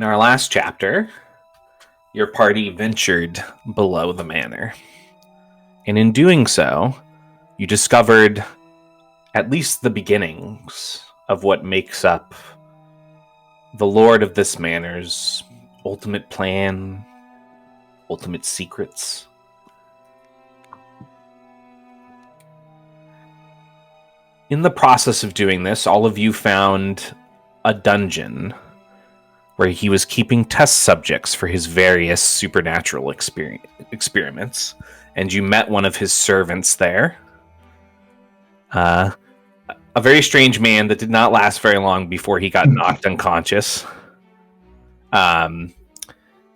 In our last chapter, your party ventured below the manor. And in doing so, you discovered at least the beginnings of what makes up the lord of this manor's ultimate plan, ultimate secrets. In the process of doing this, all of you found a dungeon where he was keeping test subjects for his various supernatural experiments, and you met one of his servants there. A very strange man that did not last very long before he got knocked unconscious, and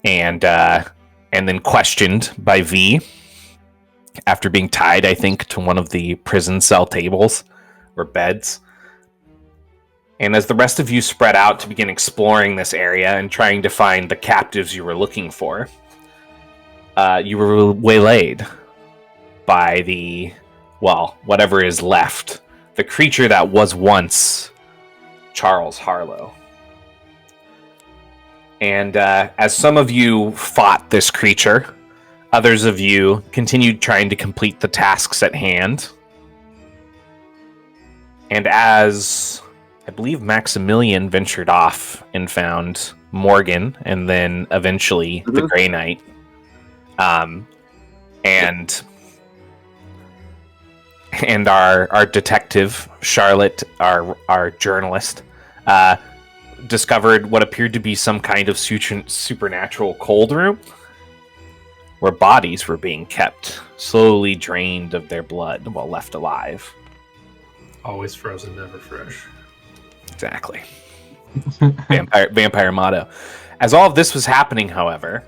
then questioned by V after being tied, I think, to one of the prison cell tables or beds. And as the rest of you spread out to begin exploring this area and trying to find the captives you were looking for, you were waylaid by whatever is left, the creature that was once Charles Harlow. And as some of you fought this creature, others of you continued trying to complete the tasks at hand. And as I believe Maximilian ventured off and found Morgan, and then eventually the Grey Knight. And our detective, Charlotte, our journalist, discovered what appeared to be some kind of supernatural cold room where bodies were being kept, slowly drained of their blood while left alive. Always frozen, never fresh. Exactly. Vampire motto. As all of this was happening, however,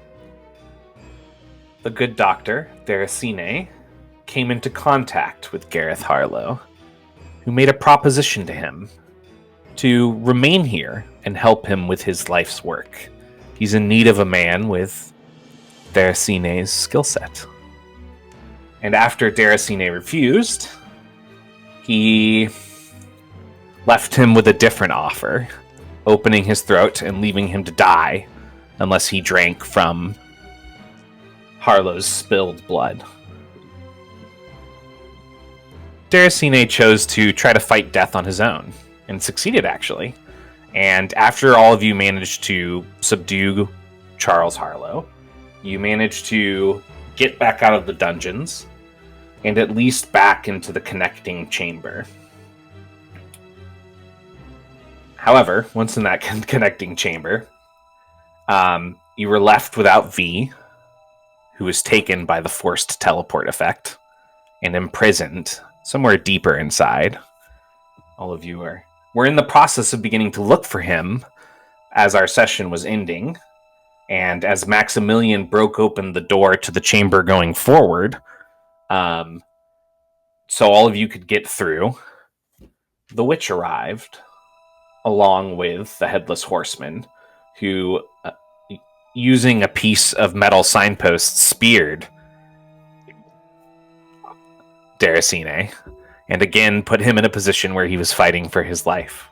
the good doctor, Deracine, came into contact with Gareth Harlow, who made a proposition to him to remain here and help him with his life's work. He's in need of a man with Deracine's skill set. And after Deracine refused, he left him with a different offer, opening his throat and leaving him to die unless he drank from Harlow's spilled blood. Deracine chose to try to fight death on his own, and succeeded, actually. And after all of you managed to subdue Charles Harlow, you managed to get back out of the dungeons, and at least back into the connecting chamber. However, once in that connecting chamber, you were left without V, who was taken by the forced teleport effect and imprisoned somewhere deeper inside. All of you were in the process of beginning to look for him as our session was ending, and as Maximilian broke open the door to the chamber going forward, so all of you could get through, the witch arrived, along with the Headless Horseman, who, using a piece of metal signpost, speared Deracine, and again put him in a position where he was fighting for his life.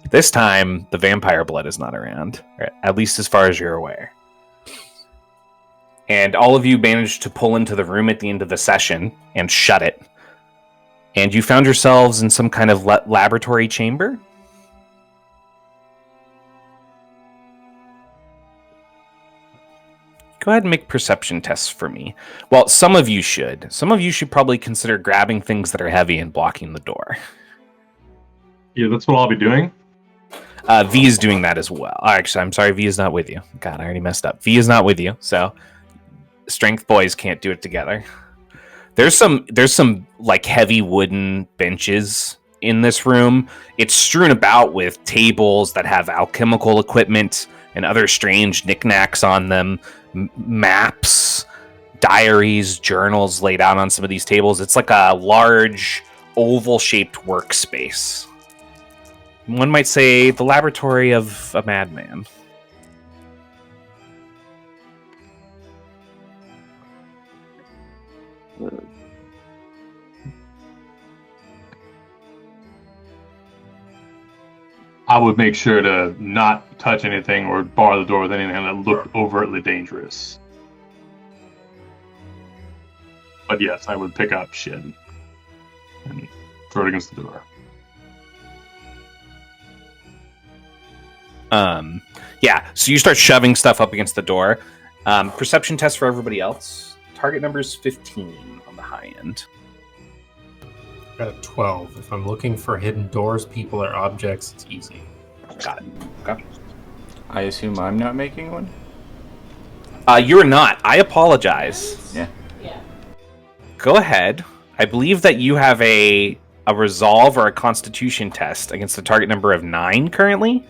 This time, the vampire blood is not around, at least as far as you're aware. And all of you managed to pull into the room at the end of the session and shut it. And you found yourselves in some kind of laboratory chamber. Go ahead and make perception tests for me. Well, some of you should. Some of you should probably consider grabbing things that are heavy and blocking the door. Yeah, that's what I'll be doing. V is doing that as well. Actually, I'm sorry, V is not with you. God, I already messed up. V is not with you, so strength boys can't do it together. There's some like heavy wooden benches in this room. It's strewn about with tables that have alchemical equipment and other strange knickknacks on them, maps, diaries, journals laid out on some of these tables. It's like a large oval-shaped workspace. One might say the laboratory of a madman. I would make sure to not touch anything or bar the door with anything that looked overtly dangerous. But yes, I would pick up shit and throw it against the door. Yeah, so you start shoving stuff up against the door. Perception test for everybody else. Target number is 15 on the high end. Got a 12. If I'm looking for hidden doors, people, or objects, it's easy. Got it. Okay. I assume I'm not making one? You're not. I apologize. Yeah. Go ahead. I believe that you have a resolve or a constitution test against a target number of 9 currently.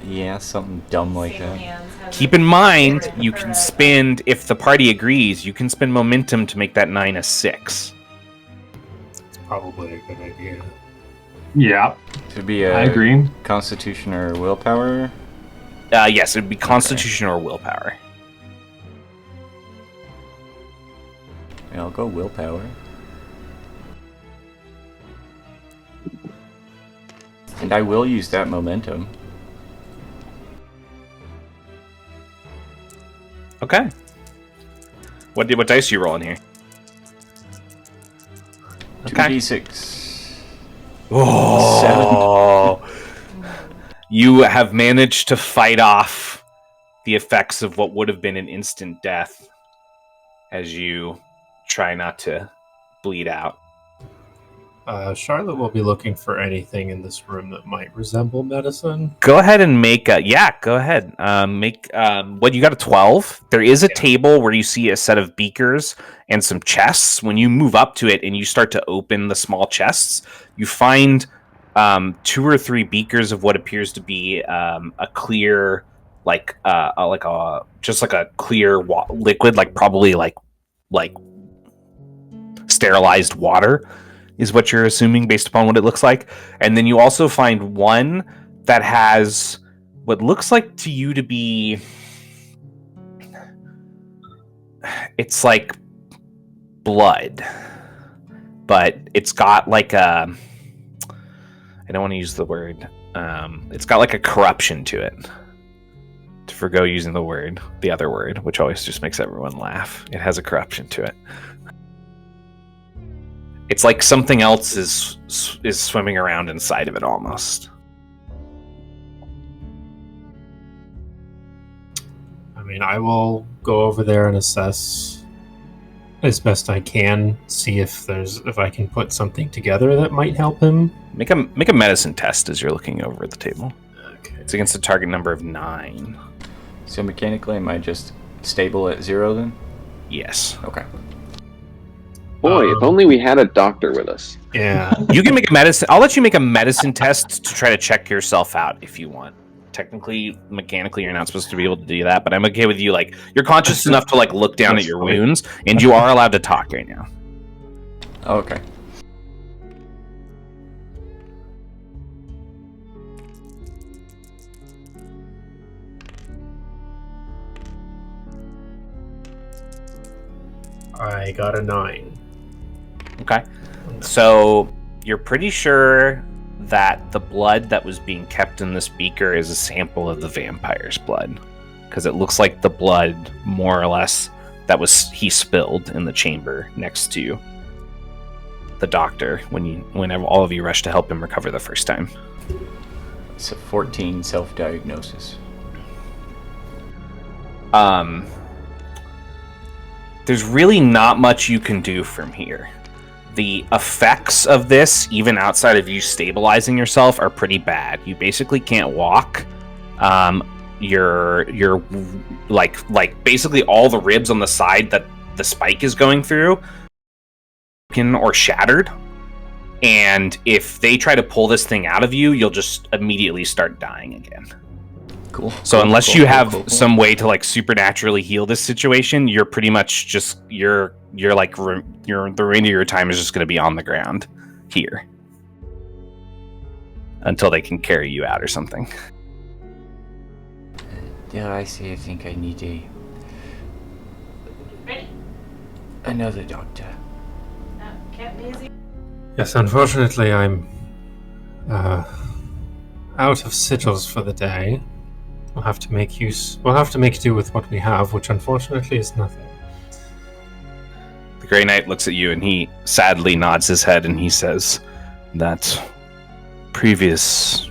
Yeah, something dumb like that. Keep in mind, you can spend, if the party agrees, you can spend momentum to make that 9 a 6. It's probably a good idea. Yeah, To be I a agree. constitution or willpower. Yes, it would be constitution or willpower. Yeah, I'll go willpower. And I will use that momentum. Okay. What dice are you rolling here? 2d6. Oh. You have managed to fight off the effects of what would have been an instant death as you try not to bleed out. Charlotte will be looking for anything in this room that might resemble medicine. Go ahead and make a... Yeah, go ahead. Make... What, you got a 12? There is a table where you see a set of beakers and some chests. When you move up to it and you start to open the small chests, you find 2 or 3 beakers of what appears to be a clear... just like a clear liquid, like probably like sterilized water is what you're assuming based upon what it looks like. And then you also find one that has what looks like to you to be... It's like blood, but it's got like a... I don't want to use the word. It's got like a corruption to it. To forgo using the other word, which always just makes everyone laugh. It has a corruption to it. It's like something else is swimming around inside of it almost. I mean, I will go over there and assess as best I can, see if I can put something together that might help him. Make a medicine test as you're looking over at the table. Okay. It's against a target number of 9. So mechanically, am I just stable at 0 then? Yes. Okay. Boy, if only we had a doctor with us. Yeah. You can make a medicine. I'll let you make a medicine test to try to check yourself out if you want. Technically, mechanically, you're not supposed to be able to do that, but I'm okay with you. Like, you're conscious enough to like look down at your wounds, and you are allowed to talk right now. Oh, okay. I got a 9. Okay. So you're pretty sure that the blood that was being kept in this beaker is a sample of the vampire's blood, because it looks like the blood, more or less, he spilled in the chamber next to the doctor whenever all of you rushed to help him recover the first time. It's a 14 self-diagnosis. There's really not much you can do from here. The effects of this, even outside of you stabilizing yourself, are pretty bad. You basically can't walk. You're like basically all the ribs on the side that the spike is going through or shattered. And if they try to pull this thing out of you, you'll just immediately start dying again. Cool. So unless you have some way to like supernaturally heal this situation, you're pretty much just the remainder of your time is just going to be on the ground here until they can carry you out or something. Yeah, I see. I think I need Ready? another doctor. Can't be easy. Yes, unfortunately, I'm out of sigils for the day. We'll have to make do with what we have, which unfortunately is nothing. The Grey Knight looks at you and he sadly nods his head and he says, "That previous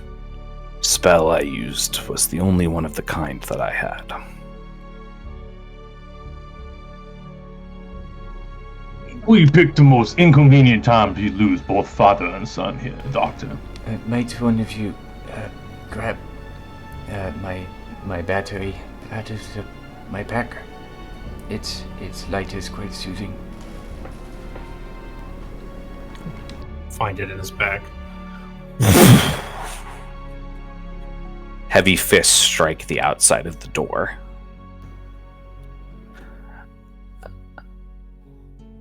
spell I used was the only one of the kind that I had." We picked the most inconvenient time to lose both father and son here, Doctor. Might one of you grab my battery out of my pack? Its light is quite soothing. Find it in his bag. Heavy fists strike the outside of the door.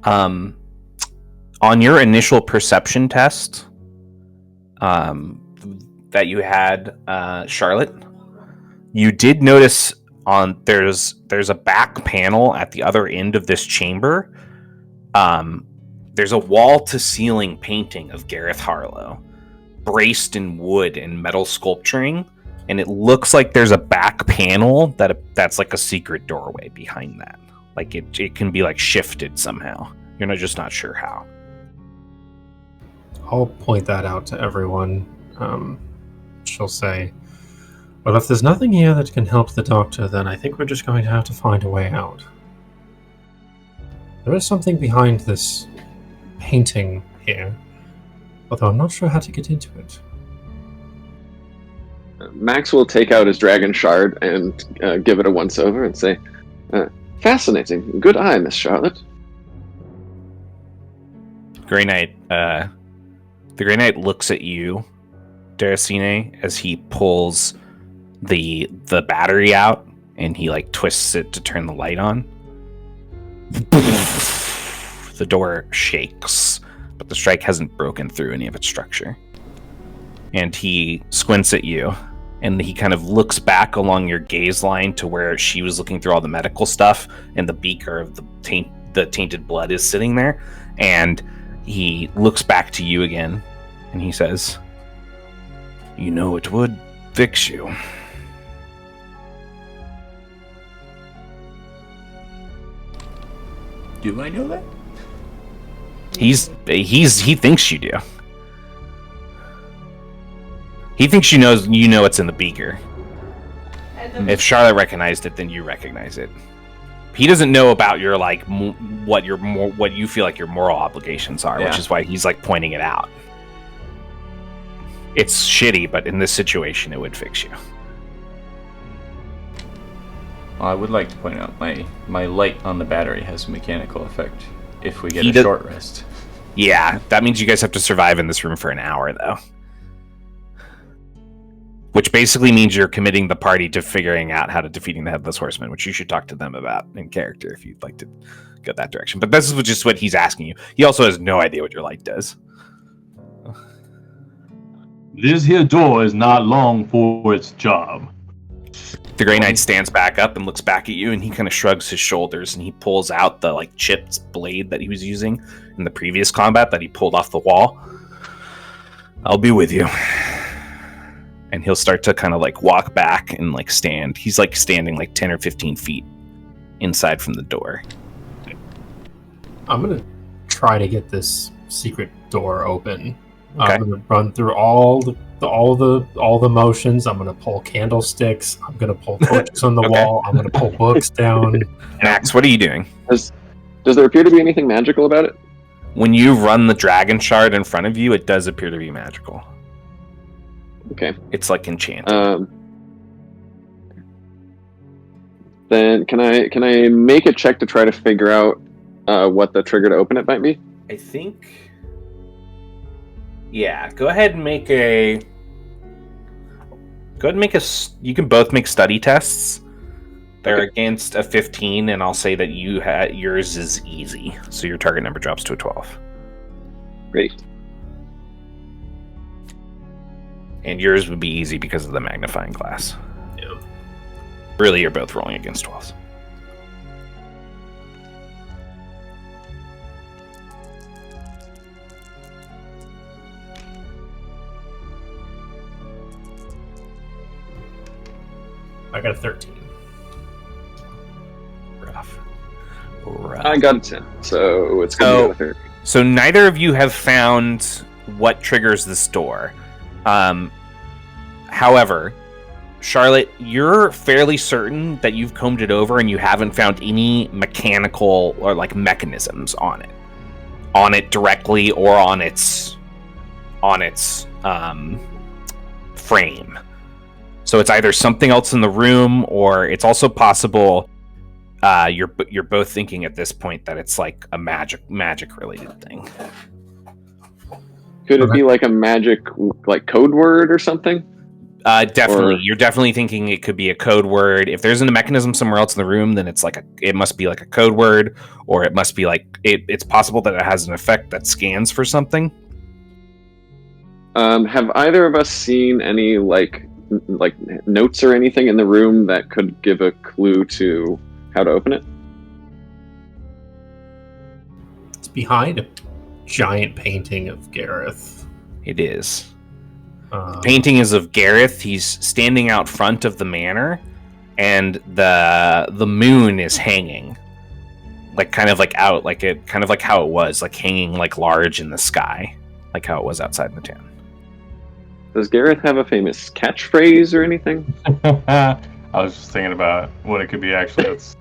On your initial perception test that you had, Charlotte, you did notice there's a back panel at the other end of this chamber. There's a wall-to-ceiling painting of Gareth Harlow, braced in wood and metal sculpturing, and it looks like there's a back panel that's like a secret doorway behind that. Like it can be like shifted somehow. You're just not sure how. I'll point that out to everyone. She'll say, "Well, if there's nothing here that can help the doctor, then I think we're just going to have to find a way out. There is something behind this painting here, although I'm not sure how to get into it." Max will take out his dragon shard and give it a once-over and say, "Fascinating. Good eye, Miss Charlotte." Grey Knight, the Grey Knight looks at you, Daracine, as he pulls the battery out and he like twists it to turn the light on. The door shakes, but the strike hasn't broken through any of its structure. And he squints at you, and he kind of looks back along your gaze line to where she was looking through all the medical stuff, and the beaker of the tainted blood is sitting there, and he looks back to you again, and he says, "You know it would fix you." Do I know that? He thinks you do. He thinks you know it's in the beaker. If Charlotte recognized it, then you recognize it. He doesn't know about your what you feel like your moral obligations are, which is why he's like pointing it out. It's shitty, but in this situation, it would fix you. Well, I would like to point out my light on the battery has a mechanical effect if we get a short rest. Yeah, that means you guys have to survive in this room for an hour, though. Which basically means you're committing the party to figuring out how to defeating the Headless Horseman, which you should talk to them about in character if you'd like to go that direction. But this is just what he's asking you. He also has no idea what your light does. This here door is not long for its job. The Grey Knight stands back up and looks back at you, and he kind of shrugs his shoulders, and he pulls out the chipped blade that he was using in the previous combat that he pulled off the wall. "I'll be with you." And he'll start to kind of walk back and stand. He's standing 10 or 15 feet inside from the door. I'm gonna try to get this secret door open. Okay. I'm gonna run through all the motions. I'm gonna pull candlesticks. I'm gonna pull torches on the Okay. wall. I'm gonna pull books down. Max, what are you doing? Does there appear to be anything magical about it? When you run the dragon shard in front of you, it does appear to be magical. Okay. It's enchanted. Then can I make a check to try to figure out what the trigger to open it might be? I think... Yeah, go ahead and make a... You can both make study tests. They're against a 15, and I'll say that yours is easy. So your target number drops to a 12. Great. And yours would be easy because of the magnifying class. Yeah. Really, you're both rolling against 12s. got a 13. Rough. I got a 10, so it's going to be a 30. So neither of you have found what triggers this door. However, Charlotte, you're fairly certain that you've combed it over and you haven't found any mechanical or like mechanisms on it directly or on its frame. So it's either something else in the room, or it's also possible you're both thinking at this point that it's like a magic related thing. Could it be like a magic like code word or something? Definitely. Or- You're definitely thinking it could be a code word. If there's a mechanism somewhere else in the room, then it must be like a code word, or it must be like it's possible that it has an effect that scans for something. Have either of us seen any like notes or anything in the room that could give a clue to how to open it? It's behind a giant painting of Gareth. It is. The painting is of Gareth. He's standing out front of the manor, and the moon is hanging, kind of like how it was, like hanging like large in the sky, like how it was outside in the town. Does Gareth have a famous catchphrase or anything? I was just thinking about what it could be actually. It's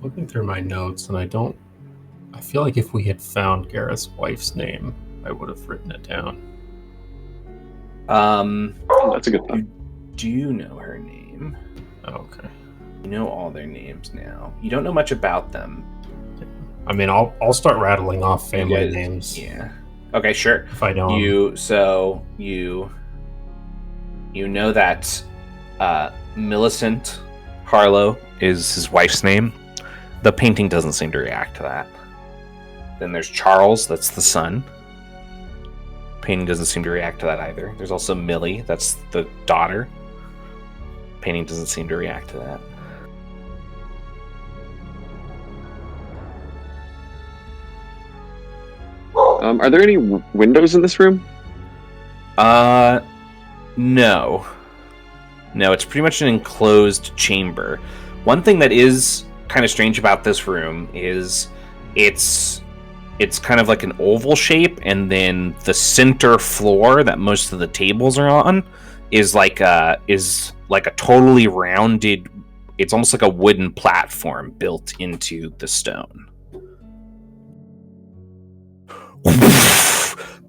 looking through my notes, and I feel like if we had found Gareth's wife's name, I would have written it down. That's a good thought. Do you know her name? Okay. You know all their names now. You don't know much about them. I mean, I'll start rattling off family guys- names. Yeah. Okay, sure. If I don't, You know that Millicent Harlow is his wife's name. The painting doesn't seem to react to that. Then there's Charles, that's the son. Painting doesn't seem to react to that either. There's also Millie, that's the daughter. Painting doesn't seem to react to that. Are there any windows in this room? No. No, it's pretty much an enclosed chamber. One thing that is kind of strange about this room is it's kind of like an oval shape, and then the center floor that most of the tables are on is like a totally rounded. It's almost like a wooden platform built into the stone.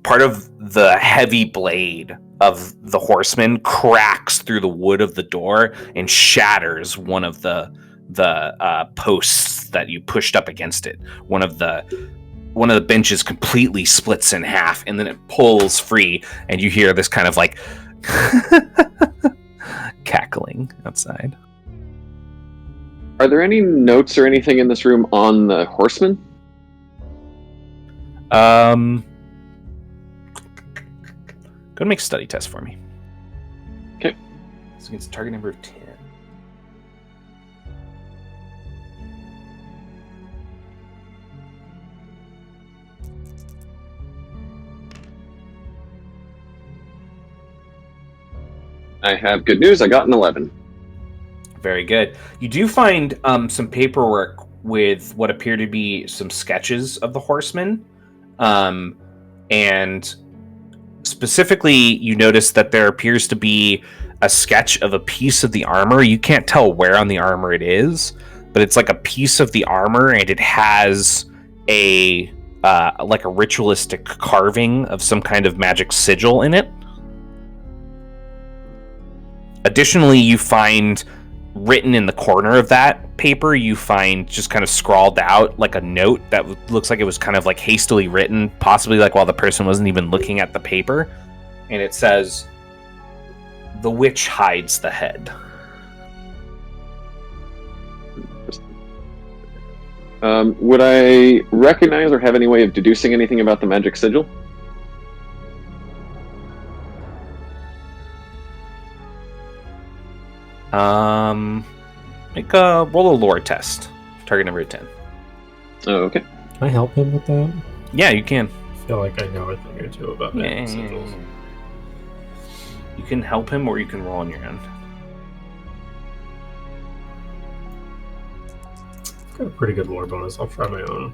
Part of the heavy blade of the horseman cracks through the wood of the door and shatters one of the posts that you pushed up against it. One of the benches completely splits in half, and then it pulls free, and you hear this kind of like cackling outside. Are there any notes or anything in this room on the horseman? Go and make a study test for me. Okay. So against target number 10. I have good news. I got an 11. Very good. You do find some paperwork with what appear to be some sketches of the horseman. And specifically, you notice that there appears to be a sketch of a piece of the armor. You can't tell where on the armor it is, but it's like a piece of the armor, and it has a ritualistic carving of some kind of magic sigil in it. Additionally, you find written in the corner of that paper, you find just kind of scrawled out like a note that looks like it was kind of like hastily written, possibly like while the person wasn't even looking at the paper. And it says, "The witch hides the head." Would I recognize or have any way of deducing anything about the magic sigil? Make a roll a lore test. Target number 10. Oh, okay. Can I help him with that? Yeah, you can. feel like I know a thing or two about magic sigils. You can help him, or you can roll on your own. Got a pretty good lore bonus. I'll try my own.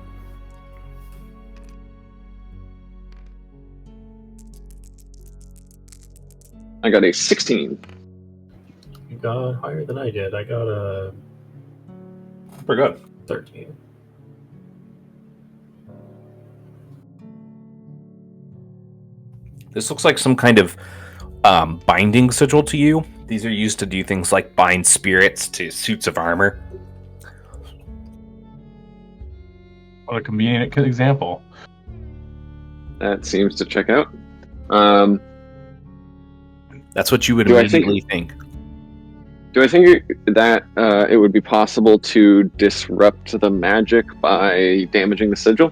I got a 16. You got higher than I did. I got a Pretty good. 13. This looks like some kind of binding sigil to you. These are used to do things like bind spirits to suits of armor. What a convenient example. That seems to check out. That's what you would Do I immediately think. Do I think that it would be possible to disrupt the magic by damaging the sigil?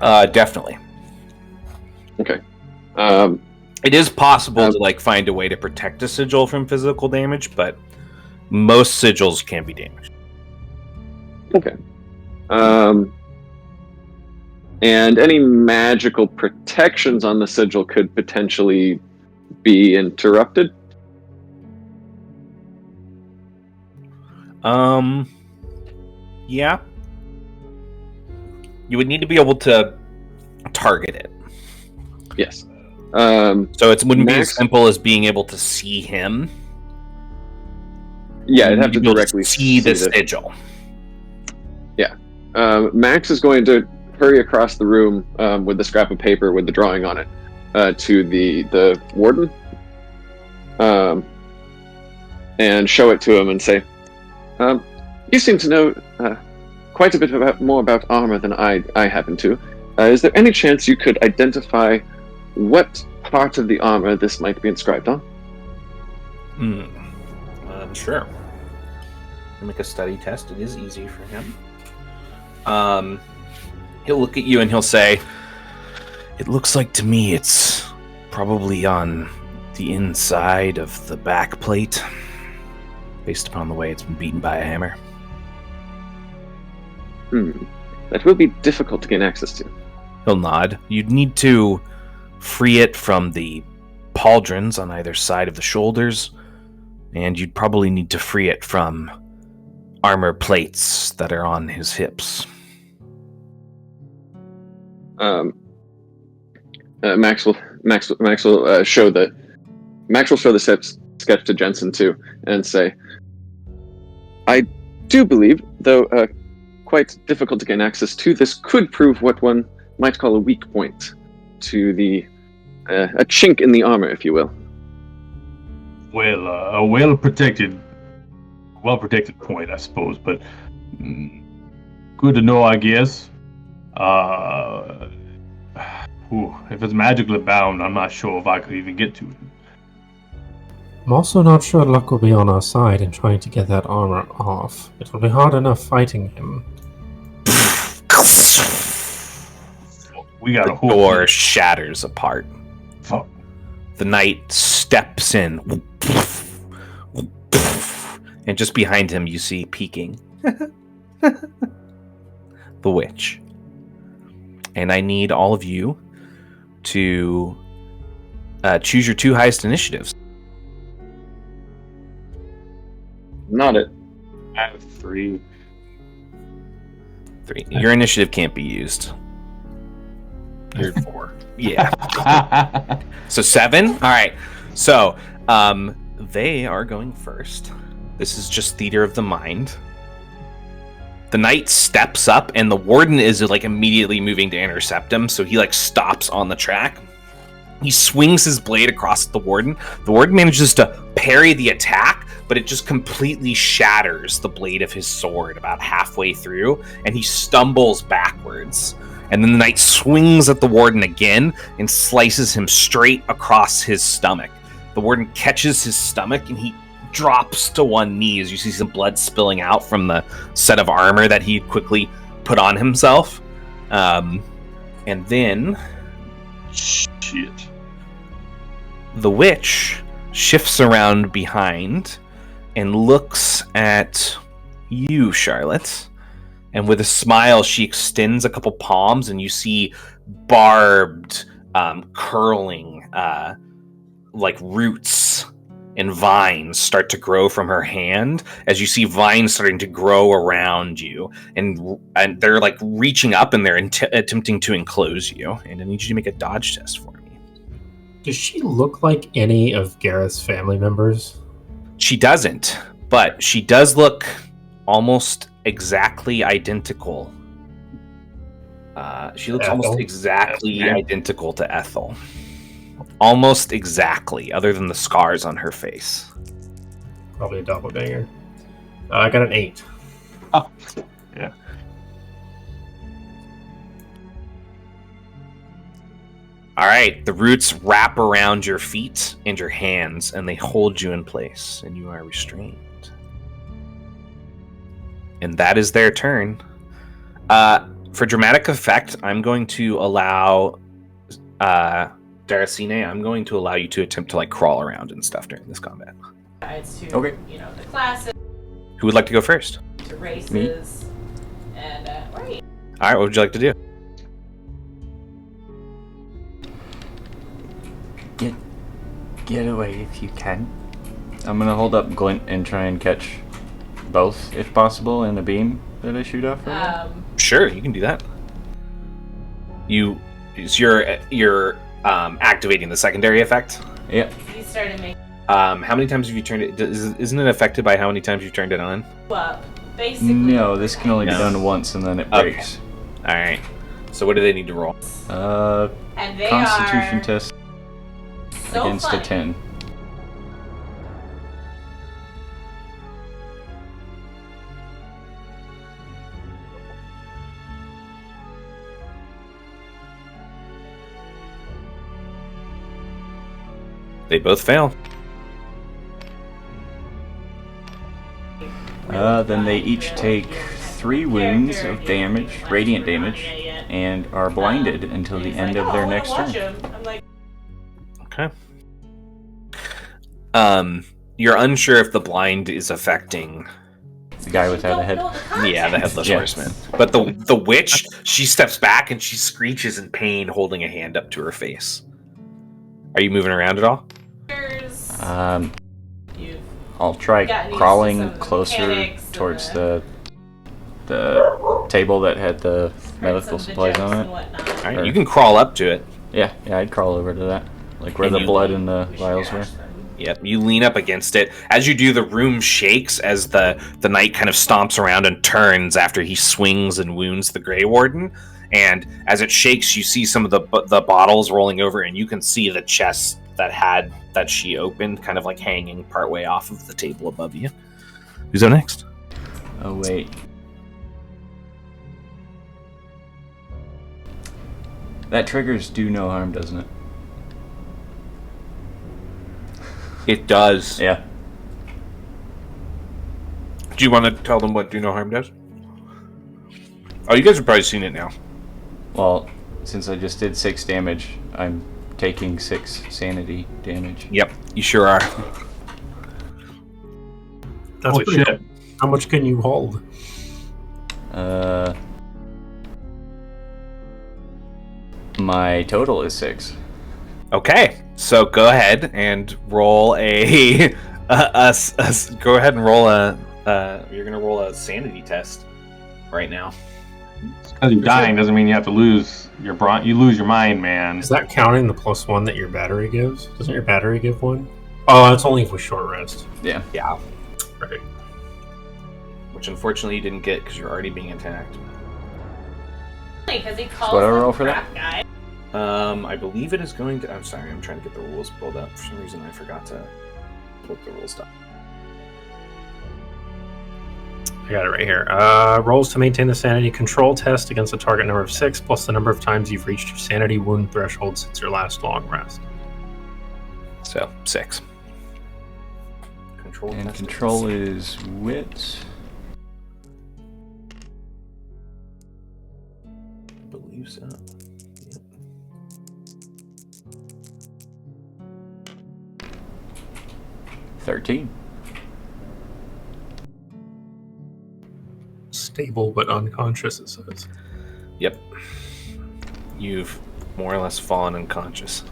Definitely. Okay. It is possible to find a way to protect a sigil from physical damage, but most sigils can be damaged. Okay. And any magical protections on the sigil could potentially be interrupted? Yeah. You would need to be able to target it. Yes. So it wouldn't be as Max- simple as being able to see him. Yeah, I'd have to You'd be able directly see the sigil. Max is going to hurry across the room with the scrap of paper with the drawing on it to the warden and show it to him and say, you seem to know quite a bit more about armor than I happen to. Is there any chance you could identify what part of the armor this might be inscribed on? Sure. Make a study test. It is easy for him. He'll look at you and he'll say, "It looks like to me it's probably on the inside of the back plate, based upon the way it's been beaten by a hammer." That will be difficult to gain access to. He'll nod. You'd need to free it from the pauldrons on either side of the shoulders, and you'd probably need to free it from armor plates that are on his hips. Max will show the sketch to Jensen too, and say, "I do believe, though quite difficult to gain access to, this could prove what one might call a weak point to the a chink in the armor, if you will." Well, a well-protected point, I suppose, but good to know, I guess. If it's magically bound, I'm not sure if I could even get to it. I'm also not sure luck will be on our side in trying to get that armor off. It will be hard enough fighting him. We got a The door shatters apart. Fuck. The knight steps in, and just behind him you see peeking the witch. And I need all of you to choose your two highest initiatives. Not it. I have 3. 3. Your initiative can't be used. You're 4. Yeah. So 7? Alright. So, they are going first. This is just theater of the mind. The knight steps up, and the warden is immediately moving to intercept him, so he stops on the track. He swings his blade across the warden. The warden manages to parry the attack, but it just completely shatters the blade of his sword about halfway through, and he stumbles backwards. And then the knight swings at the warden again and slices him straight across his stomach. The warden catches his stomach, and he drops to one knee as you see some blood spilling out from the set of armor that he quickly put on himself. And then Shit. the witch shifts around behind and looks at you, Charlotte, And with a smile, she extends a couple palms, and you see barbed, curling, like roots and vines start to grow from her hand as you see vines starting to grow around you. And they're like reaching up and they're attempting to enclose you. And I need you to make a dodge test for me. Does she look like any of Gareth's family members? She doesn't, but she does look almost exactly identical. She looks Ethel? almost exactly identical to Ethel. Almost exactly, other than the scars on her face. Probably a doppelganger. I got an 8. Oh, yeah. All right, the roots wrap around your feet and your hands, and they hold you in place, and you are restrained. And that is their turn. For dramatic effect, I'm going to allow Daracine, I'm going to allow you to attempt to like crawl around and stuff during this combat. Okay. You know, the classes, Who would like to go first? to races, and right. All right, what would you like to do? Get away if you can. I'm gonna hold up Glint and try and catch both, if possible, in the beam that I shoot off. Sure, you can do that. You're activating the secondary effect. Yep. He started making How many times have you turned it? Isn't it affected by how many times you've turned it on? up, basically. No, this can only be No. done once and then it Okay. breaks. All right. So what do they need to roll? And they Constitution are test so against funny. a 10. They both fail. Then they each take 3 wounds of damage, radiant damage, and are blinded until the end of their next turn. I'm like, Okay. You're unsure if the blind is affecting. The guy without a head. Yeah, the headless Yeah. horseman. But the witch, she steps back and she screeches in pain, holding a hand up to her face. Are you moving around at all? You've I'll try gotten used to some crawling of the closer mechanics and towards the table that had the medical supplies on it. All right, you can crawl up to it. Yeah, I'd crawl over to that, like where And the you- blood and the vials were. Yep, you lean up against it. As you do, the room shakes as the knight kind of stomps around and turns after he swings and wounds the Grey Warden. And as it shakes, you see some of the bottles rolling over, and you can see the chest that she opened, kind of like hanging partway off of the table above you. Who's up next? Oh wait. That triggers do no harm, doesn't it? It does. Yeah. Do you want to tell them what do no harm does? Oh, you guys have probably seen it now. Well, since I just did 6 damage, I'm taking 6 sanity damage. Yep, you sure are. That's Holy pretty shit. cool. How much can you hold? My total is 6. Okay, so go ahead and roll a, go ahead and roll you're gonna roll a sanity test right now. Because you're dying doesn't mean you have to lose your you lose your mind, man. Is that counting the +1 that your battery gives? Doesn't your battery give 1? Oh, that's only for short rest. Yeah. Yeah. Right. Which unfortunately you didn't get because you're already being attacked. because he calls what do I them roll for crap guy. I believe it is going to. I'm sorry, I'm trying to get the rules pulled up. For some reason, I forgot to pull up the rules stuff. I got it right here. Rolls to maintain the sanity control test against a target number of 6, plus the number of times you've reached your sanity wound threshold since your last long rest. So 6. Control. And test control is wit. I believe so. Yep. 13. stable but unconscious, it says. Yep. You've more or less fallen unconscious.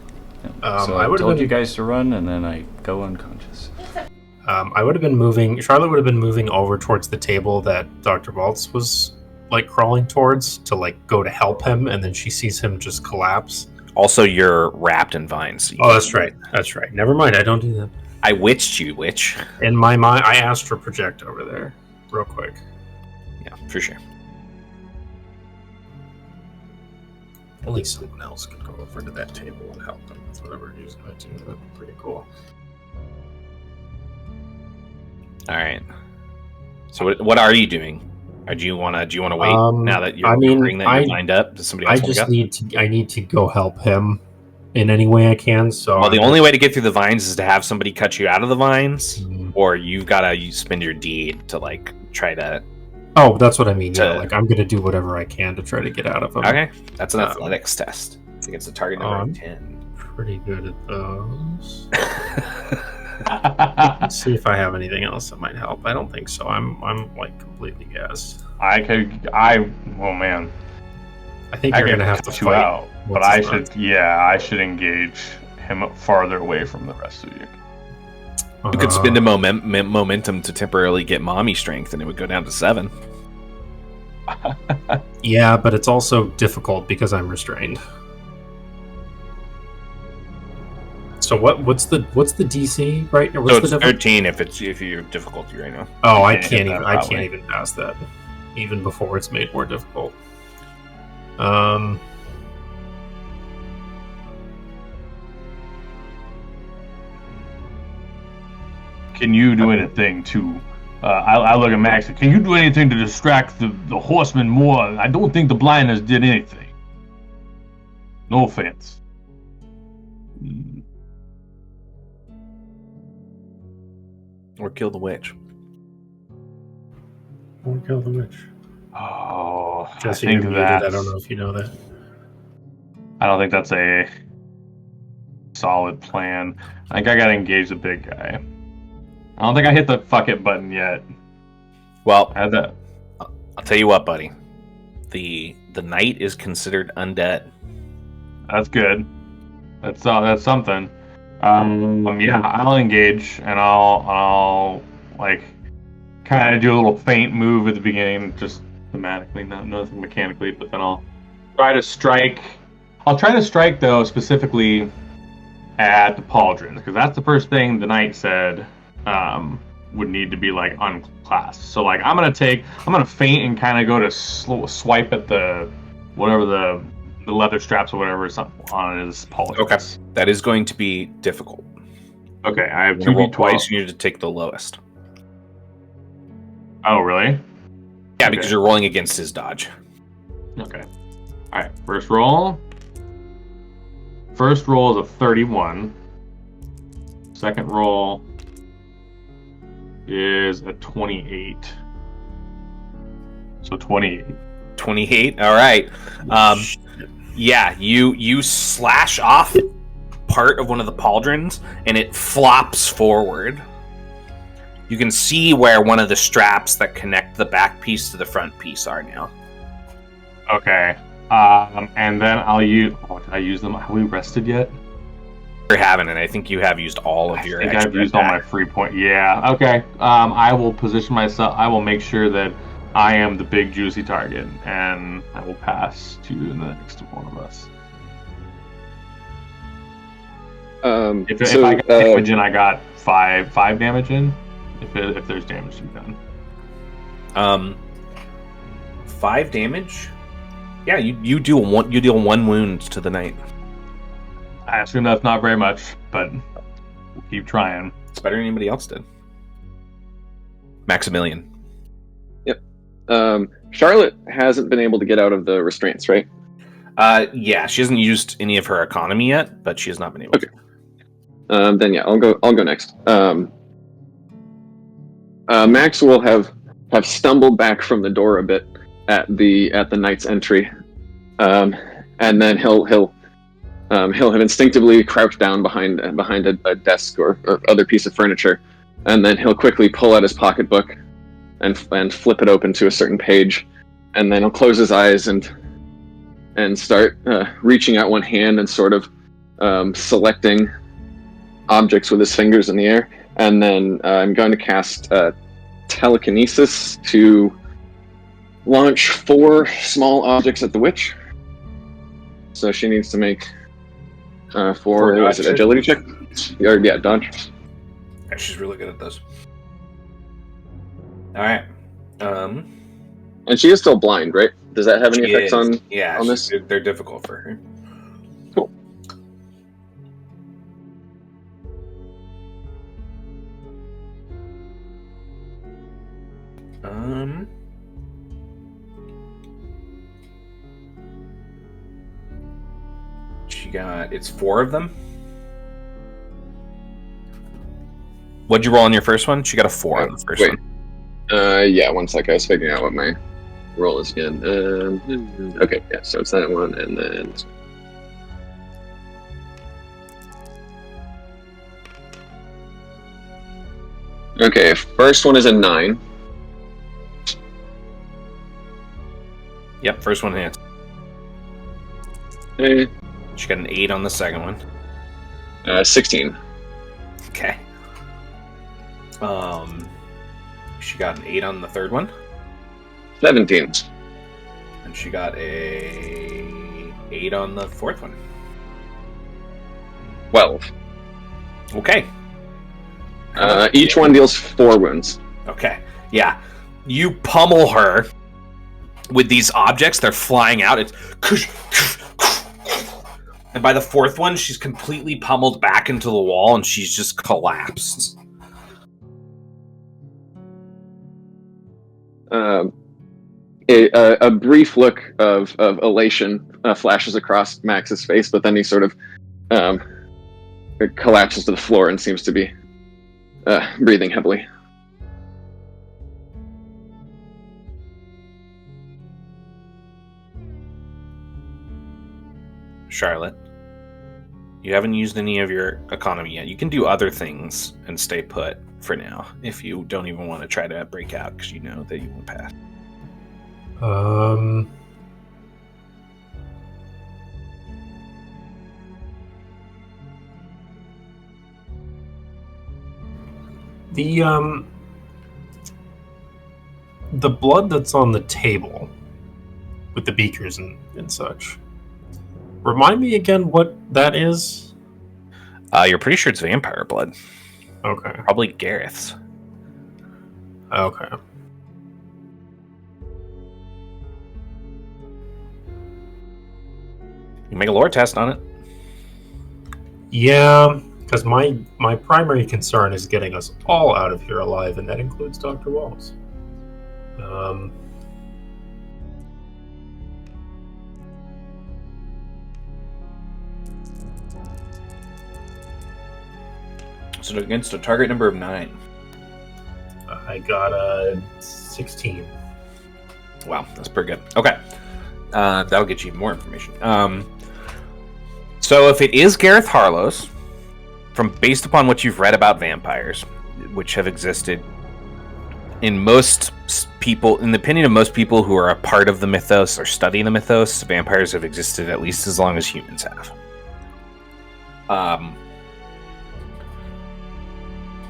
So I I would've told been- you guys to run, and then I go unconscious. I would have been moving. Charlotte would have been moving over towards the table that Dr. Baltz was like crawling towards to like go to help him, and then she sees him just collapse. Also, you're wrapped in vines. So Oh, that's right. That's right. Never mind. I don't do that. I witched you, witch. In my mind, I asked for project over there, real quick. Yeah, for sure. At least someone else could go over to that table and help him with whatever he's going to do. That'd be pretty cool. All right. So what are you doing? Or do you want to wait now that you're lined up? Does somebody else want to go? I need to go help him in any way I can. So Well, the only way to get through the vines is to have somebody cut you out of the vines, Mhm. or you've got to spend your deed to like try to. Oh, that's what I mean. Yeah, to- like I'm gonna do whatever I can to try to get out of him. Okay, that's an Um, athletics test. It's against the target number um, 10. Pretty good at those. Let's see if I have anything else that might help. I don't think so. I'm like completely gassed. Oh man. I think I you're could gonna have to cut you fight. out, but What's I his should engage him farther away from the rest of you. You could spend a momentum to temporarily get mommy strength, and it would go down to 7. Yeah, but it's also difficult because I'm restrained. So what's the DC, right? Or what's So it's the 13 if you're difficulty right now. Oh, I can't hit can't that even I probably. can't even pass that. Even before it's made more difficult. Can you do anything to? I look at Max. Can you do anything to distract the horsemen more? I don't think the blindness did anything. No offense. Or kill the witch. Or kill the witch. Oh, Jesse, I you're think muted. I that's. don't know if you know that. I don't think that's a solid plan. I think I gotta engage the big guy. I don't think I hit the fuck it button yet. Well, I had that. I'll tell you what, buddy. The knight is considered undead. That's good. That's something. Yeah, I'll engage and I'll like kind of do a little feint move at the beginning, just thematically, nothing mechanically. But then I'll try to strike. I'll try to strike though specifically at the pauldrons because that's the first thing the knight said would need to be like unclasped. So like I'm gonna feint and kind of go to swipe at the whatever the leather straps or whatever is on his pauldrons. Okay, that is going to be difficult. Okay, I have You roll 2d12. twice. You need to take the lowest. Oh, really? Yeah, Okay. because you're rolling against his dodge. Okay. All right. First roll. First roll is a 31. Second roll is a 28. So 28. 28. All right. Yeah, you slash off part of one of the pauldrons, and it flops forward. You can see where one of the straps that connect the back piece to the front piece are now. Okay. And then I'll use. Oh, did I use them? Have we rested yet? You're having it. I think you have used all of your. I think extra I've used all my attack. free point. Yeah. Okay. I will position myself. I will make sure that I am the big juicy target, and I will pass to the next one of us. If I got damage in, I got five damage in. If there's damage to be done. 5 damage. Yeah, you deal one wound to the knight. I assume that's not very much, but we'll keep trying. It's better than anybody else did. Maximilian. Charlotte hasn't been able to get out of the restraints, right? Yeah, she hasn't used any of her economy yet, but she has not been able to. Then yeah, I'll go next. Max will have stumbled back from the door a bit at the knight's entry, and then he'll have instinctively crouched down behind a desk or other piece of furniture, and then he'll quickly pull out his pocketbook, and flip it open to a certain page, and then he'll close his eyes and start reaching out one hand and sort of selecting objects with his fingers in the air. And then I'm going to cast telekinesis to launch 4 small objects at the witch. So she needs to make 4 agility check? Or, yeah, dodge. Yeah, she's really good at this. Alright. And she is still blind, right? Does that have any effects on this? They're difficult for her. Cool. It's 4 of them. What'd you roll on your first one? She got a 4 on the first one. Yeah, one sec. I was figuring out what my roll is again. Okay, yeah, so it's that one, and then... Okay, first one is a 9. Yep, first one hits. Okay. She got an 8 on the second one. 16. Okay. She got an 8 on the third one. 17. And she got a 8 on the fourth one. 12. Okay. Each one deals 4 wounds. Okay. Yeah. You pummel her with these objects. They're flying out. It's... And by the fourth one, she's completely pummeled back into the wall and she's just collapsed. A brief look of elation flashes across Max's face, but then he sort of collapses to the floor and seems to be breathing heavily. Charlotte, you haven't used any of your economy yet. You can do other things and stay put for now if you don't even want to try to break out because you know that you won't pass. The blood that's on the table with the beakers and such. Remind me again what that is? You're pretty sure it's vampire blood. Okay. Probably Gareth's. Okay. You make a lore test on it. Yeah, because my primary concern is getting us all out of here alive, and that includes Dr. Walls. So against a target number of 9. I got a 16. Wow, that's pretty good. Okay. That'll get you more information. So if it is Gareth Harlow's, based upon what you've read about vampires, which have existed in most people, in the opinion of most people who are a part of the mythos or study the mythos, vampires have existed at least as long as humans have.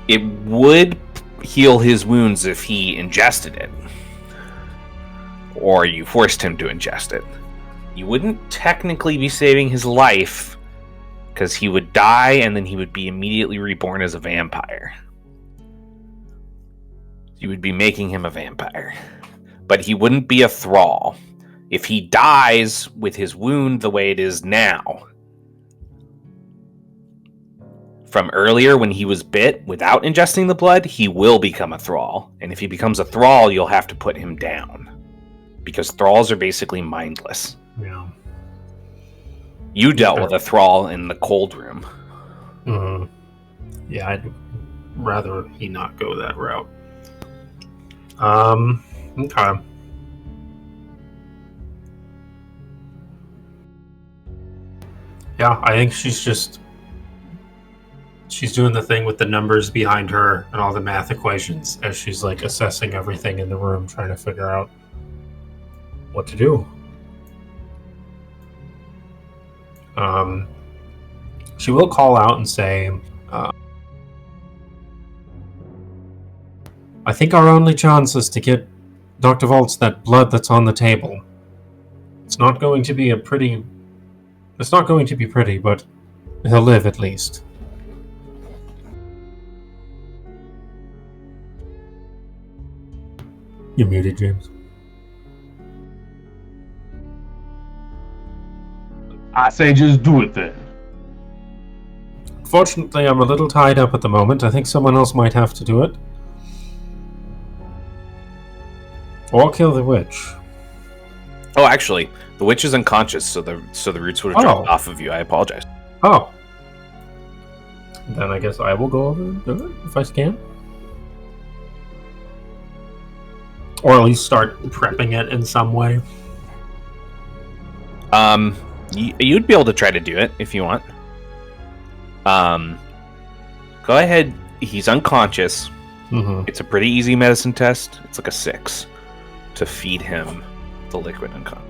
It would heal his wounds if he ingested it, or you forced him to ingest it. You wouldn't technically be saving his life, because he would die and then he would be immediately reborn as a vampire. You would be making him a vampire. But he wouldn't be a thrall. If he dies with his wound the way it is now, from earlier when he was bit without ingesting the blood, he will become a thrall. And if he becomes a thrall, you'll have to put him down. Because thralls are basically mindless. Yeah. You dealt with a thrall in the cold room. Mm-hmm. Yeah, I'd rather he not go that route. Okay. Yeah, I think she's just She's doing the thing with the numbers behind her and all the math equations as she's like assessing everything in the room, trying to figure out what to do. She will call out and say, I think our only chance is to get Dr. Volts that blood that's on the table. It's not going to be pretty, but he'll live at least. You're muted, James. I say just do it then. Fortunately, I'm a little tied up at the moment. I think someone else might have to do it. Or kill the witch. Oh, actually, the witch is unconscious, so the roots would have dropped off of you. I apologize. Oh. Then I guess I will go over and do it, if I can. Or at least start prepping it in some way. You'd be able to try to do it if you want. Go ahead. He's unconscious. Mm-hmm. It's a pretty easy medicine test. It's like a 6 to feed him the liquid unconscious.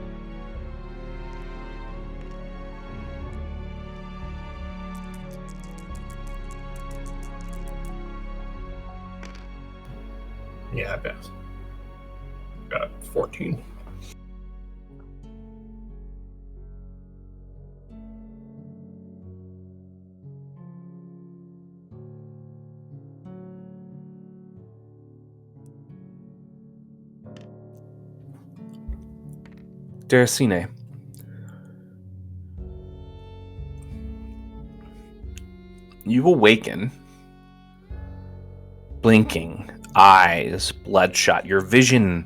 Yeah, I bet. Got 14. Deracine. You awaken, blinking, eyes bloodshot, your vision,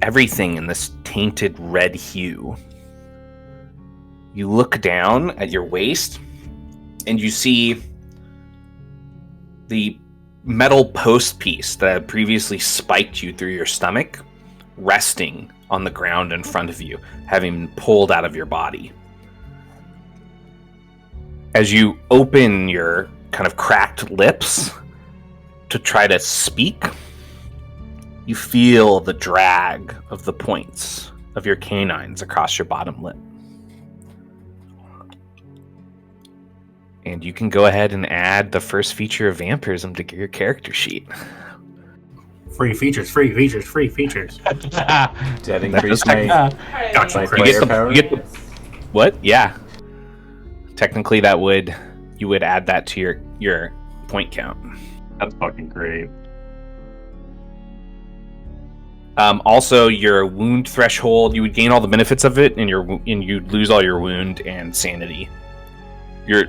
everything in this tainted red hue. You look down at your waist, and you see the metal post piece that had previously spiked you through your stomach, resting on the ground in front of you, having been pulled out of your body. As you open your kind of cracked lips to try to speak, you feel the drag of the points of your canines across your bottom lip. And you can go ahead and add the first feature of vampirism to your character sheet. Free features, free features, free features. Does that increase my Gotcha. my You player power? What? Yeah. Technically, you would add that to your point count. That's fucking great. Also, your wound threshold, you would gain all the benefits of it, and you'd lose all your wound and sanity. Your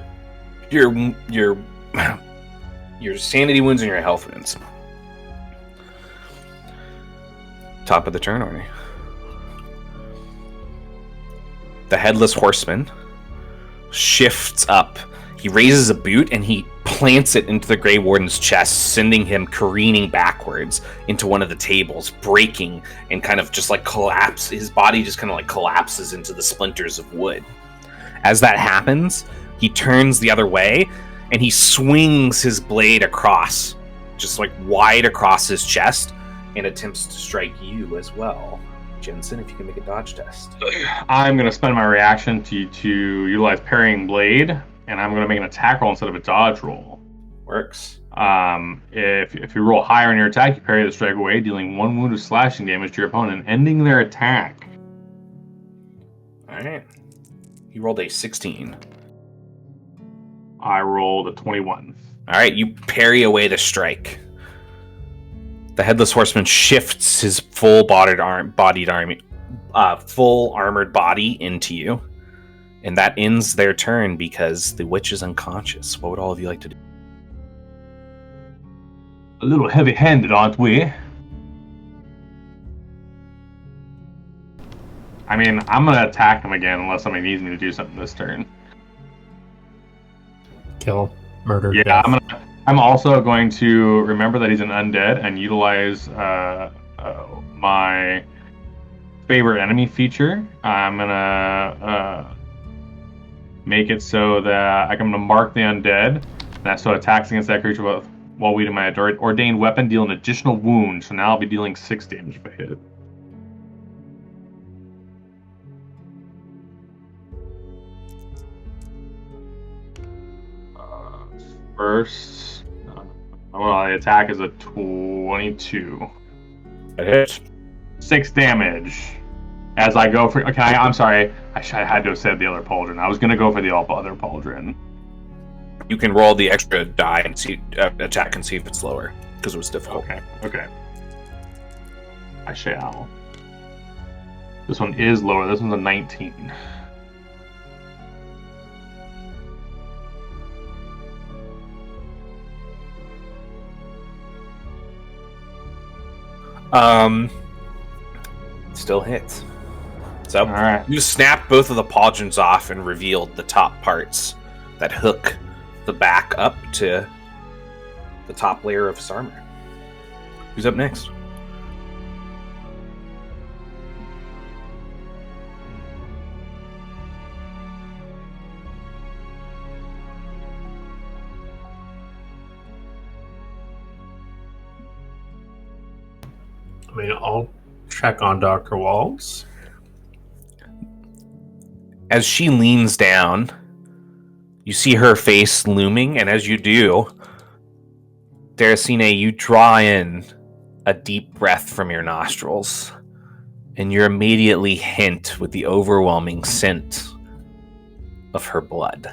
sanity wounds and your health wounds. Top of the turn, Orny. The Headless Horseman shifts up. He raises a boot and he plants it into the Grey Warden's chest, sending him careening backwards into one of the tables, breaking and kind of just like collapse. His body just kind of like collapses into the splinters of wood. As that happens, he turns the other way and he swings his blade across, just like wide across his chest, and attempts to strike you as well. Jensen, if you can make a dodge test. I'm going to spend my reaction to utilize Parrying Blade, and I'm going to make an attack roll instead of a dodge roll. Works. If you roll higher on your attack, you parry the strike away, dealing 1 wound of slashing damage to your opponent, ending their attack. Alright. You rolled a 16. I rolled a 21. Alright, you parry away the strike. The Headless Horseman shifts his full armored body into you, and that ends their turn because the witch is unconscious. What would all of you like to do? A little heavy-handed, aren't we? I mean, I'm gonna attack him again unless somebody needs me to do something this turn. Kill, murder, Yeah, death. I'm also going to remember that he's an undead and utilize my favorite enemy feature. I'm gonna make it so that I'm gonna mark the undead So attacks against that creature while wielding my ordained weapon deal an additional wound. So now I'll be dealing 6 damage if I hit. First, well, the attack is a 22. It hits. 6 damage. As I go for... Okay, I'm sorry. I had to have said the other pauldron. I was going to go for the other pauldron. You can roll the extra die and see attack and see if it's lower, because it was difficult. Okay. I shall. This one is lower. This one's a 19. Still hits. So All right. you snapped both of the pauldrons off and revealed the top parts that hook the back up to the top layer of his armor. Who's up next? I mean, I'll check on Dr. Waltz. As she leans down, you see her face looming, and as you do, Daracine, you draw in a deep breath from your nostrils, and you're immediately hit with the overwhelming scent of her blood.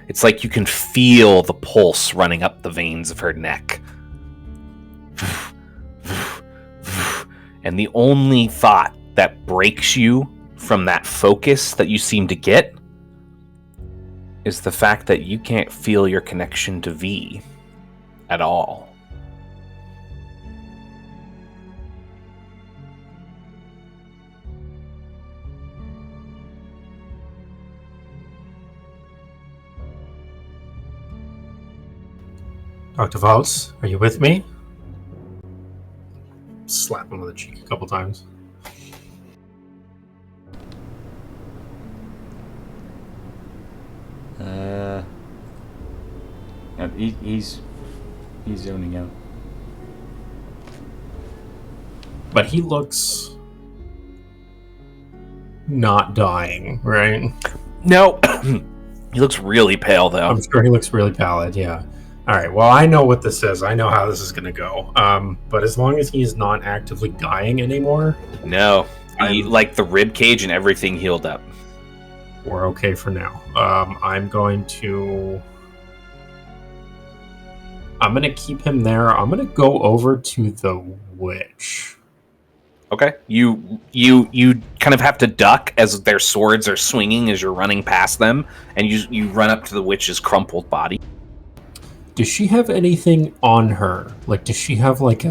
It's like you can feel the pulse running up the veins of her neck. And the only thought that breaks you from that focus that you seem to get is the fact that you can't feel your connection to V at all. Dr. Waltz, are you with me? Slap him on the cheek a couple times. He's zoning out. But he looks not dying, right? No, he looks really pale though. I'm sure he looks really pallid, yeah. All right, well, I know what this is. I know how this is going to go. But as long as he's not actively dying anymore... No, like the rib cage and everything healed up. We're okay for now. I'm going to keep him there. I'm going to go over to the witch. Okay, you kind of have to duck as their swords are swinging as you're running past them, and you run up to the witch's crumpled body. Does she have anything on her? Like, does she have like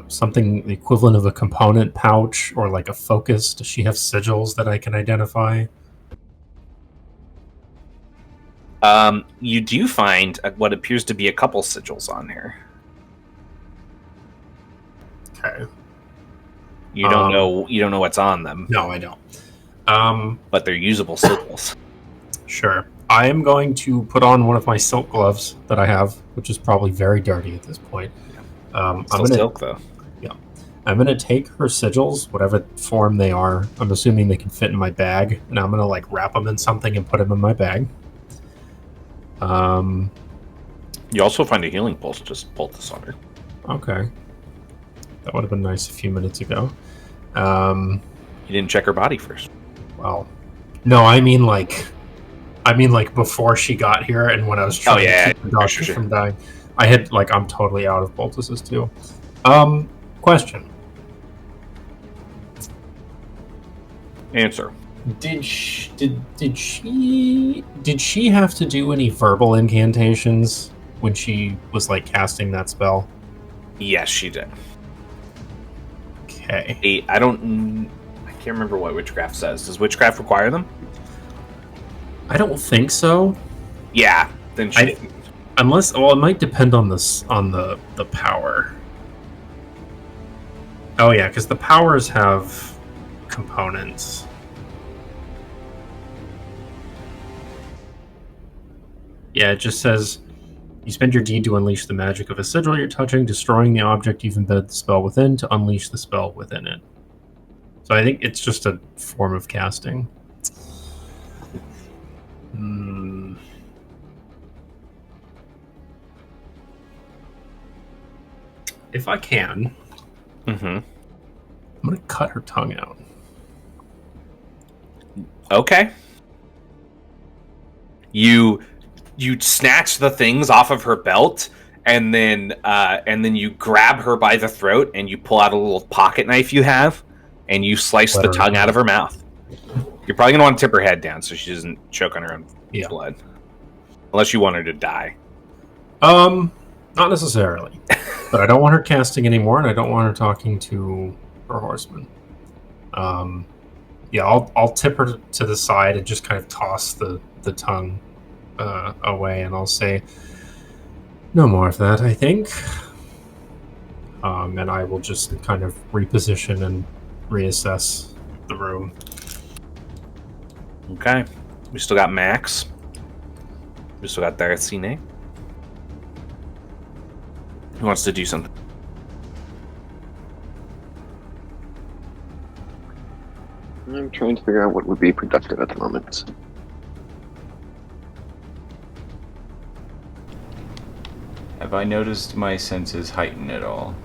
something the equivalent of a component pouch or like a focus? Does she have sigils that I can identify? You do find what appears to be a couple sigils on her. Okay. You don't know what's on them. No, I don't. But they're usable sigils. Sure. I am going to put on one of my silk gloves that I have, which is probably very dirty at this point. Still silk, though. Yeah. I'm going to take her sigils, whatever form they are. I'm assuming they can fit in my bag, and I'm going to like wrap them in something and put them in my bag. You also find a healing pulse. Just pull this on her. Okay. That would have been nice a few minutes ago. You didn't check her body first. Well, no, I mean like before she got here and when I was trying to keep the doctor from dying. I had like I'm totally out of poultices too. Question. Answer. Did she have to do any verbal incantations when she was like casting that spell? Yes, she did. Okay. I can't remember what witchcraft says. Does witchcraft require them? I don't think so. Yeah, then she. Unless, well, it might depend on the power. Oh yeah, because the powers have components. Yeah, it just says, you spend your deed to unleash the magic of a sigil you're touching, destroying the object you've embedded the spell within to unleash the spell within it. So I think it's just a form of casting. If I can, I'm going to cut her tongue out. Okay. You snatch the things off of her belt, and then you grab her by the throat, and you pull out a little pocket knife you have, and you slice the tongue out of her mouth. You're probably going to want to tip her head down so she doesn't choke on her own blood. Unless you want her to die. Not necessarily. But I don't want her casting anymore, and I don't want her talking to her horseman. Yeah, I'll tip her to the side and just kind of toss the tongue away, and I'll say, no more of that, I think. And I will just kind of reposition and reassess the room. Okay. We still got Max. We still got Daracine. Who wants to do something? I'm trying to figure out what would be productive at the moment. Have I noticed my senses heighten at all?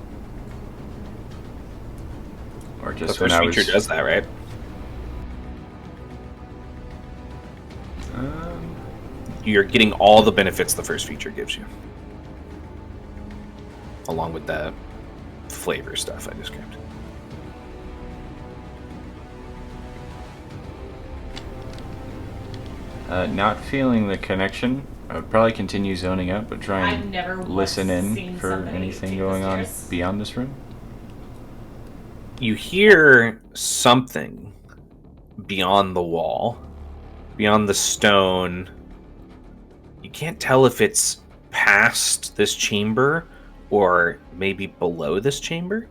Or just the when first I was... feature does that, right? You're getting all the benefits the first feature gives you. Along with the flavor stuff I described. Not feeling the connection. I would probably continue zoning out, but try I've never and listen in seen for somebody anything take going the on stairs. beyond this room. You hear something beyond the wall, beyond the stone. You can't tell if it's past this chamber or maybe below this chamber.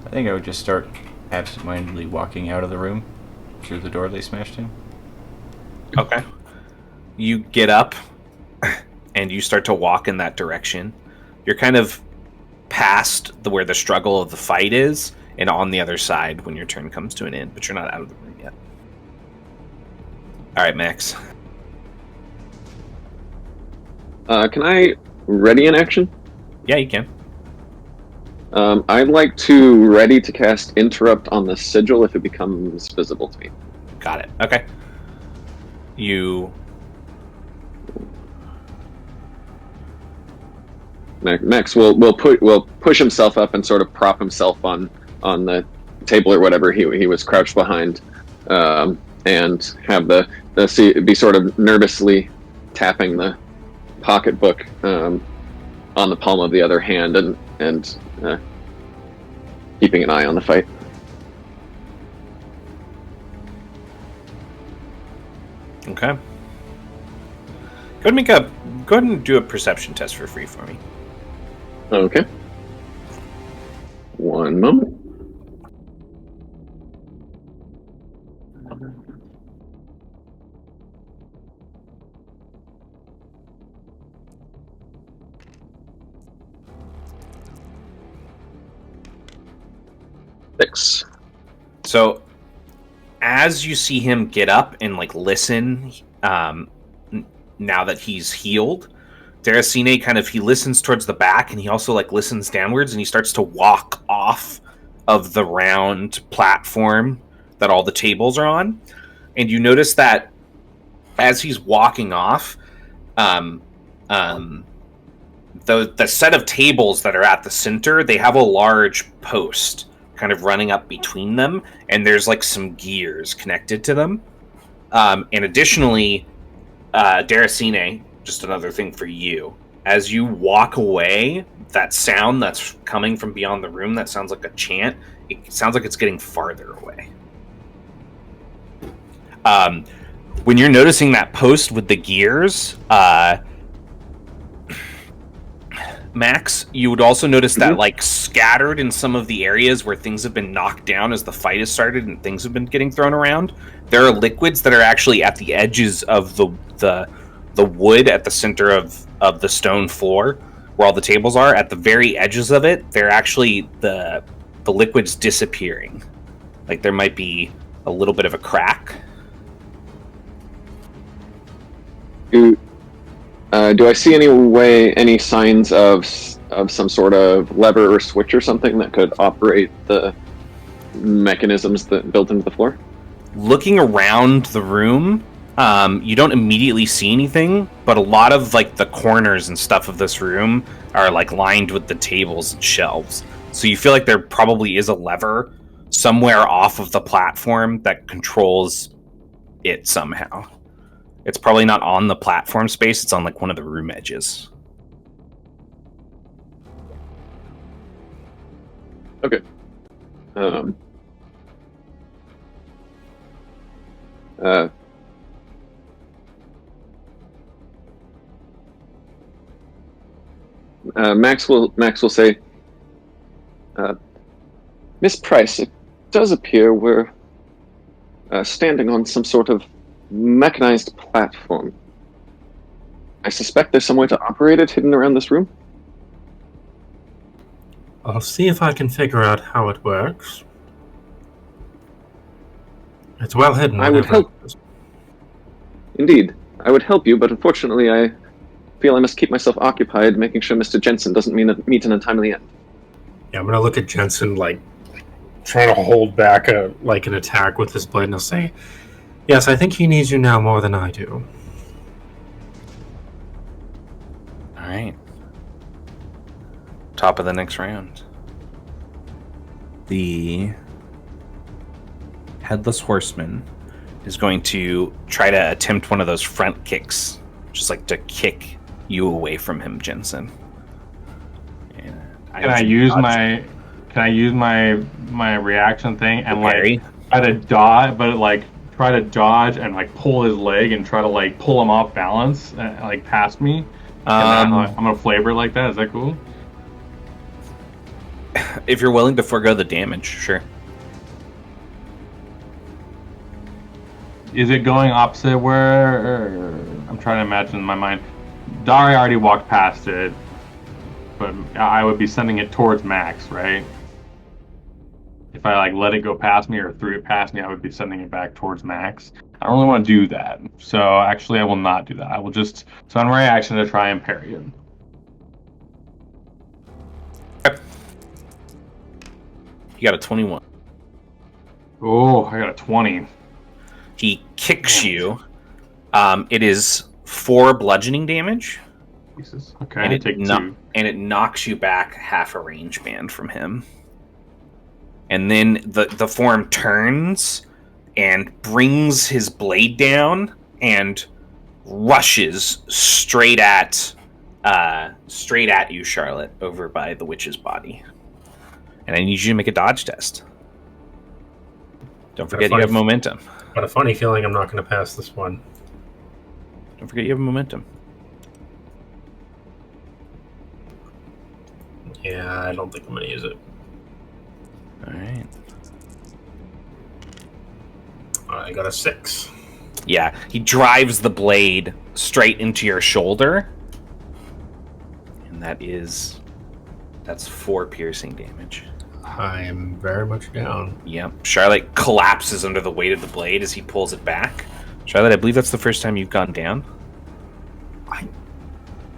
I think I would just start absentmindedly walking out of the room through the door they smashed in. Okay. You get up and you start to walk in that direction. You're kind of past where the struggle of the fight is and on the other side when your turn comes to an end, but you're not out of the room yet. All right, Max. Can I ready an action? Yeah, you can. I'd like to ready to cast Interrupt on the sigil if it becomes visible to me. Got it. Okay. Max will push himself up and sort of prop himself on the table or whatever he was crouched behind, and have be sort of nervously tapping the pocketbook on the palm of the other hand and keeping an eye on the fight. Okay. Go ahead and do a perception test for free for me. Okay. One moment. Six. So, as you see him get up and listen, now that he's healed, Daracine he listens towards the back, and he also listens downwards, and he starts to walk off of the round platform that all the tables are on. And you notice that as he's walking off, the set of tables that are at the center, they have a large post kind of running up between them, and there's some gears connected to them. And additionally, Daracine, just another thing for you, as you walk away, that sound that's coming from beyond the room, that sounds like a chant. It sounds like it's getting farther away. When you're noticing that post with the gears, Max, you would also notice that, like, scattered in some of the areas where things have been knocked down as the fight has started and things have been getting thrown around, there are liquids that are actually at the edges of the wood at the center of the stone floor, where all the tables are. At the very edges of it, they're actually the liquid's disappearing. Like, there might be a little bit of a crack. Do I see any signs of some sort of lever or switch or something that could operate the mechanisms that built into the floor? Looking around the room, you don't immediately see anything, but a lot of, like, the corners and stuff of this room are, like, lined with the tables and shelves. So you feel like there probably is a lever somewhere off of the platform that controls it somehow. It's probably not on the platform space, it's on, like, one of the room edges. Okay. Max will say, Miss Price, it does appear we're standing on some sort of mechanized platform. I suspect there's some way to operate it hidden around this room. I'll see if I can figure out how it works. It's well hidden. I would help. Indeed, I would help you, but unfortunately I feel I must keep myself occupied making sure Mr. Jensen doesn't meet an untimely end. Yeah, I'm gonna look at Jensen, like, trying to hold back an attack with his blade, and I'll say, yes, I think he needs you now more than I do. Alright. Top of the next round. The Headless Horseman is going to try to attempt one of those front kicks, just like to kick you away from him, Jensen. And Can I use my reaction thing and like try to dodge, but like try to dodge and like pull his leg and try to like pull him off balance, like past me? I'm gonna flavor it like that. Is that cool? If you're willing to forego the damage, sure. Is it going opposite where... I'm trying to imagine in my mind. Dari already walked past it, but I would be sending it towards Max, right? If I like let it go past me or threw it past me, I would be sending it back towards Max. I don't really want to do that, so actually I will not do that. I will just send my reaction to try and parry it. You got a 21. Oh, I got a 20. He kicks you. It is 4 bludgeoning damage. Jesus. Okay, and I take 2. And it knocks you back half a range band from him. And then the form turns and brings his blade down and rushes straight at you, Charlotte, over by the witch's body. And I need you to make a dodge test. Don't forget you have momentum. Got a funny feeling I'm not going to pass this one. Don't forget you have momentum. Yeah, I don't think I'm going to use it. Alright. I got a 6. Yeah, he drives the blade straight into your shoulder. And that's 4 piercing damage. I am very much down. Yep. Charlotte collapses under the weight of the blade as he pulls it back. Charlotte, I believe that's the first time you've gone down.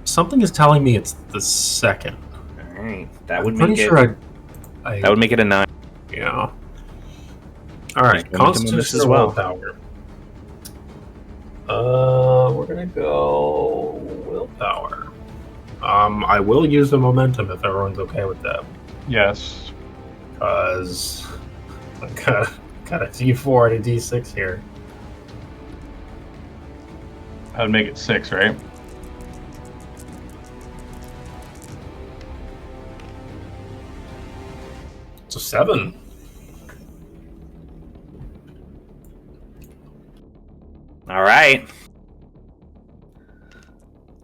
Something is telling me it's the second. Alright. That would make that would make it a 9. Yeah. Alright, Constitution as well. Willpower. We're gonna go willpower. I will use the momentum if everyone's okay with that. Yes. Because I got a D4 and a D6 here. That would make it 6, right? It's a 7. All right.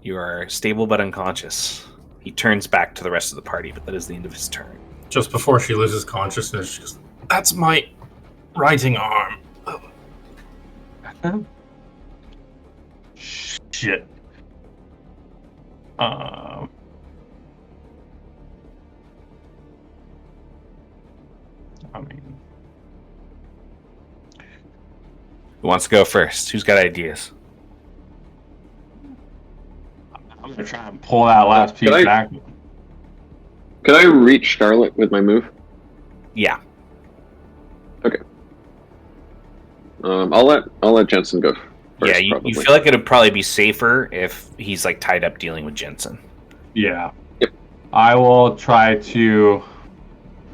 You are stable but unconscious. He turns back to the rest of the party, but that is the end of his turn. Just before she loses consciousness, she goes, "That's my writing arm." Shit. I mean, Who wants to go first? Who's got ideas? I'm gonna try and pull that last piece back. Could I reach Charlotte with my move? Yeah. Okay. I'll let Jensen go first, Yeah, you probably. feel like it would probably be safer if he's like tied up dealing with Jensen. Yeah. Yep. I will try to.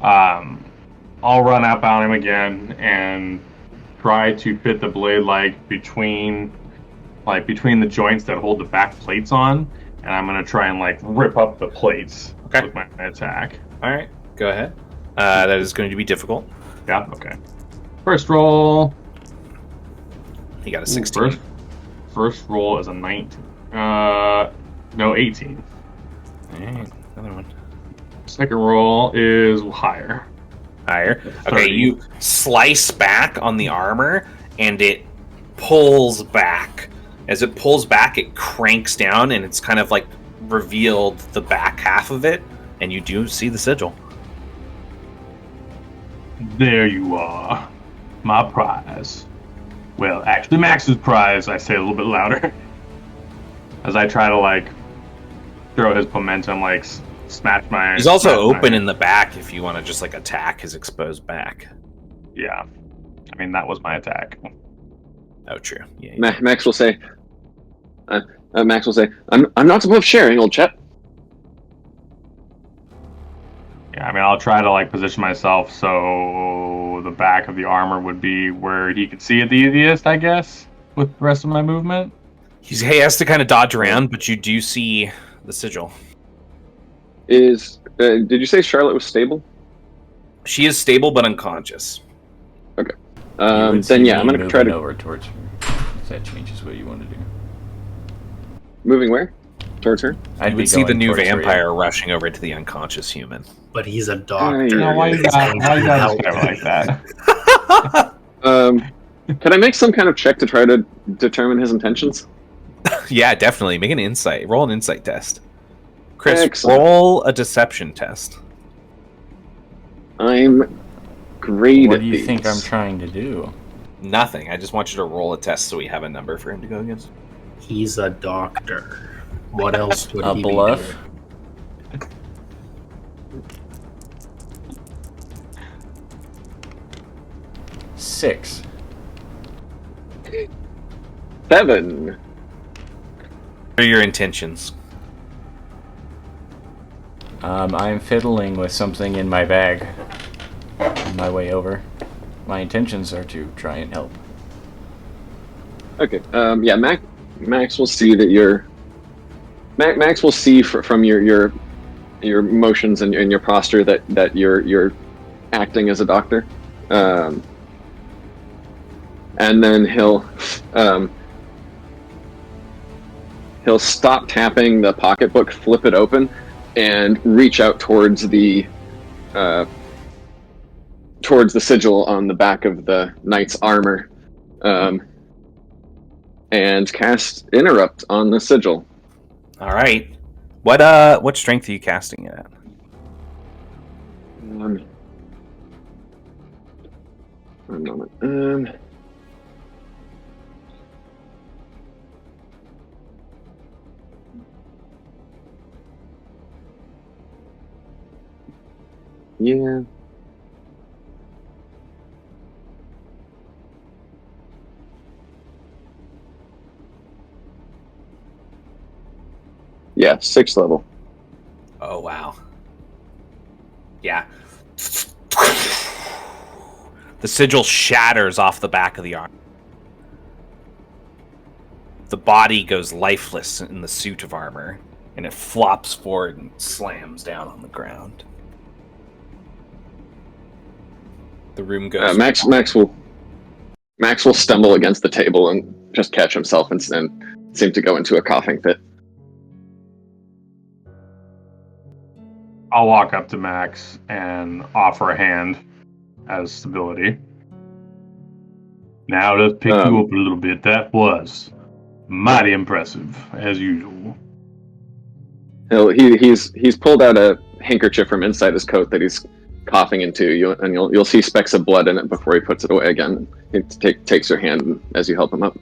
I'll run up on him again and try to fit the blade between the joints that hold the back plates on, and I'm gonna try and rip up the plates with my attack. All right, go ahead. That is going to be difficult. Yeah. Okay. First roll. You got a 16. First roll is a 19. No, 18. All right, another one. Second roll is higher. Higher. 30. Okay, you slice back on the armor, and it pulls back. As it pulls back, it cranks down, and it's kind of revealed the back half of it, and you do see the sigil. There you are. My prize. Well, actually, Max's prize, I say a little bit louder. As I try to, throw his momentum, smash my... He's also open in the back if you want to just, attack his exposed back. Yeah. I mean, that was my attack. Oh, true. Yeah. Max will say, I'm not above sharing, old chap. Yeah, I mean, I'll try to, position myself so the back of the armor would be where he could see it the easiest, I guess, with the rest of my movement. He has to kind of dodge around, but you do see the sigil. Did you say Charlotte was stable? She is stable but unconscious. Okay. Then yeah, I'm gonna try to over towards her. If that changes what you want to do. Moving where? Towards her? You would see the new vampire rushing over to the unconscious human. But he's a doctor. Why you guys like that? Can I make some kind of check to try to determine his intentions? Yeah, definitely. Make an insight. Roll an insight test. Chris, Excellent. roll a deception test. I'm great What at do you these. think I'm trying to do? Nothing. I just want you to roll a test so we have a number for him to go against. He's a doctor. What else would A he bluff? be doing? 6. 7. What are your intentions? I'm fiddling with something in my bag on my way over. My intentions are to try and help. Okay. Yeah. Max will see that you're. Max will see from your motions and your posture that you're acting as a doctor, and then he'll stop tapping the pocketbook, flip it open, and reach out towards the sigil on the back of the knight's armor, and cast Interrupt on the sigil. All right. What strength are you casting it at? One moment. Yeah. Yeah, 6th level. Oh, wow. Yeah. The sigil shatters off the back of the arm. The body goes lifeless in the suit of armor, and it flops forward and slams down on the ground. The room goes. Max will stumble against the table and just catch himself and seem to go into a coughing fit. I'll walk up to Max and offer a hand as stability. Now let's pick you up a little bit. That was mighty impressive, as usual. He's pulled out a handkerchief from inside his coat that he's coughing into. You'll see specks of blood in it before he puts it away again. He takes your hand as you help him up.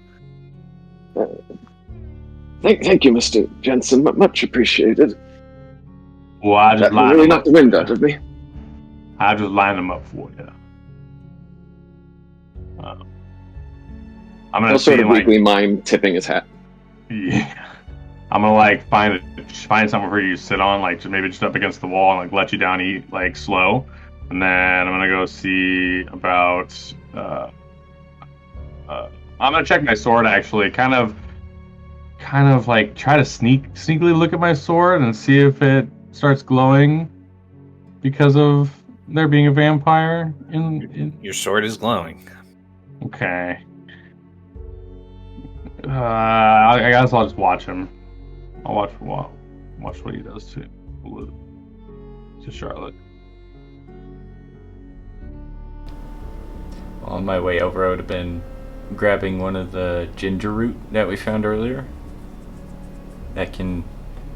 Thank you, Mr. Jensen. Much appreciated. Well, I just that really knocked the wind out of me. I just lined them up for you. I'm gonna He'll sort of weakly mime tipping his hat. Yeah, I'm gonna find somewhere for you to sit on, maybe just up against the wall, and let you down, eat slow, and then I'm gonna go see about. I'm gonna check my sword actually, kind of try to sneakily look at my sword and see if it starts glowing because of there being a vampire in... Your sword is glowing. Okay. I guess I'll just watch him. I'll watch for a while. Watch what he does to Charlotte. On my way over, I would have been grabbing one of the ginger root that we found earlier. That can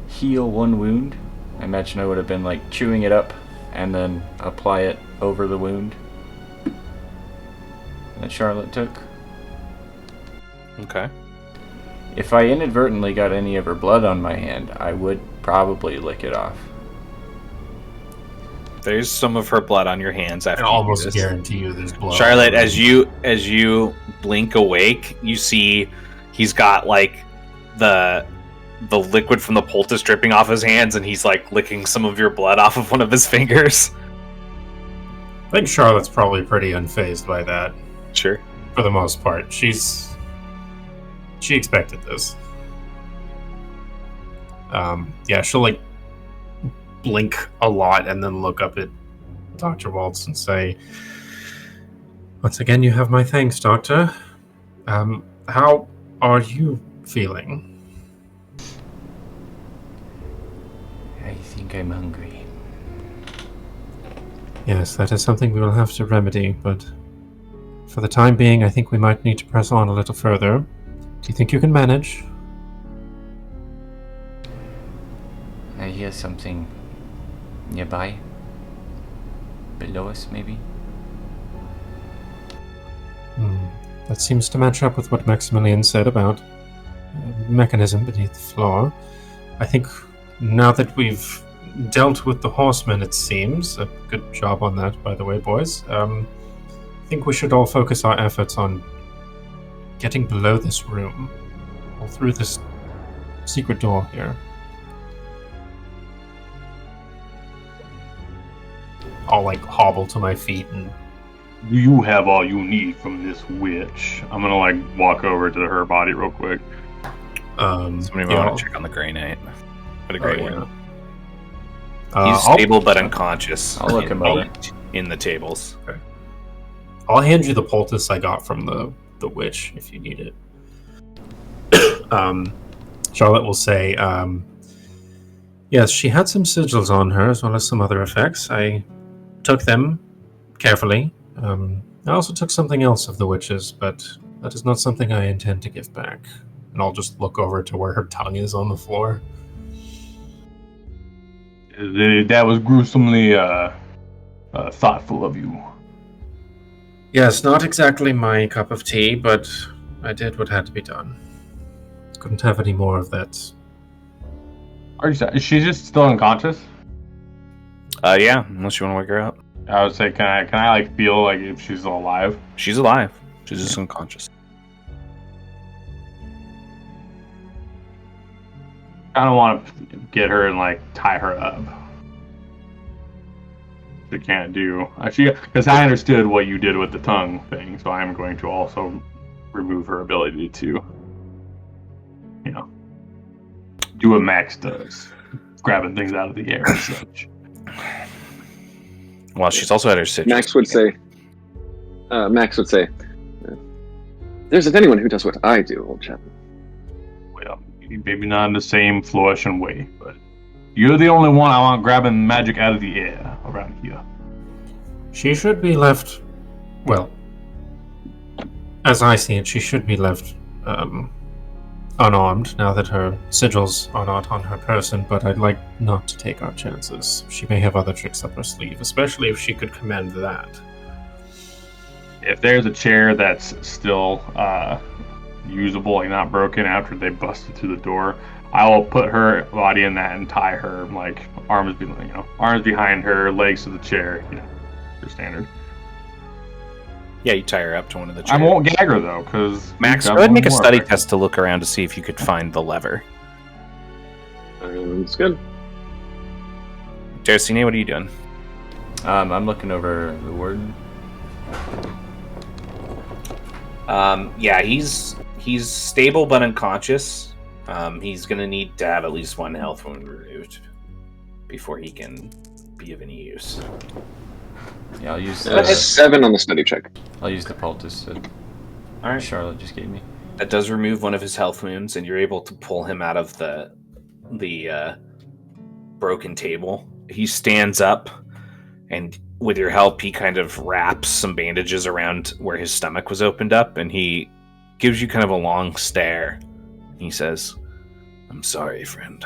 heal one wound. I imagine I would have been chewing it up and then apply it over the wound that Charlotte took. Okay. If I inadvertently got any of her blood on my hand, I would probably lick it off. There's some of her blood on your hands after I almost you do this. guarantee you there's blood. Charlotte, as you blink awake, you see he's got the liquid from the poultice dripping off his hands, and he's licking some of your blood off of one of his fingers. I think Charlotte's probably pretty unfazed by that. Sure. For the most part. She expected this. She'll blink a lot and then look up at Dr. Waltz and say, "Once again, you have my thanks, Doctor. How are you feeling?" I think I'm hungry. Yes, that is something we will have to remedy, but for the time being, I think we might need to press on a little further. Do you think you can manage? I hear something nearby. Below us, maybe? That seems to match up with what Maximilian said about a mechanism beneath the floor. I think now that we've dealt with the horsemen, it seems, a good job on that, by the way, boys, I think we should all focus our efforts on getting below this room, or through this secret door here. I'll hobble to my feet and... Do you have all you need from this witch? I'm gonna walk over to her body real quick. Somebody want to check on the Grey Knight. What a great one. Yeah. He's stable but unconscious. I'll look him over. In the tables. Okay. I'll hand you the poultice I got from the witch if you need it. Charlotte will say, yes, she had some sigils on her as well as some other effects. I took them carefully. I also took something else of the witch's, but that is not something I intend to give back. And I'll just look over to where her tongue is on the floor. That was gruesomely thoughtful of you. Yes, not exactly my cup of tea, but I did what had to be done. Couldn't have any more of that. Is she just still unconscious? Yeah, unless you want to wake her up. I would say, can I feel if she's still alive? She's alive. She's just unconscious. I don't want to get her and tie her up. She can't do because I understood what you did with the tongue thing, so I'm going to also remove her ability to, do what Max does, grabbing things out of the air and such. Well, she's also had her situation. Max would say, Max would say, "There isn't anyone who does what I do, old chap." Well, maybe not in the same Flourishing way, but you're the only one I want grabbing magic out of the air around here. She should be left. Well, as I see it, she should be left unarmed now that her sigils are not on her person, but I'd like not to take our chances. She may have other tricks up her sleeve, especially if she could command that. If there's a chair that's still usable, like not broken after they busted through the door, I will put her body in that and tie her, like arms behind her, legs to the chair, for standard. Yeah, you tie her up to one of the chairs. I won't gag her though, because Max, go ahead and make a study test to look around to see if you could find the lever. It's good. Dercine, what are you doing? I'm looking over the warden. Yeah, he's stable but unconscious. He's gonna need to have at least one health wound removed before he can be of any use. Yeah, I'll use 7 on the study check. I'll use the poultice that Alright. Charlotte just gave me. That does remove one of his health wounds, and you're able to pull him out of the broken table. He stands up, and with your help, he kind of wraps some bandages around where his stomach was opened up, and he gives you kind of a long stare. He says, "I'm sorry, friend."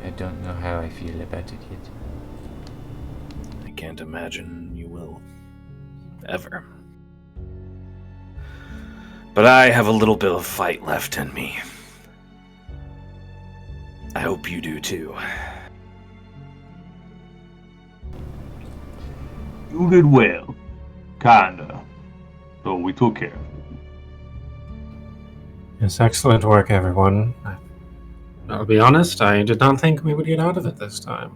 I don't know how I feel about it yet. I can't imagine you will. Ever. But I have a little bit of fight left in me. I hope you do too. You did well. Kinda. So we took care of it. It's excellent work, everyone. I'll be honest, I did not think we would get out of it this time.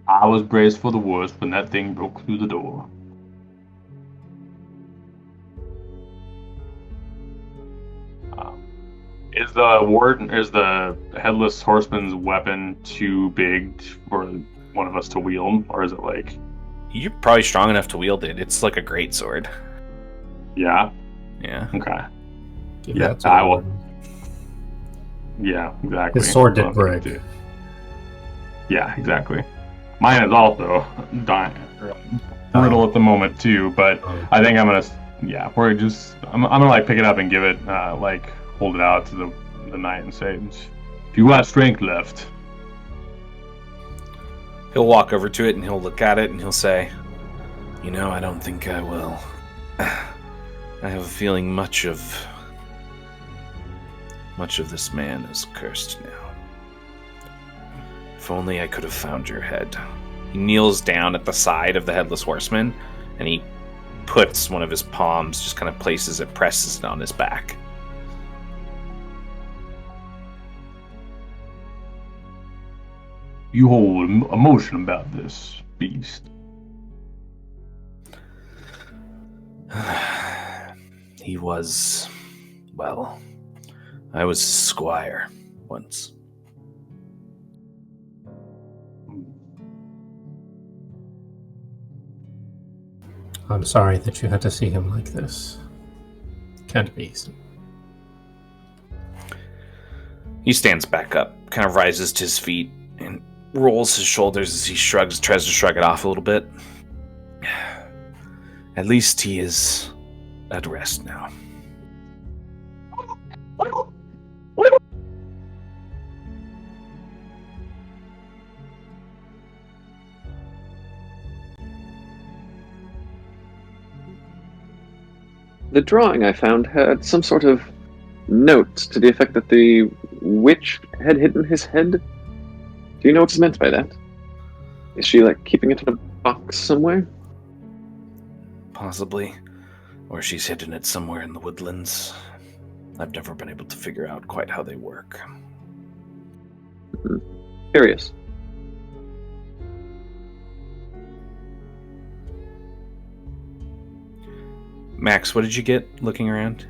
I was braced for the worst when that thing broke through the door. Is the headless horseman's weapon too big for one of us to wield, or is it like? You're probably strong enough to wield it. It's like a great sword. Yeah. Yeah. Okay. Give Yeah, that to I the will. warden. Yeah, exactly. His sword did That's what I'm break. gonna do. Yeah, exactly. Mine is also dying, brittle at the moment too, but I think I'm gonna. Yeah, I'm gonna like pick it up and give it like hold it out to the knight and say, "If you got strength left." He'll walk over to it and he'll look at it and he'll say, I don't think I will. I have a feeling much of this man is cursed now. If only I could have found your head. He kneels down at the side of the headless horseman and he puts one of his palms, just kind of places it, presses it on his back. You hold emotion about this beast. He was, I was squire once. I'm sorry that you had to see him like this. Can't be easy. He stands back up, kind of rises to his feet, and rolls his shoulders as he tries to shrug it off a little bit. At least he is at rest now. The drawing I found had some sort of note to the effect that the witch had hidden his head. Do you know what's meant by that? Is she keeping it in a box somewhere? Possibly. Or she's hidden it somewhere in the woodlands. I've never been able to figure out quite how they work. Curious. Max, what did you get looking around?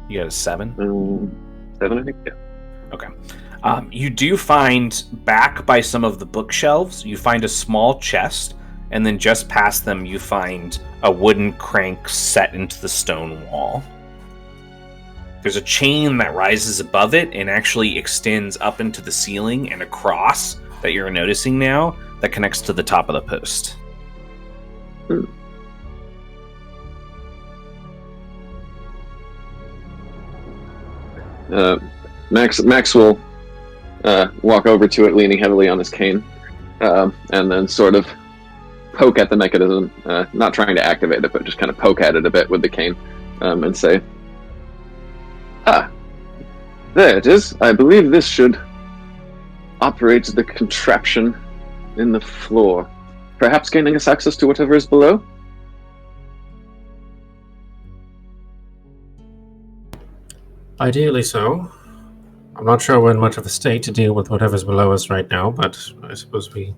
You got a 7? 7, I think, yeah. Okay. You do find, back by some of the bookshelves, you find a small chest, and then just past them you find a wooden crank set into the stone wall. There's a chain that rises above it and actually extends up into the ceiling and across that you're noticing now that connects to the top of the post. Max will walk over to it, leaning heavily on his cane, and then sort of poke at the mechanism, not trying to activate it, but just kind of poke at it a bit with the cane, and say, there it is. I believe this should operate the contraption in the floor, perhaps gaining us access to whatever is below? Ideally so. I'm not sure we're in much of a state to deal with whatever's below us right now, but I suppose we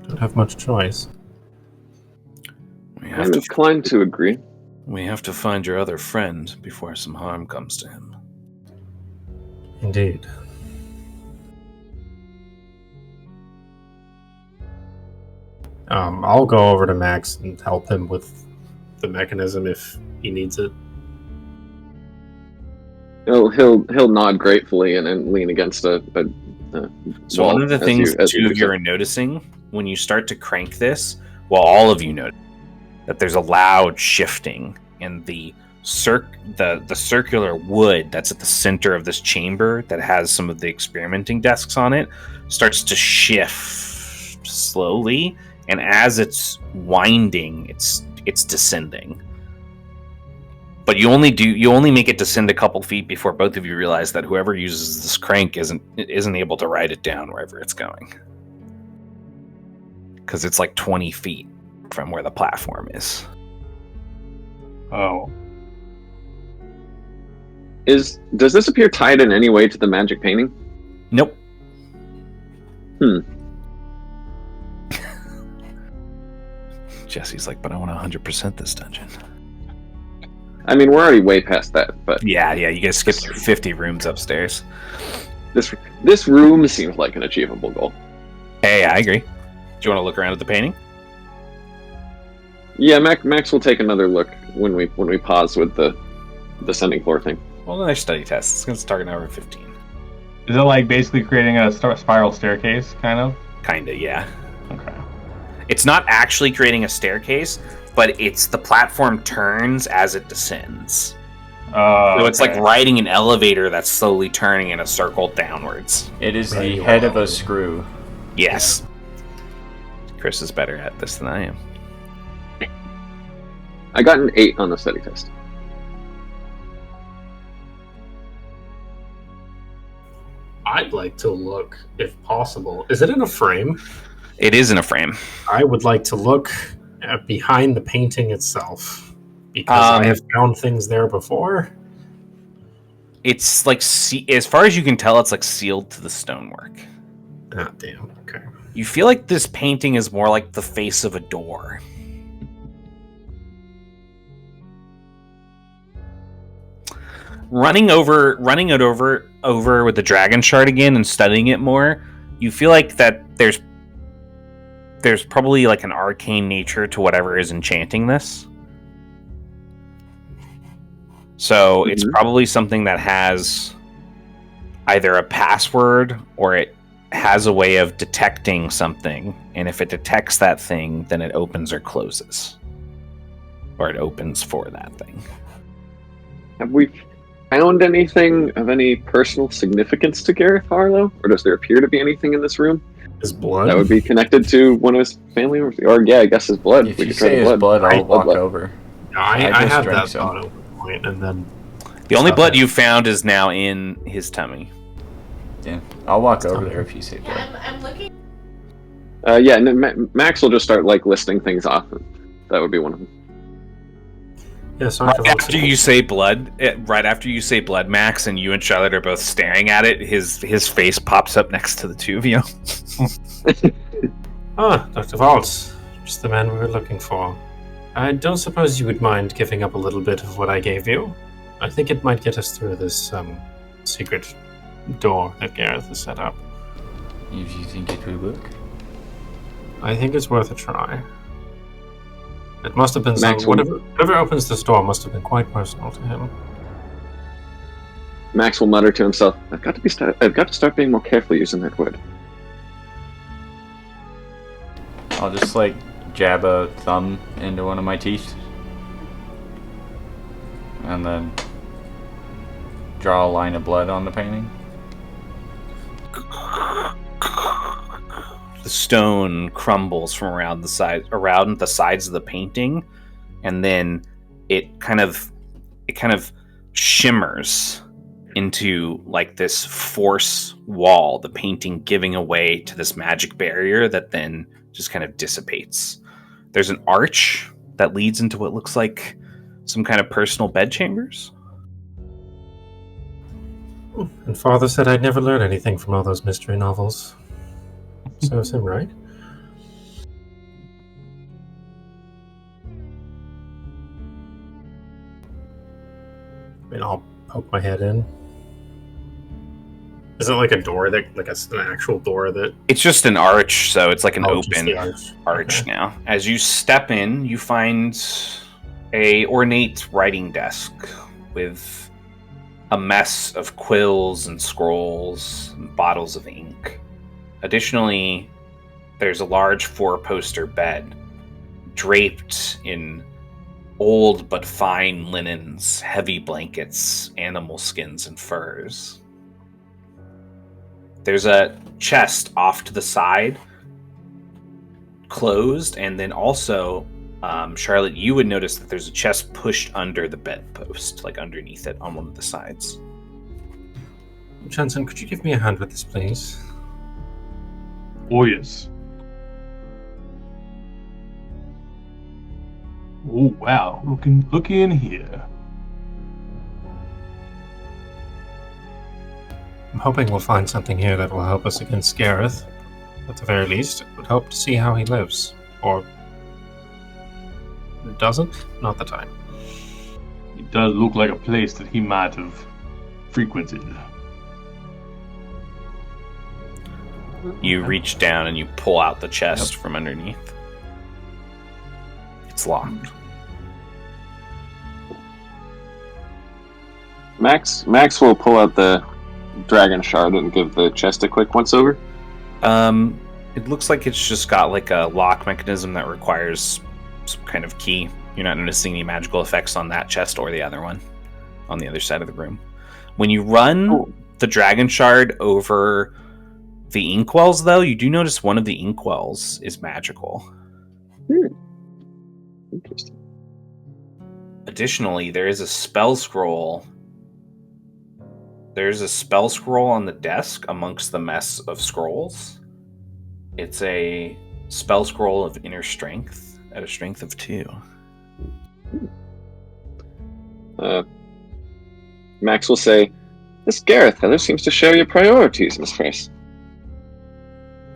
don't have much choice. I'm inclined to agree. We have to find your other friend before some harm comes to him. Indeed. I'll go over to Max and help him with the mechanism if he needs it. He'll nod gratefully and then lean against a So wall one of the things two of you are noticing when you start to crank this, well, all of you notice that there's a loud shifting in the circular wood that's at the center of this chamber that has some of the experimenting desks on it starts to shift slowly, and as it's winding, it's descending. But you only make it descend a couple feet before both of you realize that whoever uses this crank isn't able to ride it down wherever it's going, because it's like 20 feet from where the platform is. Oh. Does this appear tied in any way to the magic painting? Nope. Jesse's like, but I want to 100% this dungeon. I mean, we're already way past that, but... Yeah, you guys skipped through 50 rooms upstairs. This room seems like an achievable goal. Hey, I agree. Do you want to look around at the painting? Yeah, Max will take another look when we pause with the descending floor thing. Well, another study test. It's going to start an hour 15. Is it like basically creating a spiral staircase, kind of? Kinda, yeah. Okay. It's not actually creating a staircase, but it's the platform turns as it descends. So it's like riding an elevator that's slowly turning in a circle downwards. It is the head of a screw. Yes. Chris is better at this than I am. I got an 8 on the study test. I'd like to look, if possible. Is it in a frame? It is in a frame. I would like to look behind the painting itself, because I have found things there before. It's like, as far as you can tell, it's like sealed to the stonework. Ah, damn. Okay. You feel like this painting is more like the face of a door. Running it over with the dragon shard again and studying it more, you feel like that there's probably like an arcane nature to whatever is enchanting this. So it's probably something that has either a password or it has a way of detecting something, and if it detects that thing, then it opens or closes. Or it opens for that thing. Have we found anything of any personal significance to Gareth Harlow? Or does there appear to be anything in this room? His blood? That would be connected to one of his family members? Or, yeah, I guess his blood. If you say his blood, I'll walk over. I had that thought at one point, and then... The only blood you found is now in his tummy. Yeah, I'll walk over there if you say blood. Yeah, I'm looking. Yeah, and Max will just start, like, listing things off. That would be one of them. Yeah, right after you say blood, Max, and you and Charlotte are both staring at it, his face pops up next to the two of you. Dr. Waltz. Just the man we were looking for. I don't suppose you would mind giving up a little bit of what I gave you. I think it might get us through this secret door that Gareth has set up. If you think it will work. I think it's worth a try. It must have been whatever opens this door must have been quite personal to him. Max will mutter to himself, I've got to start being more careful using that word. I'll just like jab a thumb into one of my teeth. And then draw a line of blood on the painting. The stone crumbles from around the sides of the painting, and then it kind of shimmers into like this force wall, the painting giving away to this magic barrier that then just kind of dissipates. There's an arch that leads into what looks like some kind of personal bedchambers. And Father said I'd never learn anything from all those mystery novels. Serves him right. I mean, I'll poke my head in. Is it like a door an actual door that? It's just an arch, so it's like an open arch okay. now. As you step in, you find a ornate writing desk with a mess of quills and scrolls and bottles of ink. Additionally, there's a large 4-poster bed draped in old but fine linens, heavy blankets, animal skins, and furs. There's a chest off to the side, closed, and then also, Charlotte, you would notice that there's a chest pushed under the bedpost, like underneath it on one of the sides. Johnson, could you give me a hand with this, please? Oh, yes. Oh, wow. Look in here. I'm hoping we'll find something here that will help us against Gareth. At the very least, it would help to see how he lives. Or doesn't? Not the time. It does look like a place that he might have frequented. You reach down and you pull out the chest from underneath. It's locked. Max will pull out the dragon shard and give the chest a quick once over. It looks like it's just got like a lock mechanism that requires some kind of key. You're not noticing any magical effects on that chest or the other one on the other side of the room. When you run the dragon shard over the inkwells, though, you do notice one of the inkwells is magical. Interesting. Additionally, there is a spell scroll. There's a spell scroll on the desk amongst the mess of scrolls. It's a spell scroll of inner strength at a strength of 2. Max will say, "This Gareth fellow seems to share your priorities, Miss Price.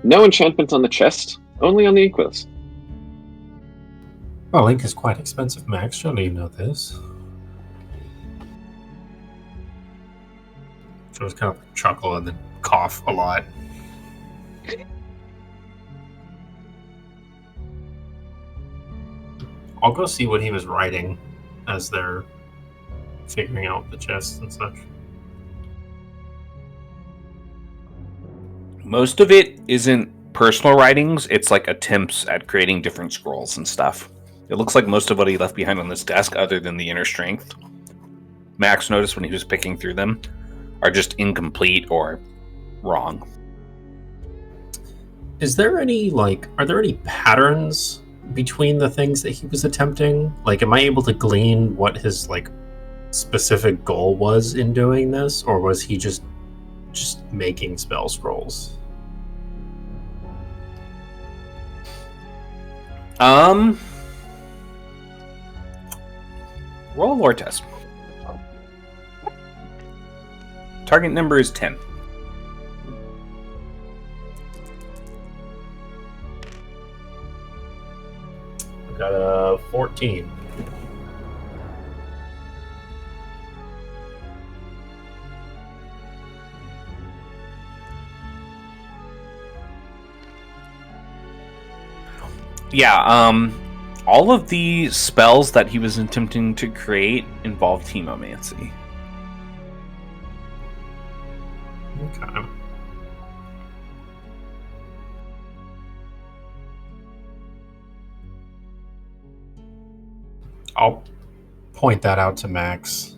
No enchantment on the chest, only on the inkwells." Well, ink is quite expensive, Max. Surely you know this. So it's kind of chuckle and then cough a lot. I'll go see what he was writing as they're figuring out the chests and such. Most of it isn't personal writings. It's like attempts at creating different scrolls and stuff. It looks like most of what he left behind on this desk, other than the inner strength, Max noticed when he was picking through them, are just incomplete or wrong. Is there any, are there any patterns between the things that he was attempting? Like, am I able to glean what his, specific goal was in doing this? Or was he just making spell scrolls? Roll a lore test. Target number is 10. I got a 14. Yeah, all of the spells that he was attempting to create involved hemomancy. Okay. I'll point that out to Max.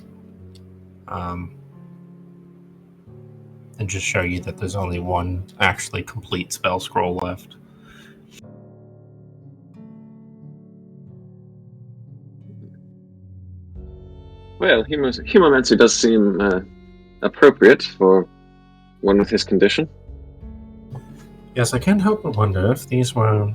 And just show you that there's only one actually complete spell scroll left. Well, hemomancy does seem appropriate for one with his condition. Yes, I can't help but wonder if these were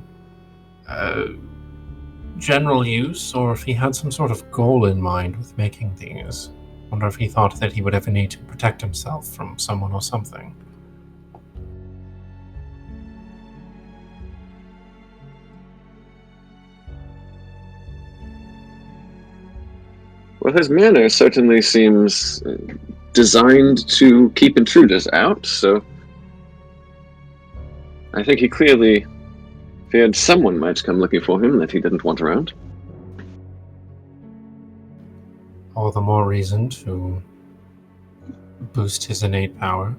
general use, or if he had some sort of goal in mind with making these. Wonder if he thought that he would ever need to protect himself from someone or something. Well, his manner certainly seems designed to keep intruders out, so I think he clearly feared someone might come looking for him that he didn't want around. All the more reason to boost his innate power.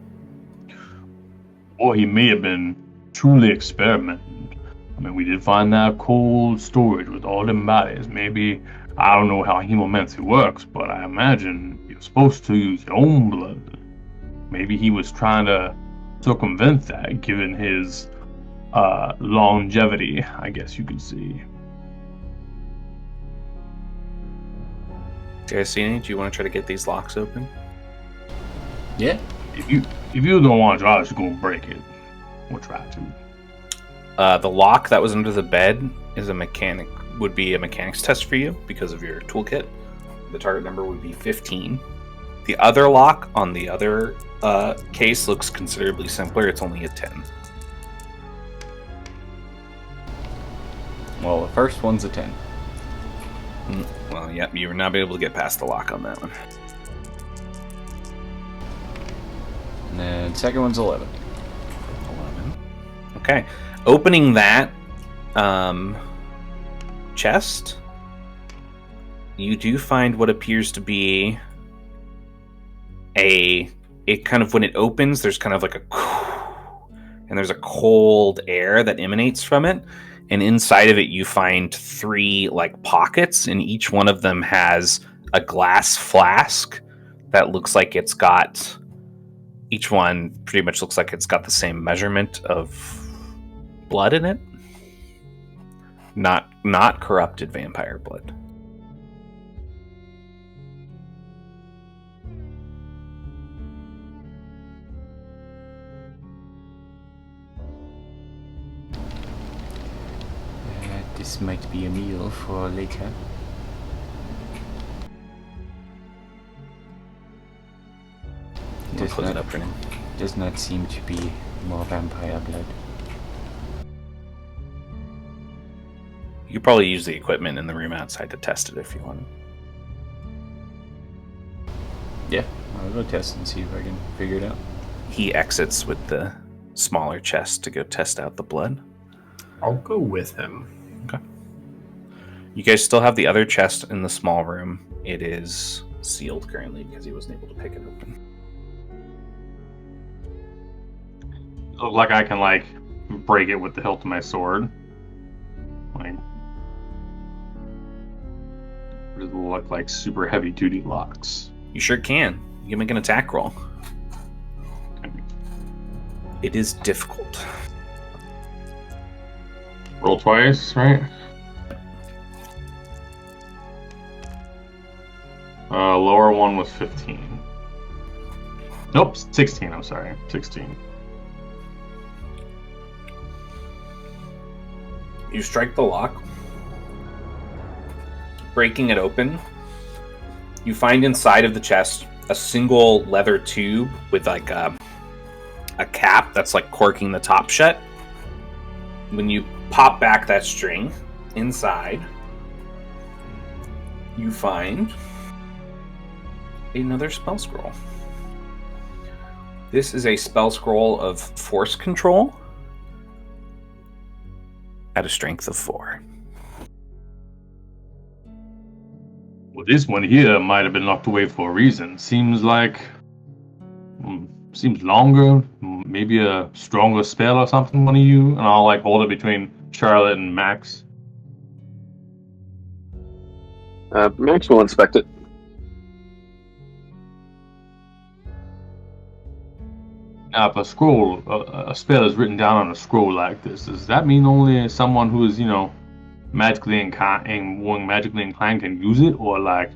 Or he may have been truly experimenting. I mean, we did find that cold storage with all them bodies. Maybe, I don't know how hemomancy works, but I imagine you're supposed to use your own blood. Maybe he was trying to circumvent that, given his longevity, I guess you could see. Garcini, do you want to try to get these locks open? Yeah. If you don't want to try, just go break it. We'll try to. The lock that was under the bed would be a mechanics test for you because of your toolkit. The target number would be 15. The other lock on the other case looks considerably simpler. It's only a 10. Well, the first one's a 10. Well, yeah, you were not able to get past the lock on that one. And then second one's 11. 11. Okay. Opening that chest, you do find what appears to be it kind of, when it opens, there's kind of like and there's a cold air that emanates from it. And inside of it, you find 3 like pockets, and each one of them has a glass flask that looks like it's got. Each one pretty much looks like it's got the same measurement of blood in it. Not corrupted vampire blood. This might be a meal for later. Does not seem to be more vampire blood. You could probably use the equipment in the room outside to test it if you want. Yeah, I'll go test and see if I can figure it out. He exits with the smaller chest to go test out the blood. I'll go with him. Okay. You guys still have the other chest in the small room. It is sealed currently because he wasn't able to pick it open. Look like I can like break it with the hilt of my sword. Like, does it look like super heavy duty locks? You sure can. You can make an attack roll. Okay. It is difficult. Roll twice, right? Lower one was 15. Nope, 16. I'm sorry, 16. You strike the lock, breaking it open. You find inside of the chest a single leather tube with like a cap that's like corking the top shut. When you pop back that string inside, you find another spell scroll. This is a spell scroll of force control. at a strength of 4. Well, this one here might have been locked away for a reason. Seems longer. Maybe a stronger spell or something. One of you, and I'll like hold it between Charlotte and Max. Max will inspect it. Now, if a scroll, a spell is written down on a scroll like this, does that mean only someone who is, magically inclined can use it, or like,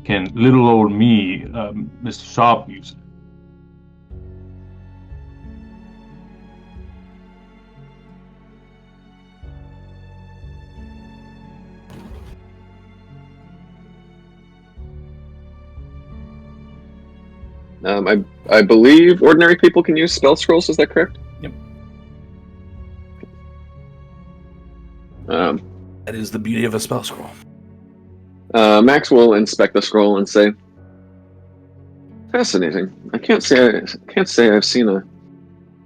can little old me, Mr. Sharp, use it? I believe ordinary people can use spell scrolls. Is that correct? Yep. Um, That is the beauty of a spell scroll. Max will inspect the scroll and say, "Fascinating. I can't say I've seen a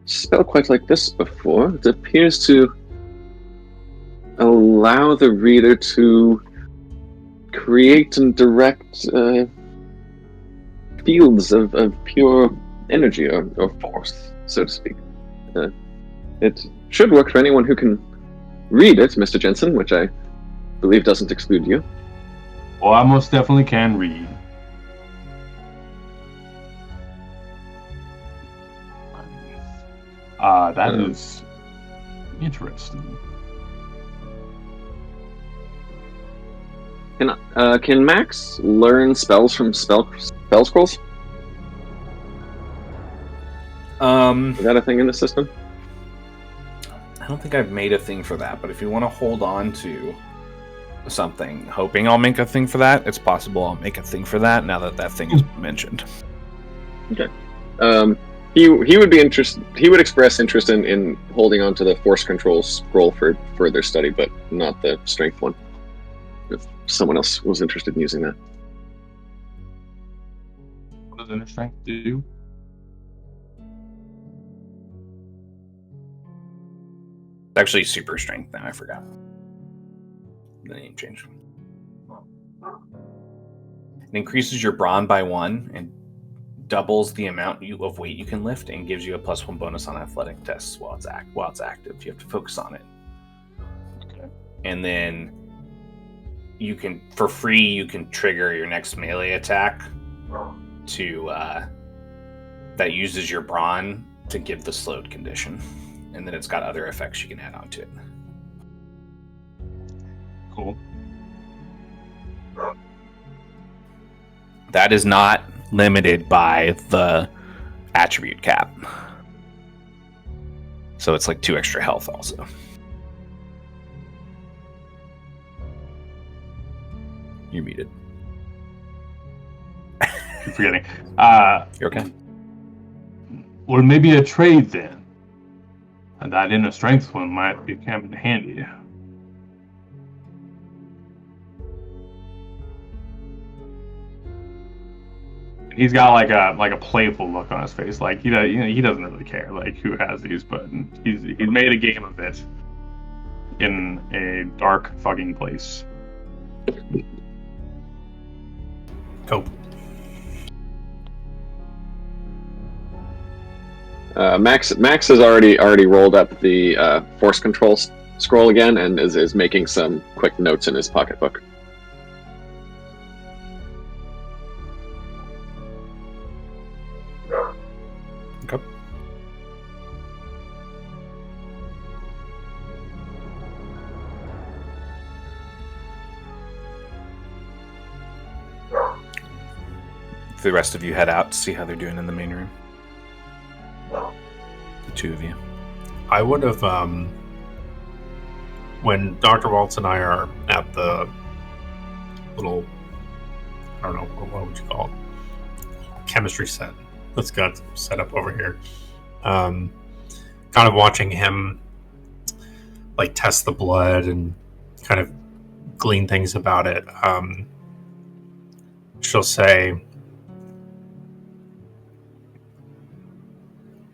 spell quite like this before. It appears to allow the reader to create and direct fields of pure energy or force, so to speak. It should work for anyone who can read it, Mr. Jensen, which I believe doesn't exclude you." Well, I most definitely can read. That is interesting. Can Max learn spells from spell scrolls? Is that a thing in the system? I don't think I've made a thing for that, but if you want to hold on to something, hoping I'll make a thing for that, it's possible I'll make a thing for that now that that thing is mentioned. Okay. He would be interested. He would express interest in holding on to the force control scroll for further study, but not the strength one. If someone else was interested in using that. What does inner strength do? It's actually super strength now, I forgot. The name change. It increases your brawn by 1 and doubles the amount of weight you can lift and gives you a +1 bonus on athletic tests while it's active. You have to focus on it. Okay. And then you can, for free, you can trigger your next melee attack to that uses your brawn to give the slowed condition. And then it's got other effects you can add on to it. Cool. That is not limited by the attribute cap. So it's like 2 extra health also. You're muted. Keep forgetting. You're okay. Well, maybe a trade then. And that inner strength one might be kind of handy. He's got like a playful look on his face, like he doesn't really care like who has these, but he's made a game of it in a dark fucking place. Cope. Max has already rolled up the force control scroll again and is making some quick notes in his pocketbook. Okay. The rest of you head out to see how they're doing in the main room. The 2 of you. I would have, when Dr. Waltz and I are at the little, I don't know, what would you call it? Chemistry set that's got set up over here. Kind of watching him like test the blood and kind of glean things about it. She'll say,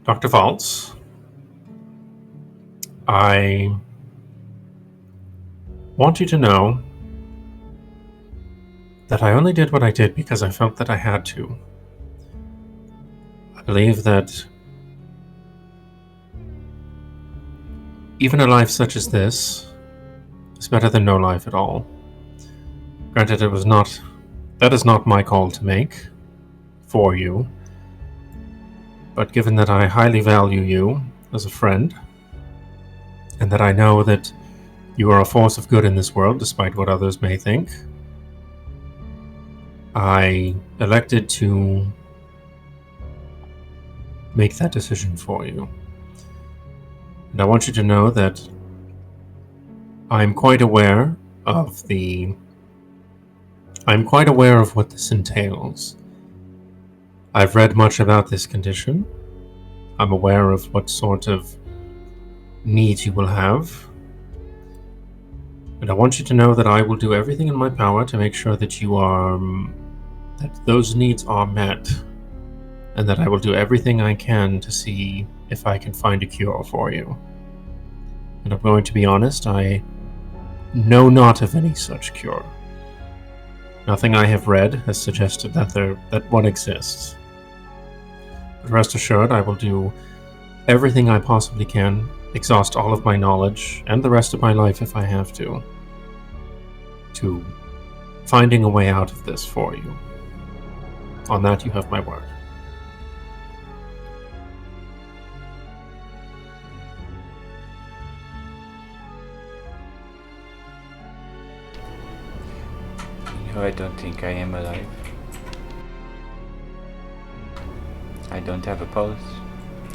"Dr. Waltz, I want you to know that I only did what I did because I felt that I had to. I believe that even a life such as this is better than no life at all. Granted, that is not my call to make for you, but given that I highly value you as a friend, and that I know that you are a force of good in this world, despite what others may think, I elected to make that decision for you. And I want you to know that I'm quite aware of what this entails. I've read much about this condition. I'm aware of what sort of needs you will have. And I want you to know that I will do everything in my power to make sure that that those needs are met, and that I will do everything I can to see if I can find a cure for you. And I'm going to be honest, I know not of any such cure. Nothing I have read has suggested that one exists. But rest assured, I will do everything I possibly can, exhaust all of my knowledge, and the rest of my life if I have to finding a way out of this for you. On that, you have my word. No, I don't think I am alive. I don't have a pulse.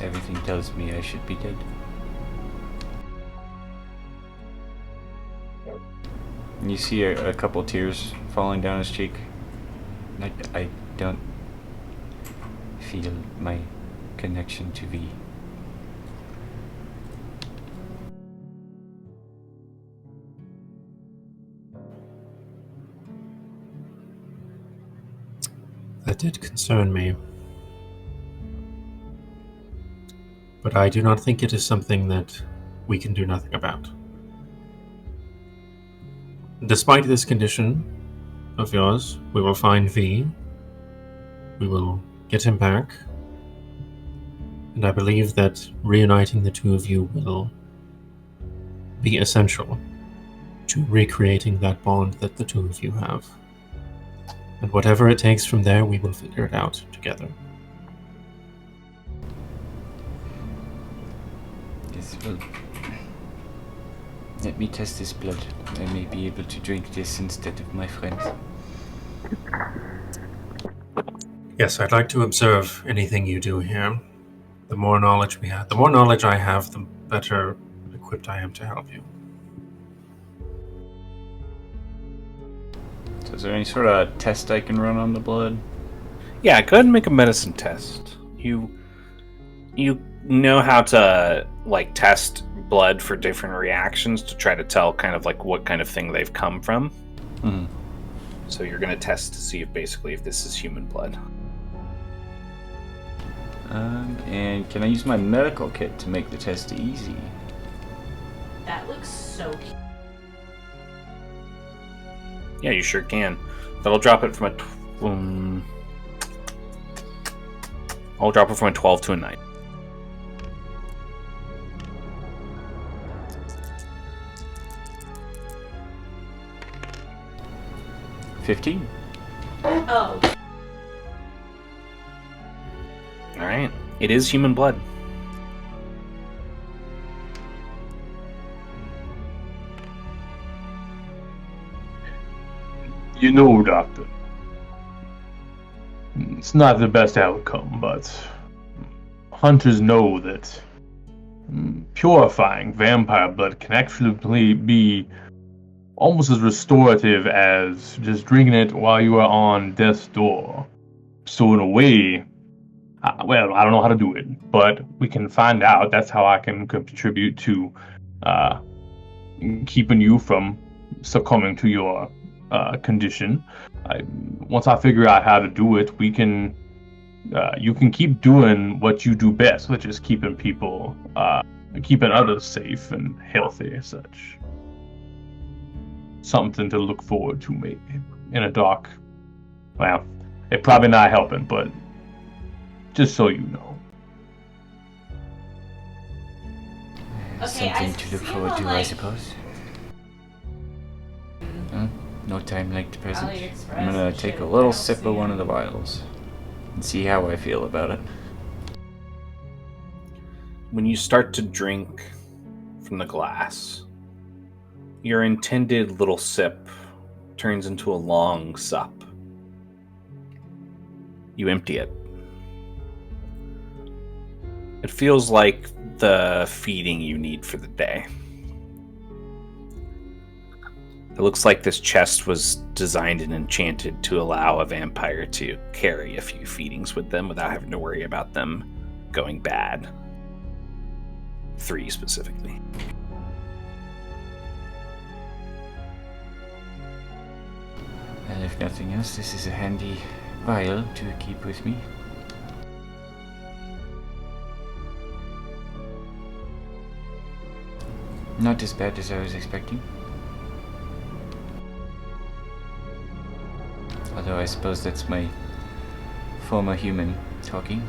Everything tells me I should be dead. And you see a couple tears falling down his cheek. I don't feel my connection to V. That did concern me. But I do not think it is something that we can do nothing about. Despite this condition of yours, we will find V. We will get him back. And I believe that reuniting the two of you will be essential to recreating that bond that the two of you have. And whatever it takes from there, we will figure it out together. Yes, well, let me test this blood. I may be able to drink this instead of my friends. Yes, I'd like to observe anything you do here. The more knowledge I have, the better equipped I am to help you. So is there any sort of test I can run on the blood? Yeah, go ahead and make a medicine test. You know how to test blood for different reactions to try to tell kind of what kind of thing they've come from. Mm-hmm. So you're going to test to see if this is human blood. And can I use my medical kit to make the test easy? That looks so cute. Yeah, you sure can. That'll drop it from I'll drop it from a 12 to a 9. $15. Oh. Alright. It is human blood. You know, Doctor, it's not the best outcome, but hunters know that purifying vampire blood can actually be almost as restorative as just drinking it while you are on death's door. So in a way, I don't know how to do it, but we can find out. That's how I can contribute to keeping you from succumbing to your condition. Once I figure out how to do it, we can. You can keep doing what you do best, which is keeping people, keeping others safe and healthy, as such. something to look forward to, maybe in a dark. Well, it probably not helping, but just so you know. Okay, Something to look forward to, I suppose. No time like the present. I'm gonna take a little sip of one of the vials and see how I feel about it. When you start to drink from the glass, your intended little sip turns into a long sup. You empty it. It feels like the feeding you need for the day. It looks like this chest was designed and enchanted to allow a vampire to carry a few feedings with them without having to worry about them going bad. 3 specifically. And if nothing else, this is a handy vial to keep with me. Not as bad as I was expecting. Although I suppose that's my former human talking.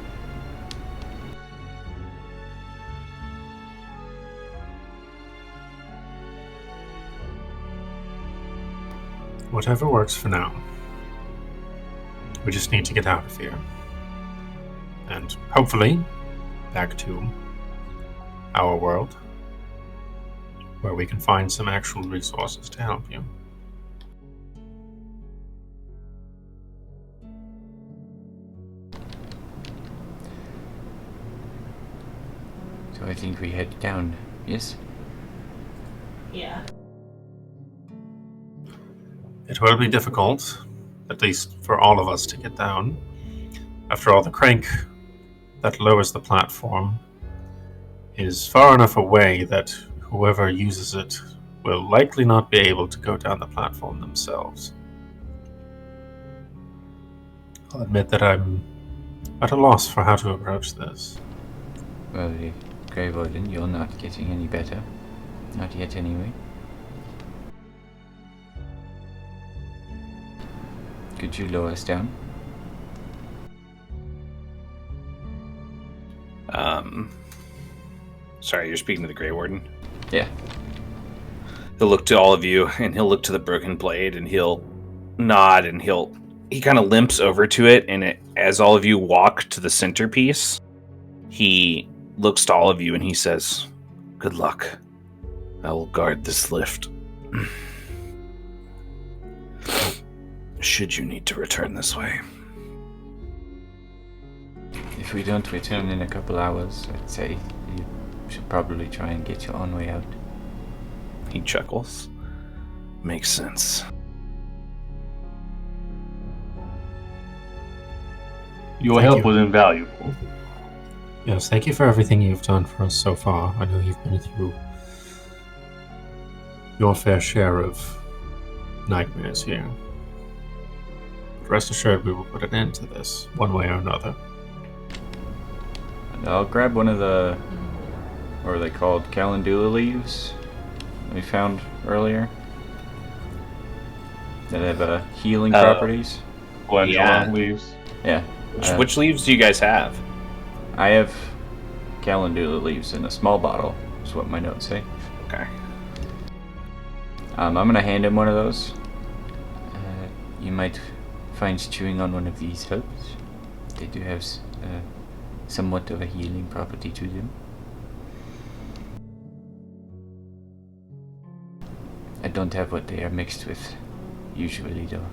Whatever works for now. We just need to get out of here. And hopefully, back to our world, where we can find some actual resources to help you. So I think we head down, yes? Yeah. It will be difficult, at least for all of us, to get down. After all, the crank that lowers the platform is far enough away that whoever uses it will likely not be able to go down the platform themselves. I'll admit that I'm at a loss for how to approach this. Well, Grey Warden, you're not getting any better. Not yet, anyway. Could you lower us down? Sorry, you're speaking to the Grey Warden? Yeah. He'll look to all of you, and he'll look to the broken blade, and he'll nod, and he kind of limps over to it, and as all of you walk to the centerpiece, he looks to all of you, and he says, "Good luck. I will guard this lift. Should you need to return this way." If we don't return in a couple hours, I'd say you should probably try and get your own way out. He chuckles. Makes sense. Your help was invaluable. Yes, thank you for everything you've done for us so far. I know you've been through your fair share of nightmares here. But rest assured we will put an end to this, one way or another. And I'll grab one of the, what are they called, calendula leaves we found earlier that have healing properties. Calendula leaves. Yeah. Which leaves do you guys have? I have calendula leaves in a small bottle, is what my notes say. Okay. I'm gonna hand him one of those. You might find chewing on one of these herbs. They do have somewhat of a healing property to them. I don't have what they are mixed with usually, though.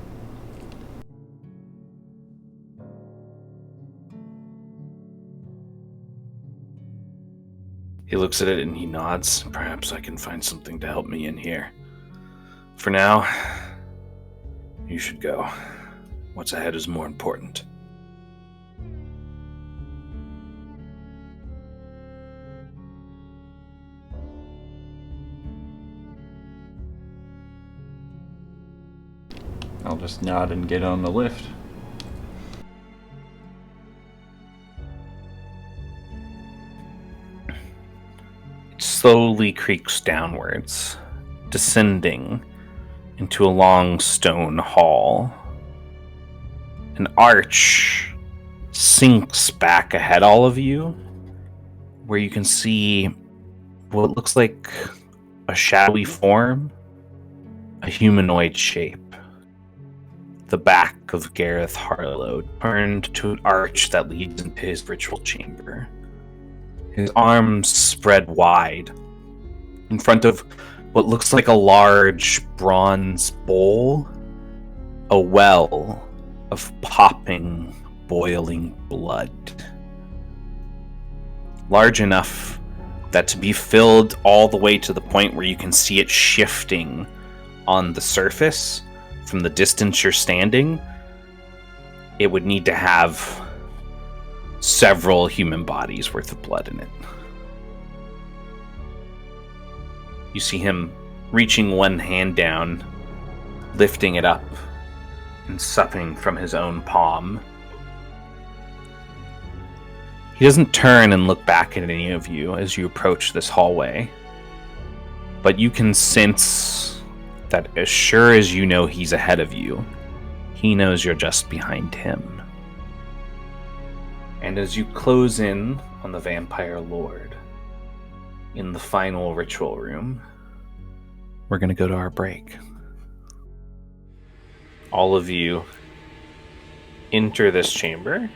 He looks at it and he nods. Perhaps I can find something to help me in here. For now, you should go. What's ahead is more important. I'll just nod and get on the lift. It slowly creaks downwards, descending into a long stone hall. An arch sinks back ahead all of you, where you can see what looks like a shadowy form, a humanoid shape. The back of Gareth Harlow turned to an arch that leads into his ritual chamber. His arms spread wide in front of what looks like a large bronze bowl, a well of popping, boiling blood. Large enough that to be filled all the way to the point where you can see it shifting on the surface from the distance you're standing, it would need to have several human bodies worth of blood in it. You see him reaching one hand down, lifting it up, and supping from his own palm. He doesn't turn and look back at any of you as you approach this hallway, but you can sense that as sure as you know he's ahead of you, he knows you're just behind him. And as you close in on the Vampire Lord in the final ritual room, we're going to go to our break. All of you enter this chamber.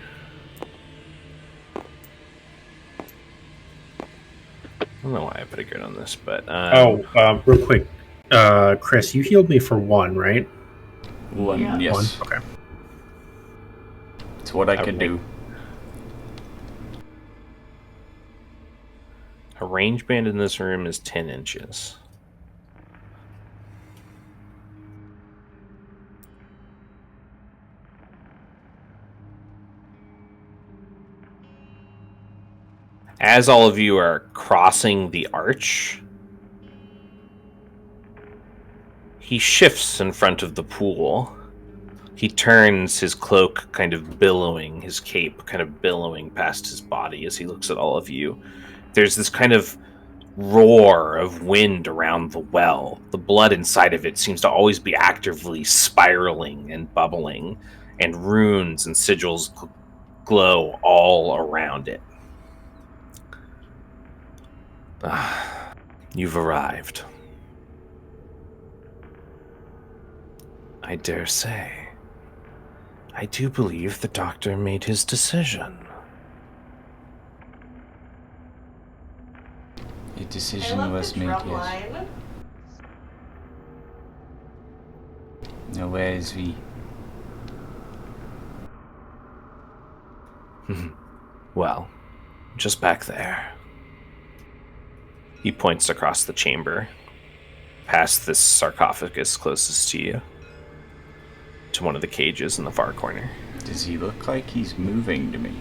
I don't know why I put a grid on this, but... real quick. Chris, you healed me for 1, right? 1, Yeah. yes. 1? Okay. It's what I can do. A range band in this room is 10 inches. As all of you are crossing the arch, he shifts in front of the pool. He turns, his cloak kind of billowing, his cape kind of billowing past his body as he looks at all of you. There's this kind of roar of wind around the well. The blood inside of it seems to always be actively spiraling and bubbling, and runes and sigils glow all around it. You've arrived. I dare say, I do believe the doctor made his decision. A decision was made, yes. line. Now where is V? Well, just back there. He points across the chamber, past this sarcophagus closest to you, to one of the cages in the far corner. Does he look like he's moving to me?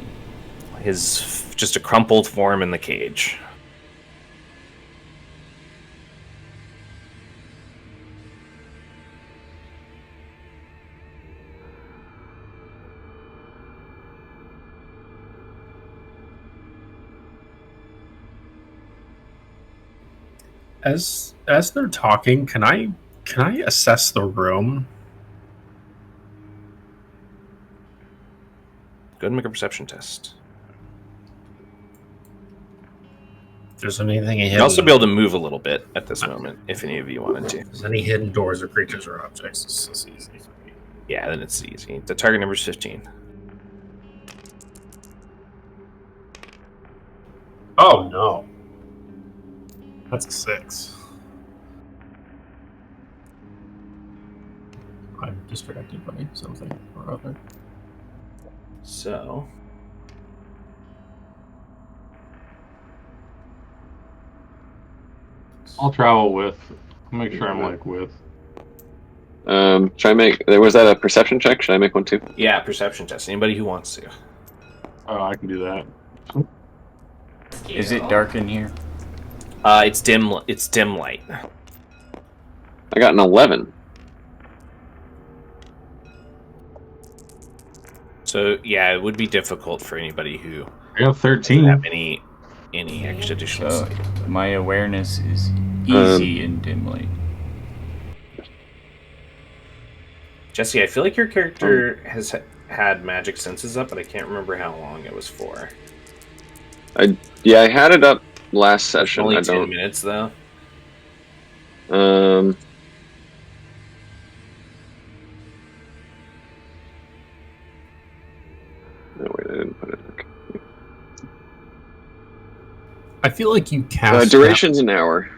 His just a crumpled form in the cage. As they're talking, can I assess the room? Go ahead and make a perception test. If there's anything hidden. You'll also be able to move a little bit at this moment, if any of you wanted to. If there's any hidden doors or creatures or objects, it's easy. Yeah, then it's easy. The target number is 15. Oh no. That's a 6. I'm distracted by something or other. So... I'll travel with. I'll make sure I'm like with. Should I make? Was that a perception check? Should I make one too? Yeah, perception test. Anybody who wants to. Oh, I can do that. Is it dark in here? It's dim. It's dim light. I got an 11. So yeah, it would be difficult for anybody who I got doesn't 13. have any extra additional So sight. my awareness is easy in dim light. Jesse, I feel like your character has had magic senses up, but I can't remember how long it was for. I had it up last session. Only I 10 don't. minutes, though. No, wait, I didn't put it. Okay. I feel like you cast duration's an hour.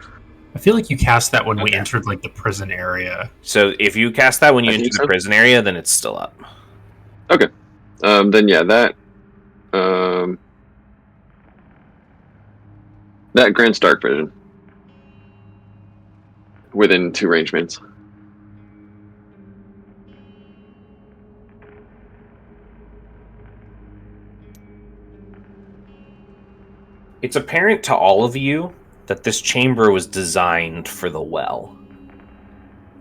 I feel like you cast that when we Okay. entered like the prison area. So if you cast that when you I enter think the so. prison area, then it's still up. Okay. Then yeah, that that grants dark vision within 2 range mains. It's apparent to all of you that this chamber was designed for the well.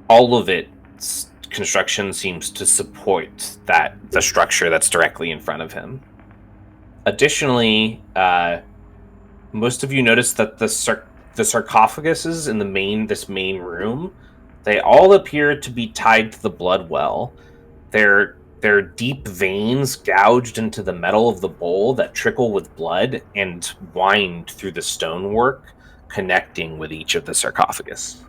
All of its construction seems to support the structure that's directly in front of him. Additionally, most of you notice that the sarcophaguses in this main room, they all appear to be tied to the blood well. They're deep veins gouged into the metal of the bowl that trickle with blood and wind through the stonework, connecting with each of the sarcophagus.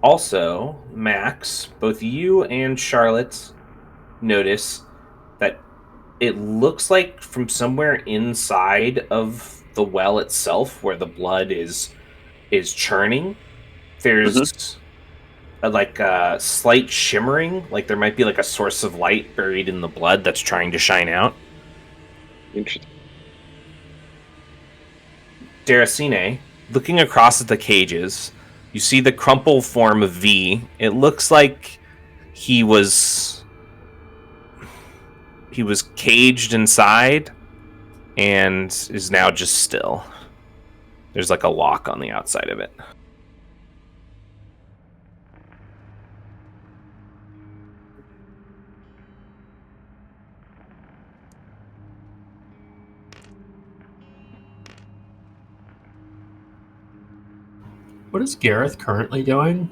Also, Max, both you and Charlotte notice that it looks like from somewhere inside of the well itself, where the blood is churning, there's a slight shimmering, like there might be like a source of light buried in the blood that's trying to shine out. Interesting. Deracine, looking across at the cages, you see the crumple form of V. It looks like he was caged inside and is now just still. There's like a lock on the outside of it. What is Gareth currently doing?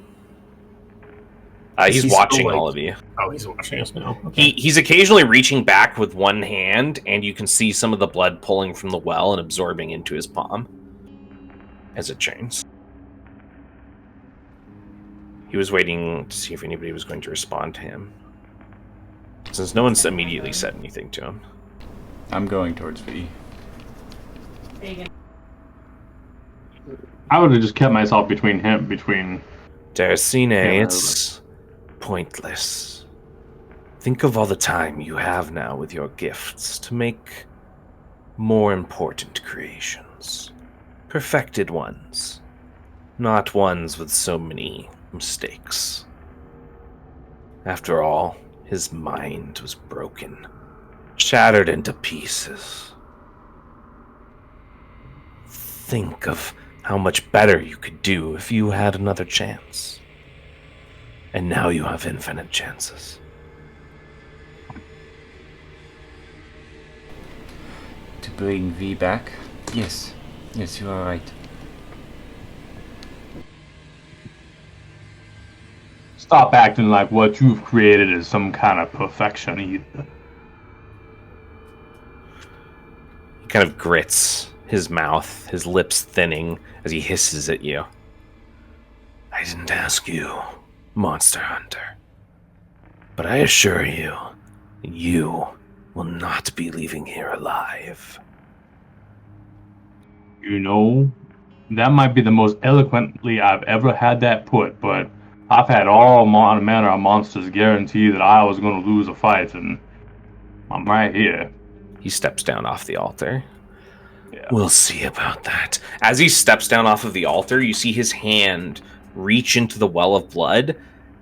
He's watching all of you. Oh, he's watching us now. Okay. He's occasionally reaching back with one hand, and you can see some of the blood pulling from the well and absorbing into his palm as it chains. He was waiting to see if anybody was going to respond to him, since no one's immediately said anything to him. I'm going towards V. I would have just kept myself between. Deracine, Yeah, it's pointless. Think of all the time you have now with your gifts to make more important creations. Perfected ones. Not ones with so many mistakes. After all, his mind was broken, shattered into pieces. Think of how much better you could do if you had another chance. And now you have infinite chances. To bring V back? Yes. Yes, you are right. Stop acting like what you've created is some kind of perfection either. He kind of grits his mouth, his lips thinning as he hisses at you. I didn't ask you, Monster Hunter. But I assure you, you will not be leaving here alive. You know, that might be the most eloquently I've ever had that put, but I've had all manner of monsters guarantee that I was going to lose a fight, and I'm right here. He steps down off the altar. Yeah. We'll see about that. As he steps down off of the altar, you see his hand reach into the well of blood,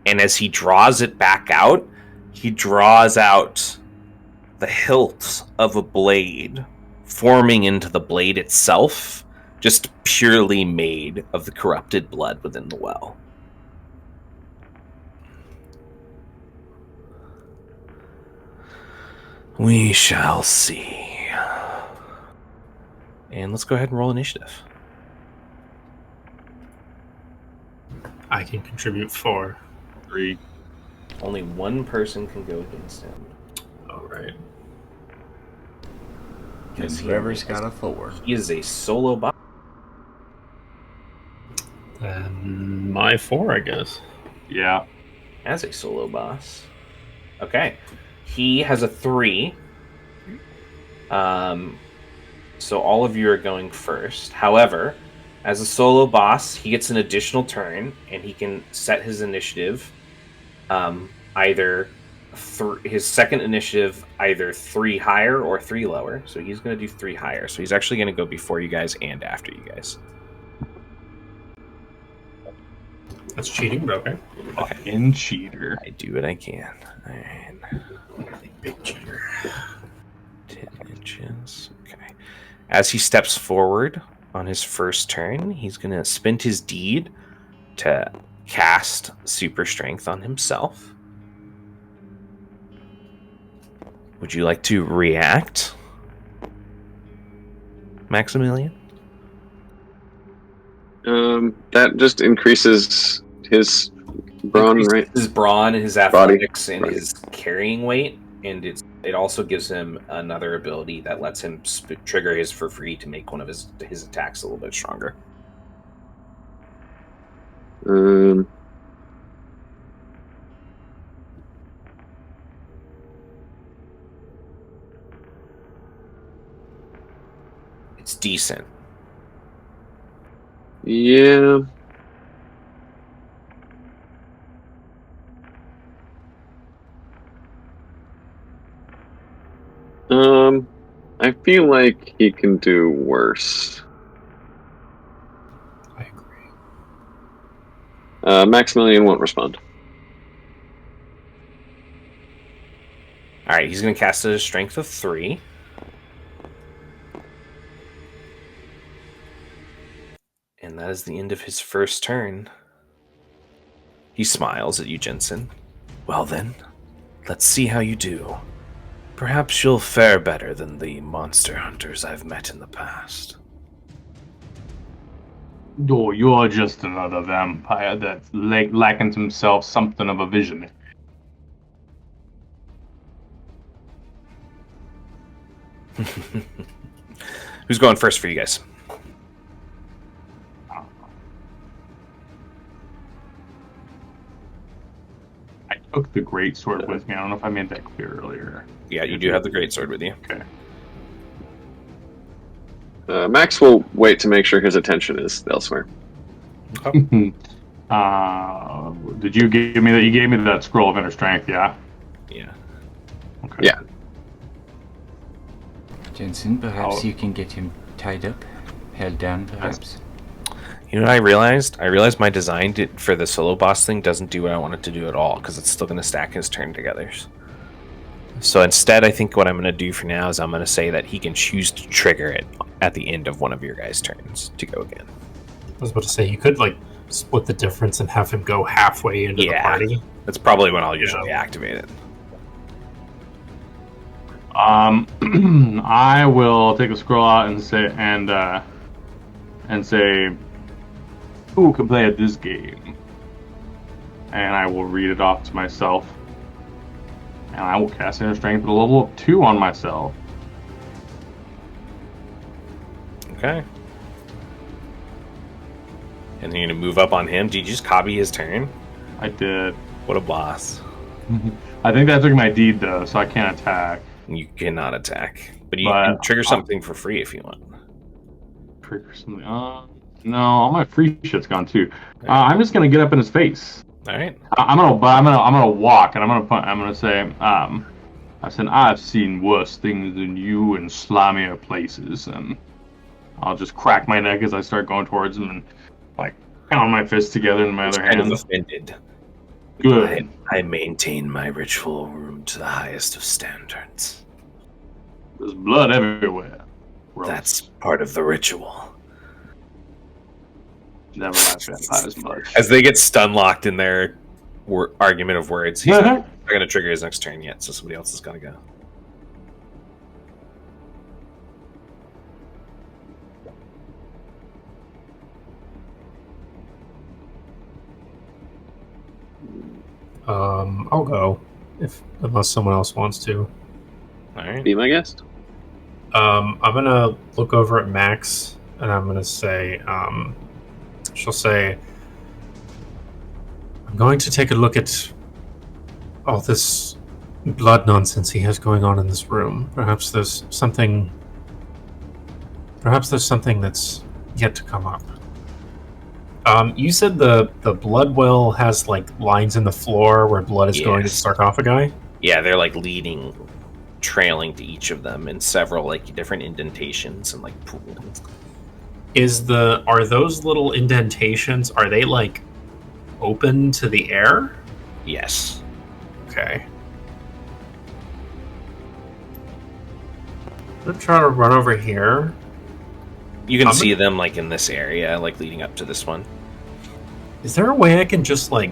and as he draws it back out, he draws out the hilt of a blade, forming into the blade itself, just purely made of the corrupted blood within the well. We shall see. And let's go ahead and roll initiative. I can contribute 4. 3. Only one person can go against him. All right. And whoever's got a 4. He is a solo boss. Then my 4, I guess. Yeah. As a solo boss. Okay. He has a 3. So all of you are going first. However, as a solo boss, he gets an additional turn, and he can set his initiative either his second initiative either 3 higher or 3 lower. So he's going to do 3 higher. So he's actually going to go before you guys and after you guys. That's cheating, but okay. Fucking cheater. I do what I can. All right. Big cheater. 10 inches. Okay. As he steps forward on his first turn, he's going to spend his deed to cast super strength on himself. Would you like to react, Maximilian? That just increases his brawn, right? His brawn, his athletics, and his carrying weight, and it also gives him another ability that lets him trigger his for free to make one of his attacks a little bit stronger. It's decent. Yeah. I feel like he can do worse. I agree. Maximilian won't respond. All right, he's going to cast a strength of 3. And that is the end of his first turn. He smiles at you, Jensen. Well then, let's see how you do. Perhaps you'll fare better than the monster hunters I've met in the past. Oh, you're just another vampire that lacking himself something of a vision. Who's going first for you guys? I took the greatsword with me. I don't know if I made that clear earlier. Yeah, you do have the greatsword with you. Okay. Max will wait to make sure his attention is elsewhere. Did you give me that? You gave me that scroll of inner strength, yeah? Yeah. Okay. Yeah. Jensen, perhaps you can get him tied up, held down, perhaps. You know what I realized? I realized my design for the solo boss thing doesn't do what I want it to do at all, because it's still going to stack his turn together. So instead, I think what I'm going to do for now is I'm going to say that he can choose to trigger it at the end of one of your guys' turns to go again. I was about to say, you could, split the difference and have him go halfway into the party. That's probably when I'll usually activate it. I will take a scroll out and say, who can play at this game? And I will read it off to myself. And I will cast inner strength at a level of 2 on myself. Okay. And then you're going to move up on him. Did you just copy his turn? I did. What a boss. I think that took my deed, though, so I can't attack. You cannot attack. But you can trigger something for free if you want. Trigger something? No, all my free shit's gone, too. I'm just going to get up in his face. All right. I'm gonna walk, and I'm gonna say, I said, I've seen worse things than you in slimier places, and I'll just crack my neck as I start going towards him and pound my fists together in my other hand. Kind of offended. Good. I maintain my ritual room to the highest of standards. There's blood everywhere. Gross. That's part of the ritual. Never liked vampires much. As they get stun locked in their argument of words, he's not going to trigger his next turn yet, so somebody else is going to go. I'll go unless someone else wants to. All right. Be my guest. I'm gonna look over at Max and I'm gonna say, she'll say, I'm going to take a look at all this blood nonsense he has going on in this room. Perhaps there's something that's yet to come up. You said the blood well has like lines in the floor where blood is going to the sarcophagi? Yeah, they're like leading, trailing to each of them in several like different indentations and like pools. Are those little indentations, are they like open to the air? Yes. Okay. I'm gonna try to run over here. You can see them like in this area, like leading up to this one. Is there a way I can just like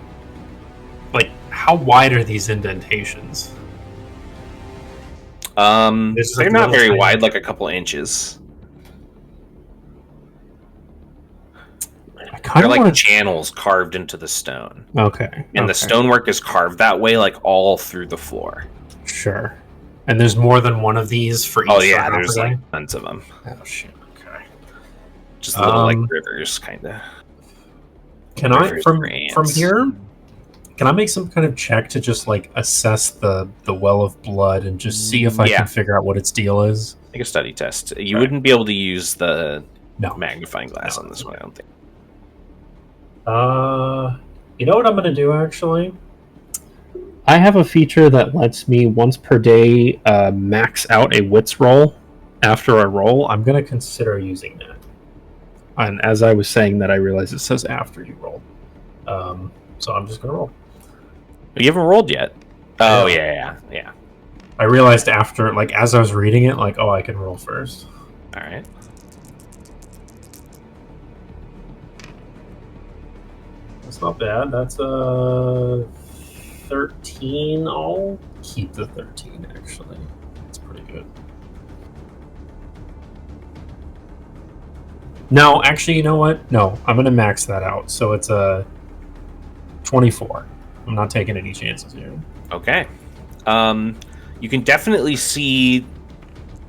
how wide are these indentations? They're not very wide, like a couple inches. They're like channels carved into the stone. Okay. And the stonework is carved that way, like all through the floor. Sure. And there's more than one of these for each. Oh yeah, there's like tons of them. Oh shit. Okay. Just little like rivers, kind of. Can I from here? Can I make some kind of check to just like assess the well of blood and just see if I can figure out what its deal is? Make a study test. You wouldn't be able to use the magnifying glass on this one, I don't think. You know what I'm gonna do actually? I have a feature that lets me once per day max out a wits roll after a roll. I'm gonna consider using that. And as I was saying that, I realized it says after you roll. So I'm just gonna roll. You haven't rolled yet. Oh yeah. I realized after, like, as I was reading it, like, oh, I can roll first. All right. That's not bad. That's a 13. I'll keep the 13, actually. That's pretty good. No, actually, you know what? No, I'm going to max that out. So it's a 24. I'm not taking any chances here. Okay. You can definitely see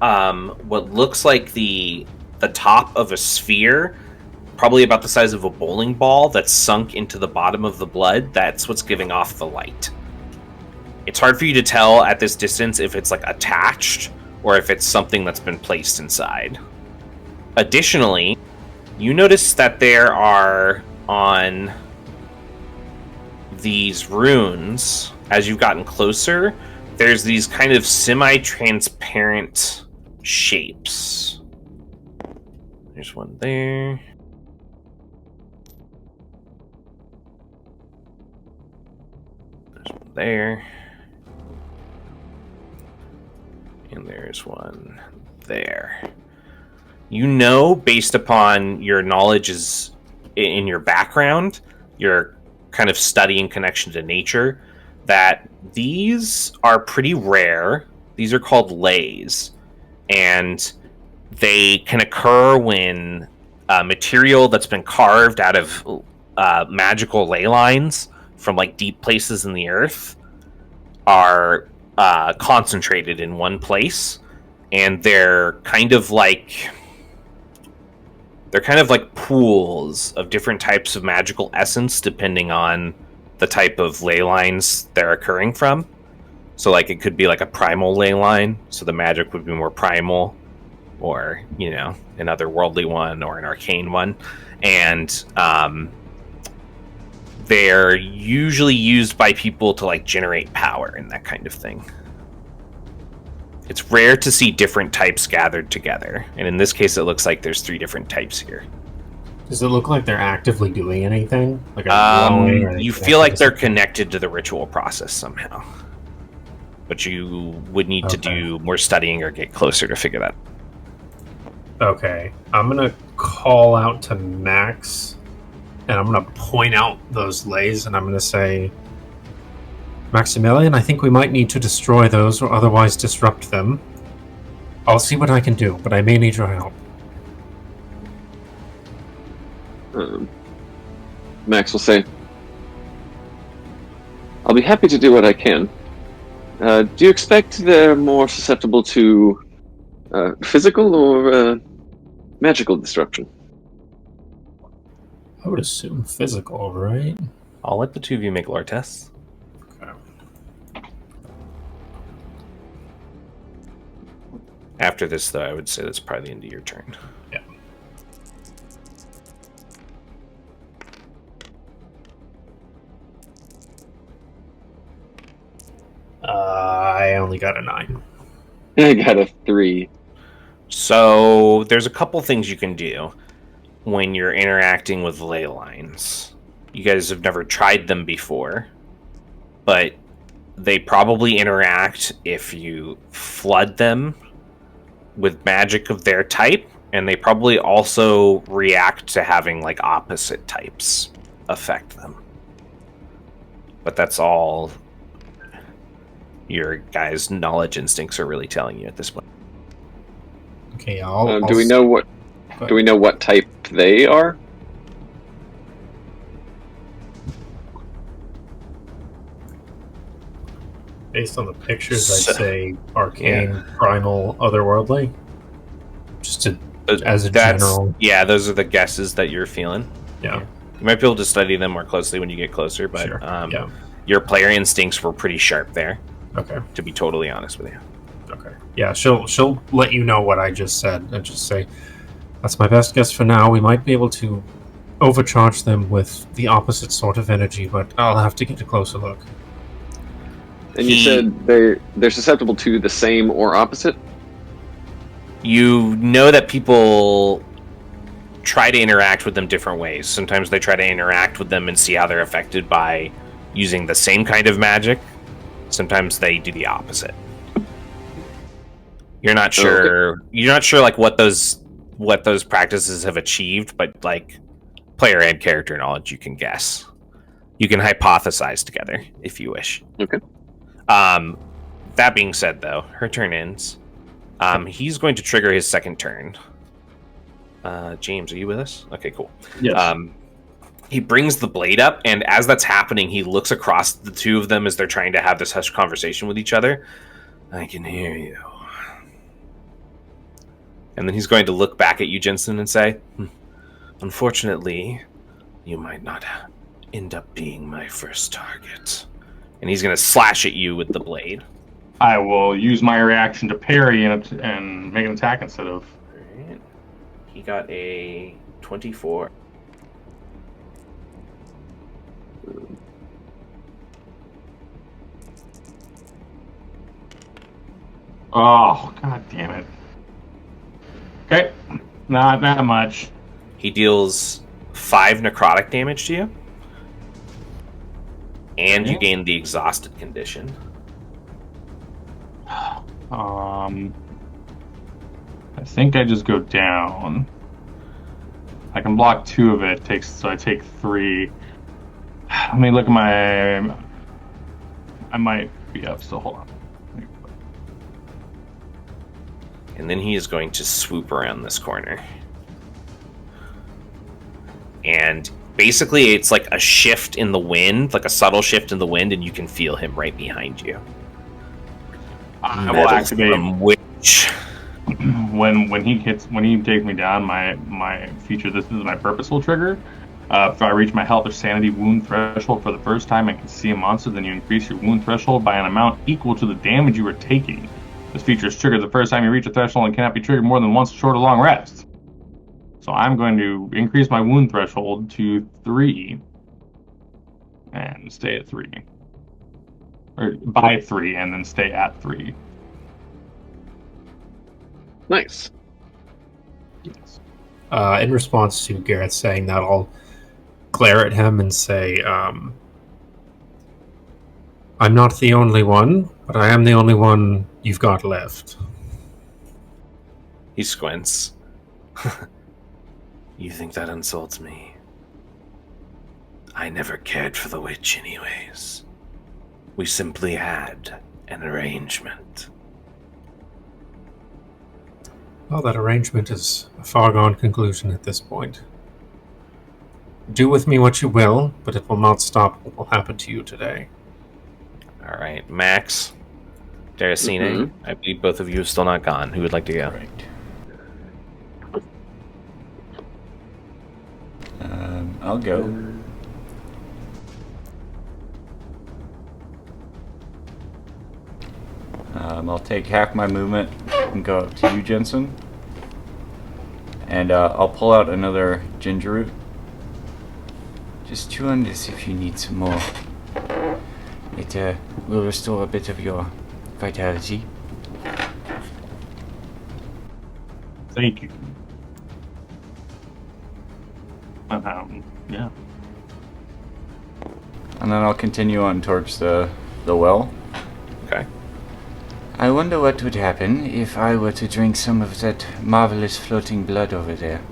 what looks like the top of a sphere, probably about the size of a bowling ball, that's sunk into the bottom of the blood. That's what's giving off the light. It's hard for you to tell at this distance if it's like attached or if it's something that's been placed inside. Additionally, you notice that there are on these runes, as you've gotten closer, there's these kind of semi-transparent shapes. There's one there. There's one there. And there's one there. You know, based upon your knowledge is in your background, your kind of studying connection to nature, that these are pretty rare. These are called lays, and they can occur when material that's been carved out of magical ley lines from like deep places in the earth are concentrated in one place, and they're kind of like pools of different types of magical essence depending on the type of ley lines they're occurring from. So like it could be like a primal ley line, so the magic would be more primal, or an otherworldly one or an arcane one, and they're usually used by people to like generate power and that kind of thing. It's rare to see different types gathered together, and in this case it looks like there's 3 different types here. Does it look like they're actively doing anything? Like you feel like they're connected to the ritual process somehow, but you would need to do more studying or get closer to figure that. Okay, I'm gonna call out to Max, and I'm gonna point out those lays, and I'm gonna say, Maximilian, I think we might need to destroy those or otherwise disrupt them. I'll see what I can do, but I may need your help. Max will say, I'll be happy to do what I can. Do you expect they're more susceptible to physical or magical disruption? I would assume physical, right? I'll let the two of you make lore tests. Okay. After this, though, I would say that's probably the end of your turn. Yeah. I only got a 9. I got a 3. So there's a couple things you can do when you're interacting with ley lines. You guys have never tried them before, but they probably interact if you flood them with magic of their type, and they probably also react to having like opposite types affect them. But that's all your guys' knowledge instincts are really telling you at this point. Okay, do we know what type they are? Based on the pictures, I'd say arcane, primal, otherworldly. Just as a general. Yeah, those are the guesses that you're feeling. Yeah. You might be able to study them more closely when you get closer, but sure. Your player instincts were pretty sharp there. Okay. To be totally honest with you. Okay. Yeah, she'll let you know what I just said and just say, that's my best guess for now. We might be able to overcharge them with the opposite sort of energy, but I'll have to get a closer look. And you said they're susceptible to the same or opposite? You know that people try to interact with them different ways. Sometimes they try to interact with them and see how they're affected by using the same kind of magic. Sometimes they do the opposite. You're not sure. Okay. You're not sure like what those practices have achieved, but like player and character knowledge, you can guess. You can hypothesize together if you wish. Okay. That being said, though, her turn ends. He's going to trigger his second turn. James, are you with us? Okay, cool. Yes. He brings the blade up, and as that's happening, he looks across the two of them as they're trying to have this hushed conversation with each other. I can hear you. And then he's going to look back at you, Jensen, and say, unfortunately, you might not end up being my first target. And he's going to slash at you with the blade. I will use my reaction to parry and make an attack instead of... Right. He got a 24. Oh, god damn it. Okay, not that much. He deals 5 necrotic damage to you. And you gain the exhausted condition. I think I just go down. I can block 2 of it, so I take 3. Let me look at my... I might be up, so hold on. And then he is going to swoop around this corner. And basically it's like a shift in the wind, like a subtle shift in the wind, and you can feel him right behind you. I will activate which when he takes me down, my feature, this is my purposeful trigger. If I reach my health or sanity wound threshold for the first time and can see a monster, then you increase your wound threshold by an amount equal to the damage you are taking. This feature is triggered the first time you reach a threshold and cannot be triggered more than once short of long rest. So I'm going to increase my wound threshold to 3 and stay at 3. Or by 3 and then stay at 3. Nice. Yes. In response to Garrett saying that, I'll glare at him and say, I'm not the only one, but I am the only one you've got left. He squints. You think that insults me? I never cared for the witch anyways. We simply had an arrangement. Well, that arrangement is a foregone conclusion at this point. Do with me what you will, but it will not stop what will happen to you today. All right, Max, Daracine, Mm-hmm. I believe both of you have still not gone. Who would like to go? Right. I'll go. I'll take half my movement and go up to you, Jensen. And I'll pull out another ginger root. Just chew on this if you need some more. It will restore a bit of your vitality. Thank you. Yeah. And then I'll continue on towards the well. Okay. I wonder what would happen if I were to drink some of that marvelous floating blood over there.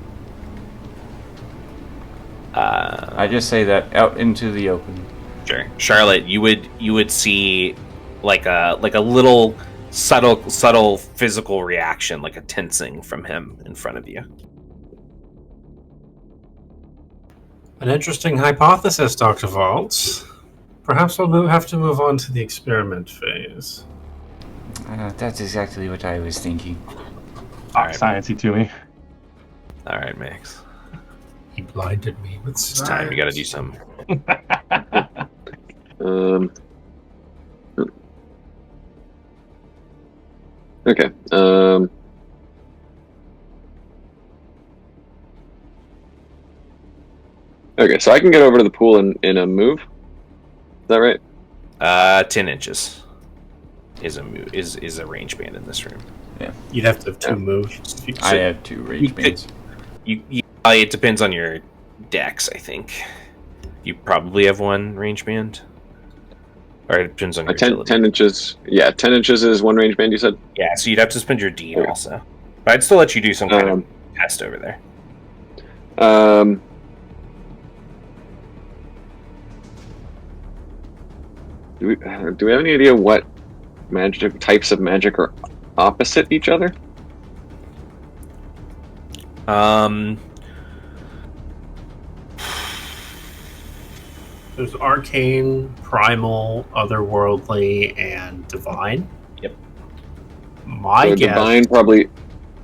I just say that out into the open. Sure, Charlotte, you would see like a little subtle physical reaction, like a tensing from him in front of you. An interesting hypothesis, Dr. Vault. Perhaps we'll have to move on to the experiment phase. That's exactly what I was thinking. Talk sciencey to me. All right, Max. He blinded me with It's time. You got to do something. Okay. Okay, so I can get over to the pool in a move. Is that right? 10 inches is a range band in this room. Yeah. You'd have to have two moves. I have 2 range bands. It depends on your dex, I think. You probably have 1 range band. Or it depends on your 10 inches. Yeah, 10 inches is 1 range band, you said? Yeah, so you'd have to spend your D also. But I'd still let you do some kind of test over there. Do we have any idea what types of magic are opposite each other? There's arcane, primal, otherworldly, and divine. Yep. My guess. Divine, probably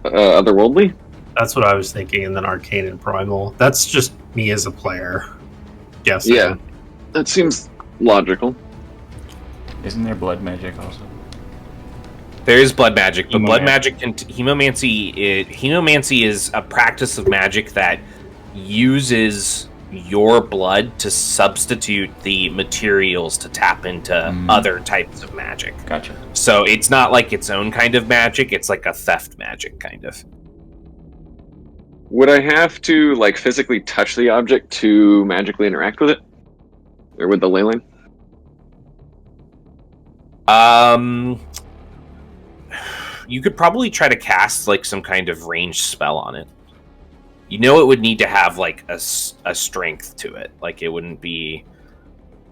otherworldly? That's what I was thinking, and then arcane and primal. That's just me as a player guessing. Yeah, that seems logical. Isn't there blood magic also? There is blood magic, but blood magic and hemomancy is a practice of magic that uses your blood to substitute the materials to tap into other types of magic. Gotcha. So it's not like its own kind of magic, it's like a theft magic kind of. Would I have to like physically touch the object to magically interact with it? Or with the ley line? You could probably try to cast like some kind of ranged spell on it. You know, it would need to have like a strength to it. Like it wouldn't be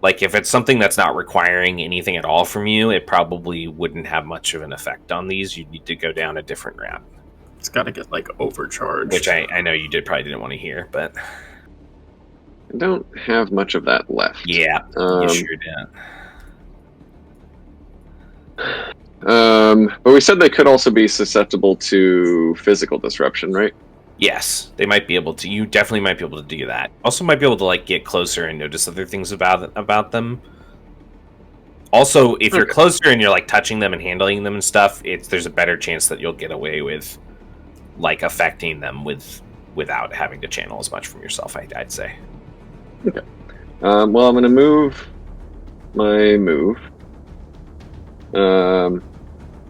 like if it's something that's not requiring anything at all from you, it probably wouldn't have much of an effect on these. You'd need to go down a different route. It's got to get like overcharged. Which I know you probably didn't want to hear, but I don't have much of that left. Yeah, you sure did. But we said they could also be susceptible to physical disruption, right? Yes, they might be able to. You definitely might be able to do that. Also, might be able to like get closer and notice other things about them. Also, if you're closer and you're like touching them and handling them and stuff, there's a better chance that you'll get away with like affecting them without having to channel as much from yourself. I'd say. Okay. Well, I'm going to move my move.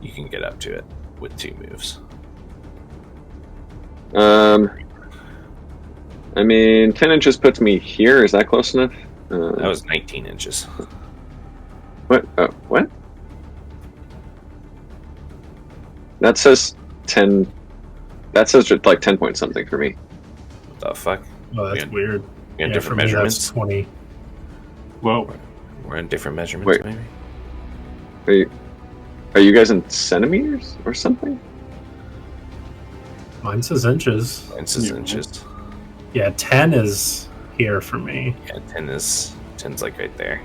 You can get up to it with 2 moves. I mean, 10 inches puts me here. Is that close enough? That was 19 inches. What? Oh, what? That says 10. That says just like 10 point something for me. What the fuck? Oh, that's weird. We're in different measurements. That's 20. Whoa. We're in different measurements, Wait. maybe? Are you guys in centimeters or something? Mine says inches. Mine says inches. Yeah, 10 is here for me. Yeah, 10's like right there.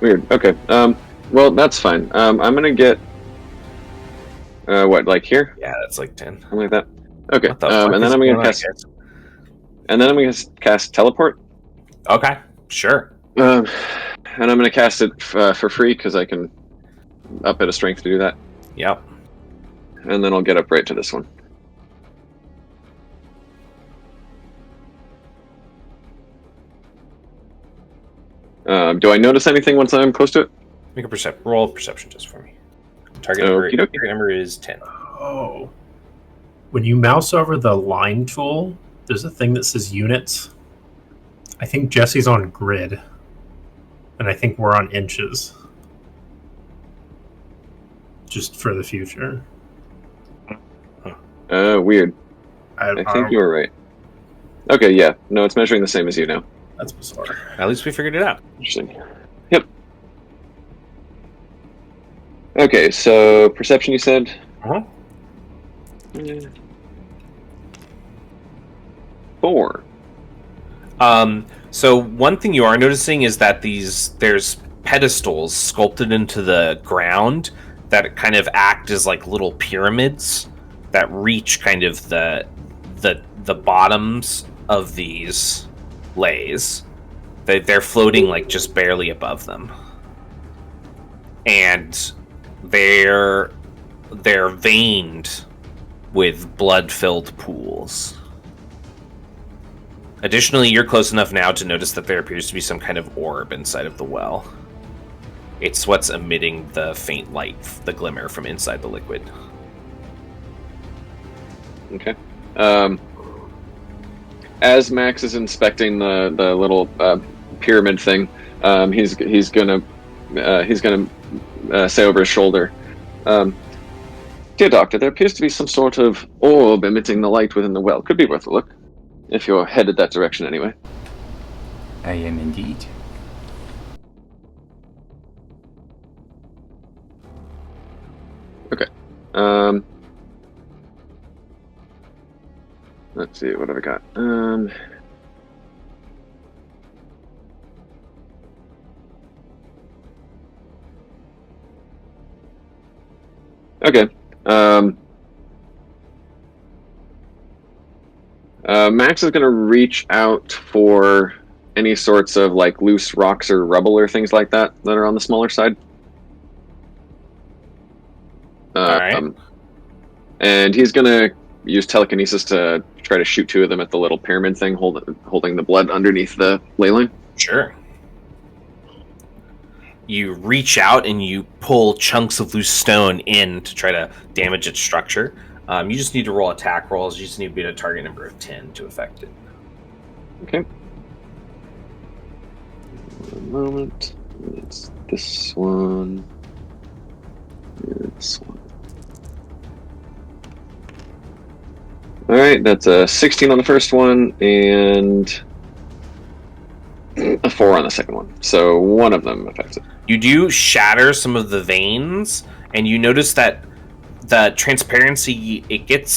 Weird. Okay. Well, that's fine. I'm gonna get. What, like here? Yeah, that's like 10. Something like that. Okay. What the fuck And is then I'm going gonna on, cast. guys? And then I'm gonna cast teleport. Okay, sure. And I'm gonna cast it for free because I can up it a strength to do that. Yep. And then I'll get up right to this one. Do I notice anything once I'm close to it? Make a roll of perception just for me. Target Okey-dokey. number is 10. Oh. When you mouse over the line tool, there's a thing that says units. I think Jesse's on grid. And I think we're on inches. Just for the future. Weird. I think you were right. Okay, yeah. No, it's measuring the same as you now. That's bizarre. At least we figured it out. Interesting. Yep. Okay, so perception you said? Uh-huh. 4. So one thing you are noticing is that there's pedestals sculpted into the ground that kind of act as like little pyramids that reach kind of the bottoms of these lays. They're floating like just barely above them, and they're veined with blood-filled pools. Additionally, you're close enough now to notice that there appears to be some kind of orb inside of the well. It's what's emitting the faint light, the glimmer from inside the liquid. Okay. As Max is inspecting the little pyramid thing, he's gonna say over his shoulder, "Dear Doctor, there appears to be some sort of orb emitting the light within the well. Could be worth a look, if you're headed that direction anyway." I am indeed. Okay. Let's see, what have I got? Okay. Max is going to reach out for any sorts of like loose rocks or rubble or things like that are on the smaller side. All right. And he's going to use telekinesis to try to shoot 2 of them at the little pyramid thing holding the blood underneath the ley line. Sure. You reach out and you pull chunks of loose stone in to try to damage its structure. You just need to roll attack rolls. You just need to beat a target number of 10 to affect it. Okay. One moment. It's this one. This one. Alright, that's a 16 on the first one, and a 4 on the second one. So one of them affects it. You do shatter some of the veins, and you notice that the transparency, it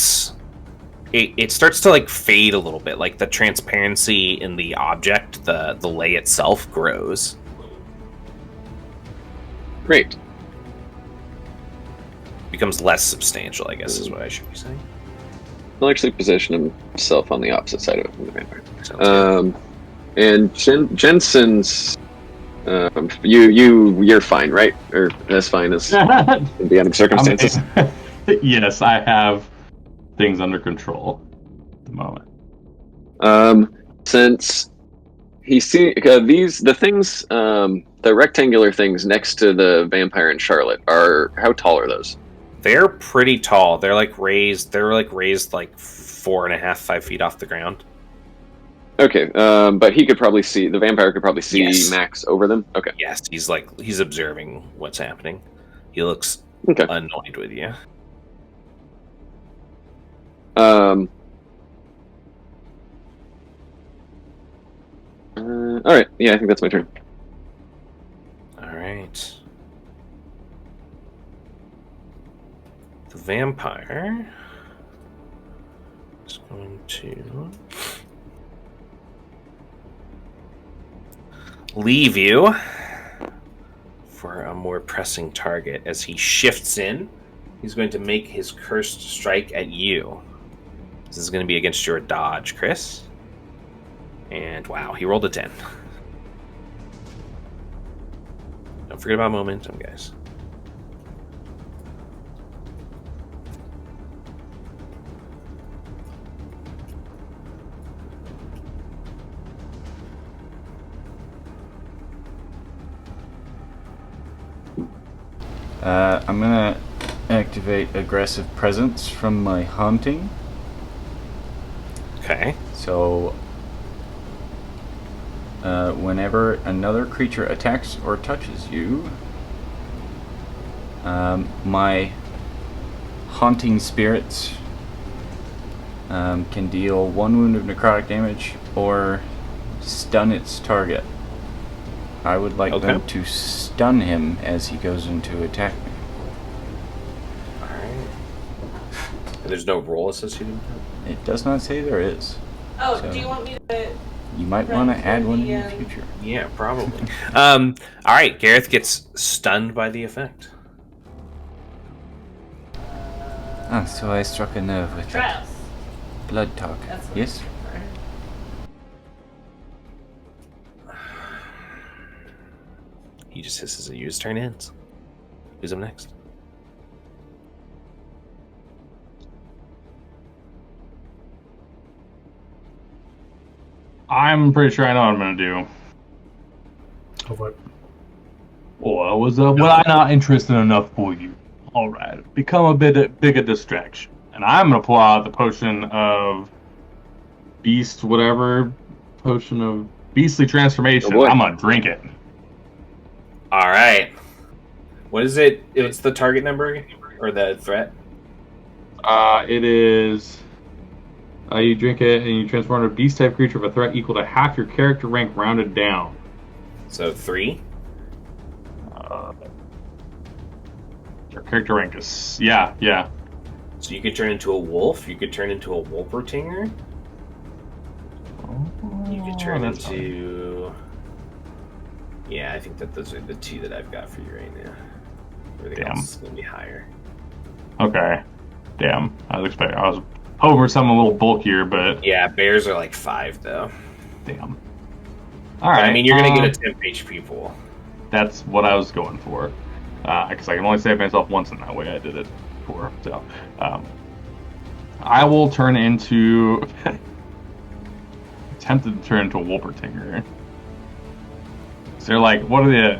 starts to like fade a little bit. Like the transparency in the object, the lay itself grows. Great. Becomes less substantial, I guess is what I should be saying. He'll actually position himself on the opposite side of it from the vampire. Sounds good. And Jensen's, you're fine, right? Or as fine as in the end of circumstances. Yes, I have things under control at the moment. Since he see the things, the rectangular things next to the vampire and Charlotte how tall are those? They're pretty tall. They're raised like 4.5, 5 feet off the ground. Okay, but he could probably see, the vampire could probably see Yes. Max over them? Okay. Yes, he's observing what's happening. He looks annoyed with you. Alright, yeah, I think that's my turn. Alright. The vampire is going to leave you for a more pressing target. As he shifts in, he's going to make his cursed strike at you. This is going to be against your dodge, Chris. And wow, he rolled a 10. Don't forget about momentum, guys. I'm gonna activate aggressive presence from my haunting. Okay. So, whenever another creature attacks or touches you, my haunting spirits can deal 1 wound of necrotic damage or stun its target. I would like them to stun him as he goes into attack me. Alright. And there's no roll associated with that? It does not say there is. Oh, So do you want me to... you might want to add one in the future. Yeah, probably. Alright, Gareth gets stunned by the effect. Ah, so I struck a nerve with that. Stress. Blood talk. That's what Yes? He just hisses at you. His turn ends. Who's up next? I'm pretty sure I know what I'm gonna do. Of what? Well, was I not interested enough for you? All right, become a bit bigger distraction, and I'm gonna pull out the potion of beast, whatever potion of beastly transformation. Oh boy. I'm gonna drink it. Alright. What is it? It's the target number? Or the threat? It is. You drink it and you transform into a beast type creature of a threat equal to half your character rank rounded down. So 3? Your character rank is yeah. So you could turn into a wolf. You could turn into a Wolpertinger. You could turn into... Yeah, I think that those are the 2 that I've got for you right now. Everything else is going to be higher. Okay. Damn. I was hoping for something a little bulkier, but... Yeah, bears are like 5, though. Damn. Alright. I mean, you're going to get a temp HP pool. That's what I was going for. Because I can only save myself once in that way. I did it before. So, I will turn into... Tempted to turn into a Wolpertinger. So they're like, what are the...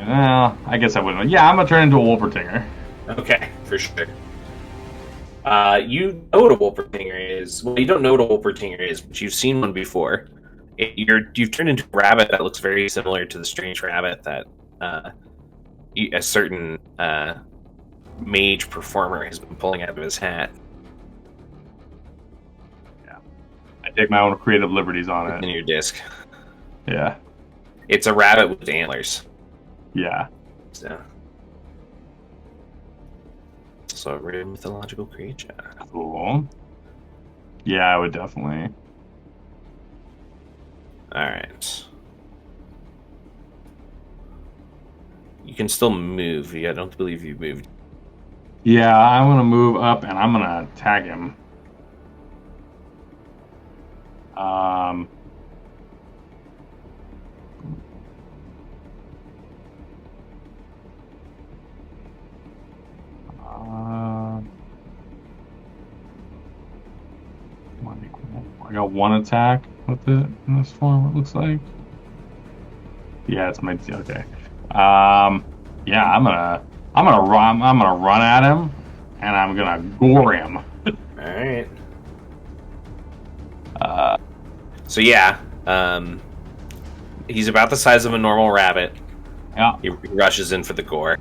I guess I wouldn't. Yeah, I'm going to turn into a Wolpertinger. Okay, for sure. You know what a Wolpertinger is. Well, you don't know what a Wolpertinger is, but you've seen one before. You've turned into a rabbit that looks very similar to the strange rabbit that a certain mage performer has been pulling out of his hat. Yeah. I take my own creative liberties on it. In your disc. Yeah. It's a rabbit with antlers. Yeah. So a rare mythological creature. Cool. Yeah, I would definitely. Alright. You can still move. I don't believe you moved. Yeah, I'm going to move up and I'm going to attack him. I got 1 attack with it in this form, it looks like. Yeah, it's my okay. Yeah, I'm gonna run at him, and I'm gonna gore him. All right. So yeah, he's about the size of a normal rabbit. Yeah. He rushes in for the gore.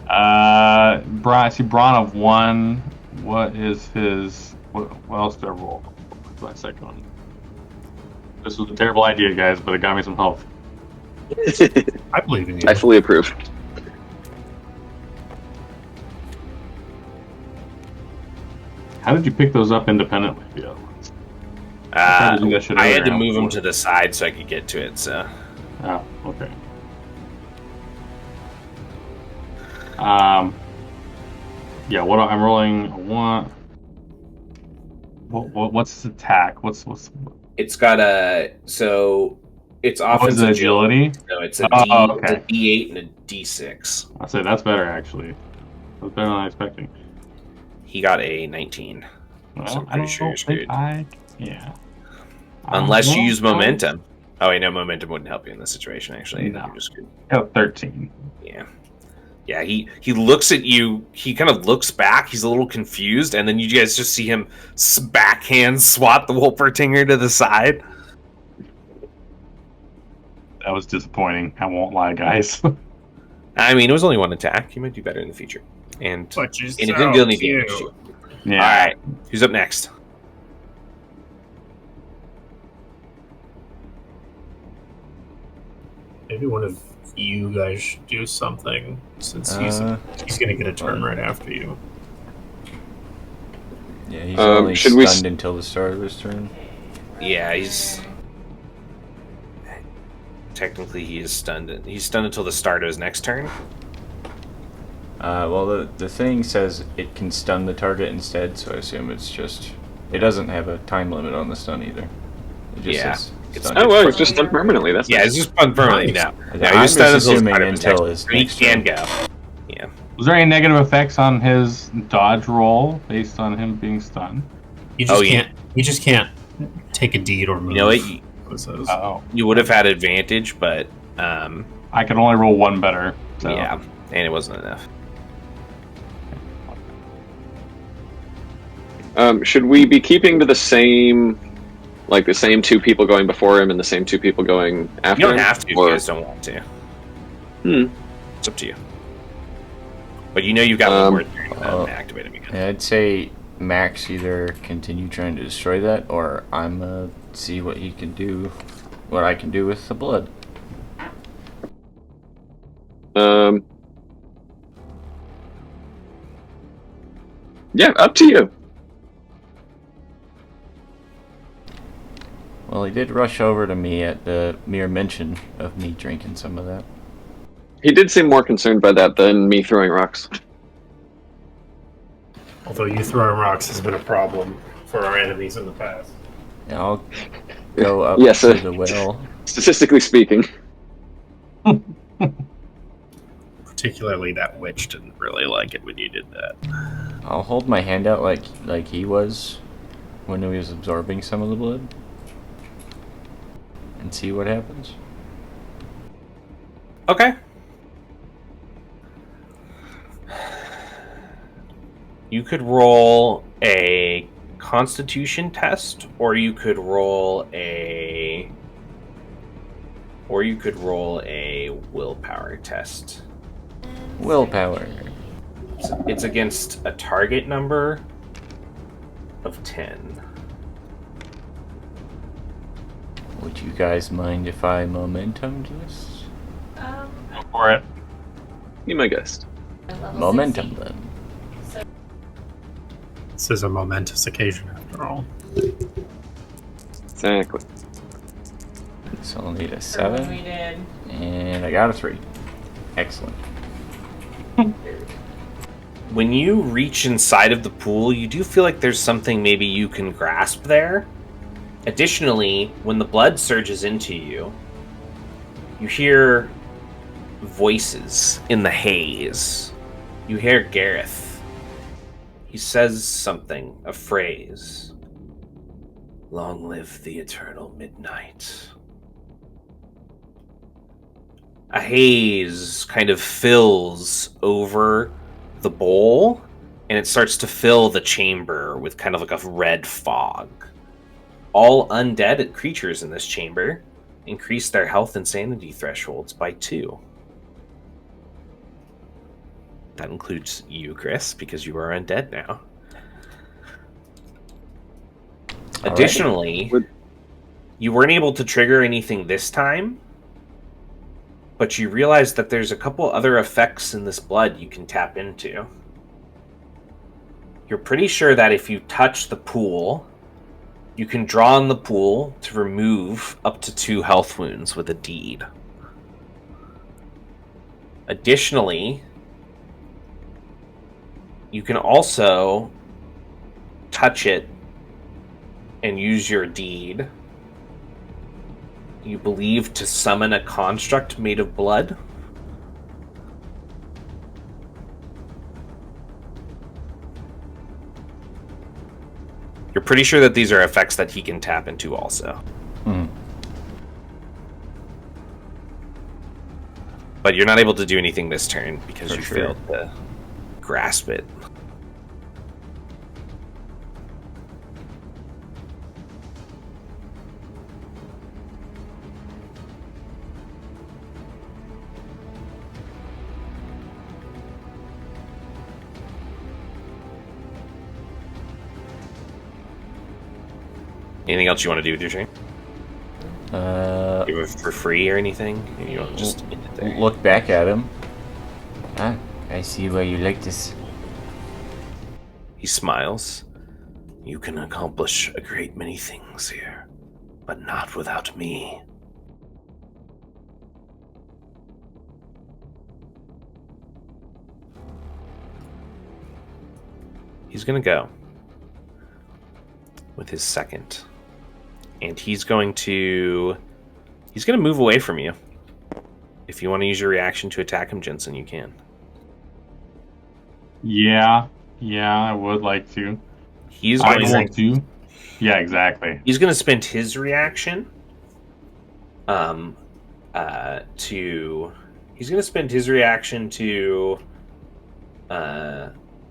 Braun of 1. What is his? What else did I roll? What's my second one? This was a terrible idea, guys, but it got me some health. I believe in you. I fully approve. How did you pick those up independently? The other ones? I had to move him to the side so I could get to it. So. Oh, okay. Yeah. What I'm rolling a one. What's his attack? What's It's got a it's what was offense the agility? No, it's a Okay. D8 and a D6. I'd say that's better actually. That's better than I was expecting. He got a 19. Well, So I'm pretty sure you're screwed. Yeah. Unless you use Well, momentum. Oh wait, no, momentum wouldn't help you in this situation. Actually, No. you're just screwed. I got 13. Yeah. Yeah, he looks at you, he kind of looks back, he's a little confused, and then you guys just see him backhand swat the Wolpertinger to the side. That was disappointing. I won't lie, guys. I mean, it was only one attack. You might do better in the future. And it didn't deal any damage to you. Yeah. Alright, who's up next? Maybe one of you guys should do something, since he's going to get a turn right after you. Yeah, he's only should we stunned until the start of his turn. Yeah, he's... Technically, he is stunned. He's stunned until the start of his next turn. Well, the thing says it can stun the target instead, so I assume it's just... It doesn't have a time limit on the stun either. It just Yeah. says It's stun. Oh, well, it's just done permanently. That's Yeah, nice. it's just stunned permanently now. I'm He's stunned just until the assuming start of his until next his turn. He next can turn. go. Yeah. Was there any negative effects on his dodge roll based on him being stunned? You just Oh, yeah. can't. You just can't take a deed or move. You know what? What it says. Oh. You would have had advantage, but I could only roll one better. So. yeah, and it wasn't enough. Should we be keeping to the same two people going before him and the same two people going after You him? don't have to if Or- you guys don't want to. Hmm. It's up to you. But you know you've got one more turn to activate him again. Yeah, I'd say Max either continue trying to destroy that, or I'm see what he can do, what I can do with the blood. Yeah, up to you. Well, he did rush over to me at the mere mention of me drinking some of that. He did seem more concerned by that than me throwing rocks. Although you throwing rocks has been a problem for our enemies in the past. Yeah, I'll go up Yes, to the well. Statistically speaking. Particularly that witch didn't really like it when you did that. I'll hold my hand out like he was when he was absorbing some of the blood, and see what happens. Okay. You could roll a Constitution test, or you could roll a willpower test. Willpower. It's against a target number of 10. Would you guys mind if I momentumed this? Um, Go for it. Be my guest. level Momentum 60. then. This is a momentous occasion after all. Exactly. So I'll need a For when 7, we did. and I got a 3. Excellent. When you reach inside of the pool, you do feel like there's something maybe you can grasp there. Additionally, when the blood surges into you, you hear voices in the haze. You hear Gareth. He says something, a phrase. Long live the eternal midnight. A haze kind of fills over the bowl, and it starts to fill the chamber with kind of like a red fog. All undead creatures in this chamber increase their health and sanity thresholds by 2. That includes you, Chris, because you are undead now. Alrighty. Additionally, you weren't able to trigger anything this time, but you realize that there's a couple other effects in this blood you can tap into. You're pretty sure that if you touch the pool, you can draw on the pool to remove up to 2 health wounds with a deed. Additionally, You can also touch it and use your deed, you believe, to summon a construct made of blood. You're pretty sure that these are effects that he can tap into also. But you're not able to do anything this turn because you failed to grasp it. Anything else you want to do with your stream? Give it for free or anything? You want to just end it there? Look back at him. Ah, I see why you like this. He smiles. You can accomplish a great many things here, but not without me. He's gonna go with his second. And he's going to move away from you. If you want to use your reaction to attack him, Jensen, you can. Yeah, I would like to. He's going to. Yeah, exactly. He's going to spend his reaction to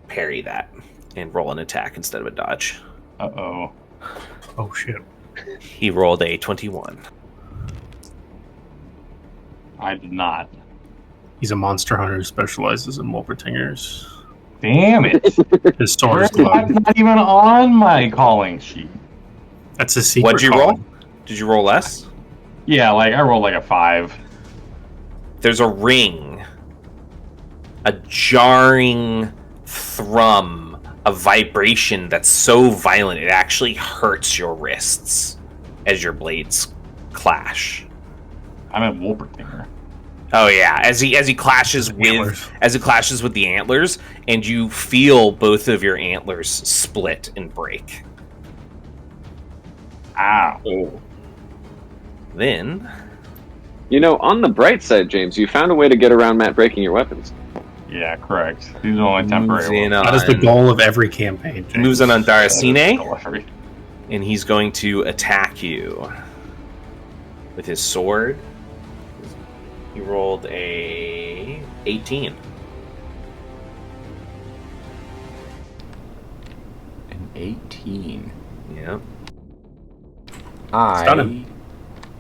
parry that and roll an attack instead of a dodge. Uh-oh. Oh shit. He rolled a 21. I did not. He's a monster hunter who specializes in Wolpertingers. Damn it. His sword is That's not even on my calling sheet. That's a secret. What'd you roll? Did you roll less? Yeah, I rolled like a 5. There's a ring. A jarring thrum. A vibration that's so violent it actually hurts your wrists as your blades clash. I'm at Wolpertinger. Oh yeah, as he clashes with the antlers, and you feel both of your antlers split and break. Ow. Oh. Then, on the bright side, James, you found a way to get around Matt breaking your weapons. Yeah, correct. These are only temporary. That is the goal of every campaign, James. Moves on Daracine, and he's going to attack you with his sword. He rolled a 18. An 18. Yeah. I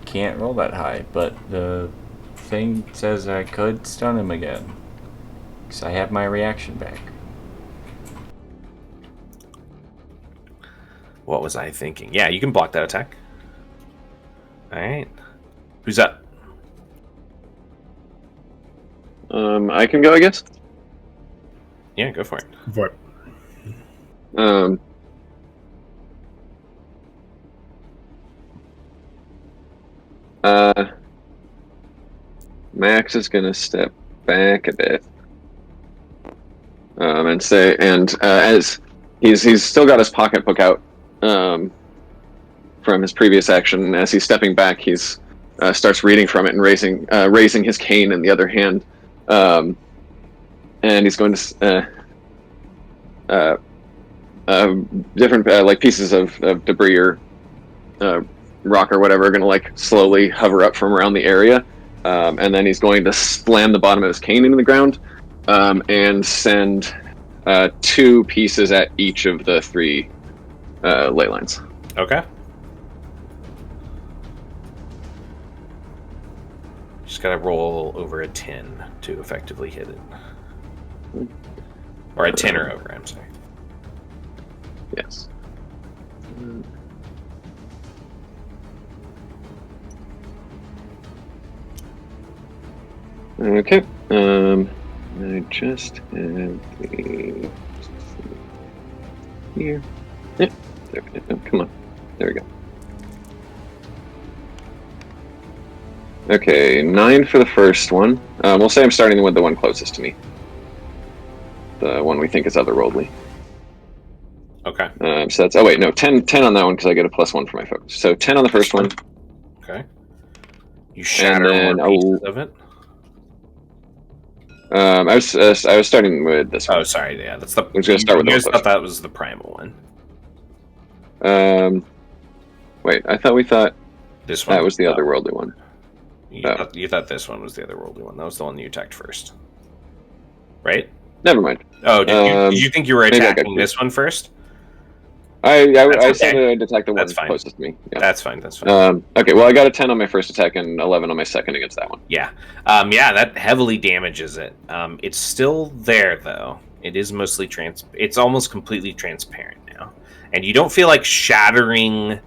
can't roll that high, but the thing says I could stun him again. Because I have my reaction back. What was I thinking? Yeah, you can block that attack. Alright. Who's up? I can go, I guess? Yeah, go for it. What? Max is gonna step back a bit. And say, as he's still got his pocketbook out from his previous action. As he's stepping back, he's starts reading from it and raising his cane in the other hand, and he's going to different like pieces of debris or rock or whatever are going to slowly hover up from around the area, and then he's going to slam the bottom of his cane into the ground. And send 2 pieces at each of the 3 ley lines. Okay. Just gotta roll over a 10 to effectively hit it. Or a 10 or over, I'm sorry. Yes. Okay. I just have the here. Yeah, there we go. Come on. There we go. Okay, 9 for the first one. We'll say I'm starting with the one closest to me. the one we think is otherworldly. Okay. So that's 10 on that one because I get a +1 for my focus. So 10 on the first one. Okay. You shatter then more pieces of it. I was starting with this one. Oh, sorry. Yeah, that's the. I was going to start with you the guys one thought that was the primal one. Wait, I thought we thought This one. that was the otherworldly one. You thought this one was the otherworldly one. That was the one you attacked first, right? Never mind. Oh, did you think you were attacking this one first? I said that I'd attack the one closest to me. Yeah. That's fine. That's fine. Okay, well, I got a 10 on my first attack and 11 on my second against that one. Yeah. Yeah, that heavily damages it. It's still there, though. It is mostly it's almost completely transparent now. And you don't feel like shattering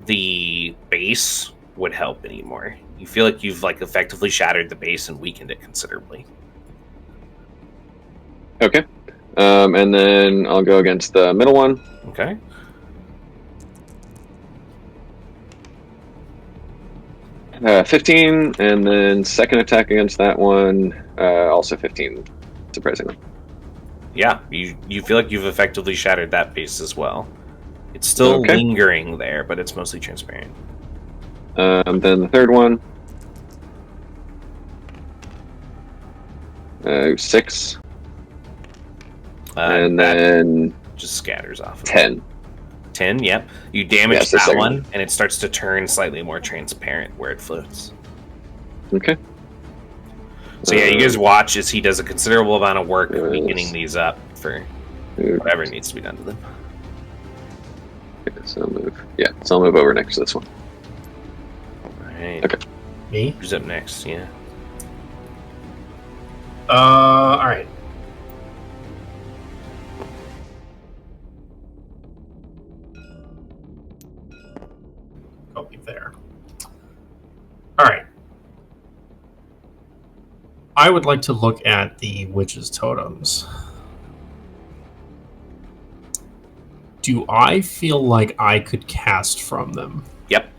the base would help anymore. You feel like you've effectively shattered the base and weakened it considerably. Okay. And then I'll go against the middle one. Okay. Uh, 15, and then second attack against that one, also 15, surprisingly. Yeah, you feel like you've effectively shattered that base as well. It's still lingering there, but it's mostly transparent. Then the third one, 6, and then just scatters off. 10. 10, yep. You damage that one, and it starts to turn slightly more transparent where it floats. Okay. So yeah, you guys watch as he does a considerable amount of work weakening these up for whatever needs to be done to them. Okay, so I'll move. Yeah, so I'll move over next to this one. Alright. Okay. Me? Who's up next? Yeah. Alright. I'll be there. Alright. I would like to look at the witch's totems. Do I feel like I could cast from them? Yep.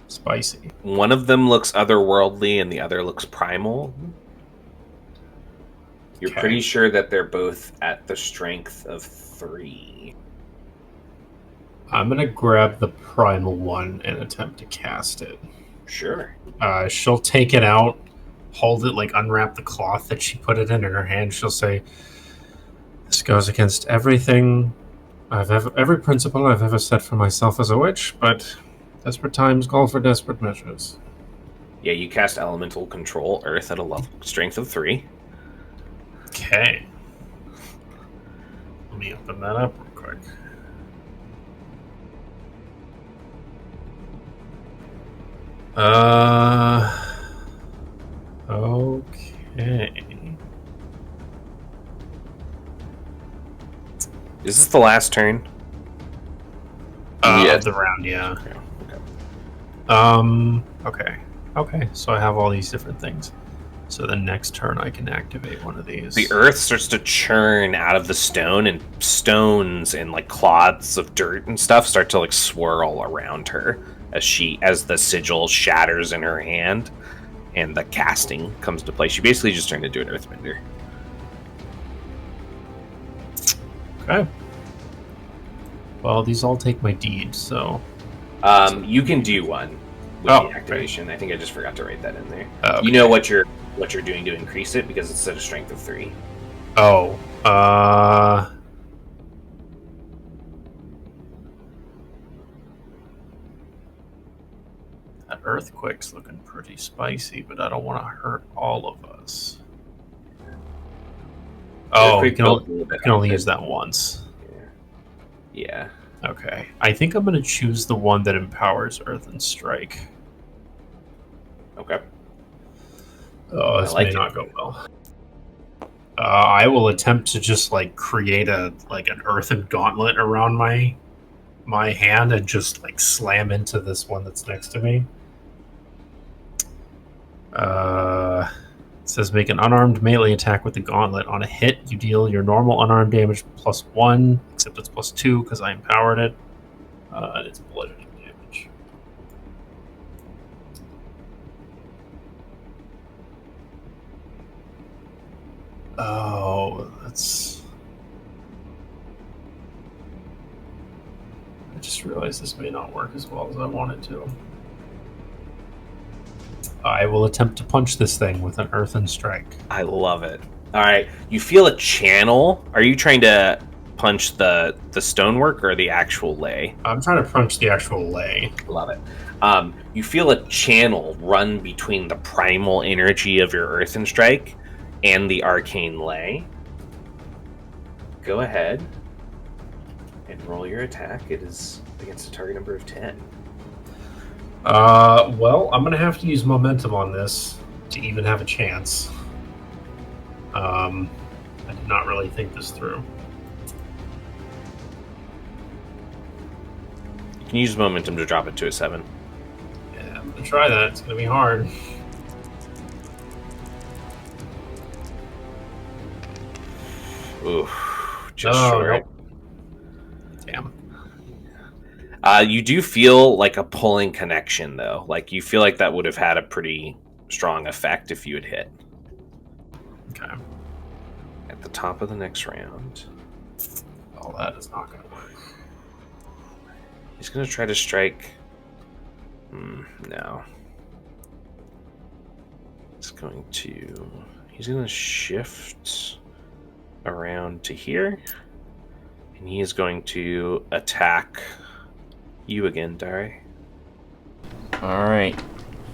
Spicy. One of them looks otherworldly and the other looks primal. You're pretty sure that they're both at the strength of 3. I'm going to grab the primal one and attempt to cast it. Sure. She'll take it out, hold it, unwrap the cloth that she put it in her hand. She'll say, "This goes against everything every principle I've ever set for myself as a witch, but desperate times call for desperate measures." Yeah, you cast Elemental Control Earth at a level strength of 3. Okay. Let me open that up real quick. Okay. Is this the last turn? Of the round, yeah. Okay. Okay, so I have all these different things. So the next turn I can activate one of these. The earth starts to churn out of the stone, and stones and clods of dirt and stuff start to swirl around her as the sigil shatters in her hand and the casting comes to play. She basically just turned into an earthbender. Okay. Well, these all take my deed, so... You can do one with the activation. Right. I think I just forgot to write that in there. Okay. You know what you're doing to increase it because it's at a strength of 3. Oh. That earthquake's looking pretty spicy, but I don't want to hurt all of us. Oh, you can only use that once. Yeah. Okay. I think I'm going to choose the one that empowers Earth and Strike. Okay. Oh, this may not go well. I will attempt to just create an earthen gauntlet around my hand and just slam into this one that's next to me. It says make an unarmed melee attack with the gauntlet. On a hit, you deal your normal unarmed damage +1, except it's +2 because I empowered it. And it's bludgeoning damage. Oh, that's... I just realized this may not work as well as I want it to. I will attempt to punch this thing with an earthen strike. I love it. All right, you feel a channel. Are you trying to punch the stonework or the actual lay? I'm trying to punch the actual lay. Love it. You feel a channel run between the primal energy of your earthen strike and the arcane lay. Go ahead and roll your attack. It is against a target number of 10. Well, I'm gonna have to use momentum on this to even have a chance. I did not really think this through. You can use momentum to drop it to a 7. Yeah, I'm gonna try that. It's gonna be hard. Ooh, just short. Nope. Damn. You do feel like a pulling connection, though. Like, you feel like that would have had a pretty strong effect if you had hit. Okay. At the top of the next round. Oh, that is not gonna work. He's going to try to strike... no. He's going to shift around to here. And he is going to attack you again, Dari. Alright.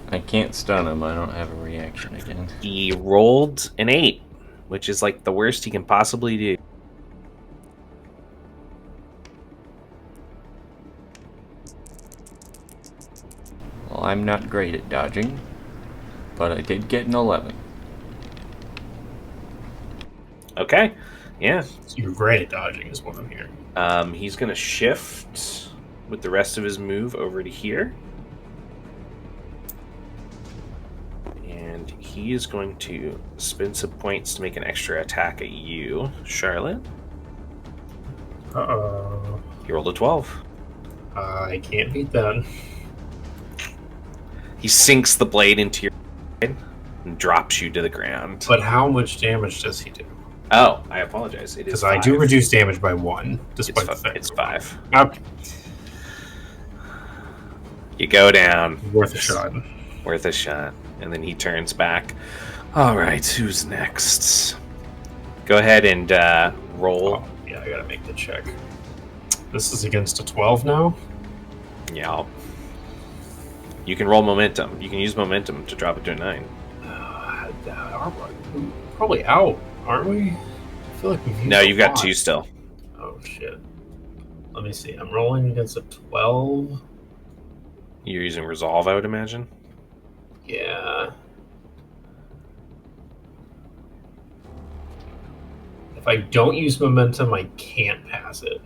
I can't stun him. I don't have a reaction again. He rolled an 8, which is like the worst he can possibly do. Well, I'm not great at dodging, but I did get an 11. Okay. Yeah. So you're great at dodging is what I'm hearing. He's going to shift with the rest of his move over to here. And he is going to spend some points to make an extra attack at you, Charlotte. Uh-oh. He rolled a 12. I can't beat that. He sinks the blade into your head and drops you to the ground. But how much damage does he do? Oh, I apologize. It is Because 5. I do reduce damage by 1, despite the fact It's 5. Okay. You go down. Worth a shot. Worth a shot. And then he turns back. All right, who's next? Go ahead and roll. Oh, yeah, I gotta make the check. This is against a 12 now? Yeah. You can roll momentum. You can use momentum to drop it to a 9. We're probably out, aren't we? I feel like we've used No, you've got lot. 2 still. Oh, shit. Let me see. I'm rolling against a 12. You're using resolve, I would imagine. Yeah. If I don't use momentum, I can't pass it.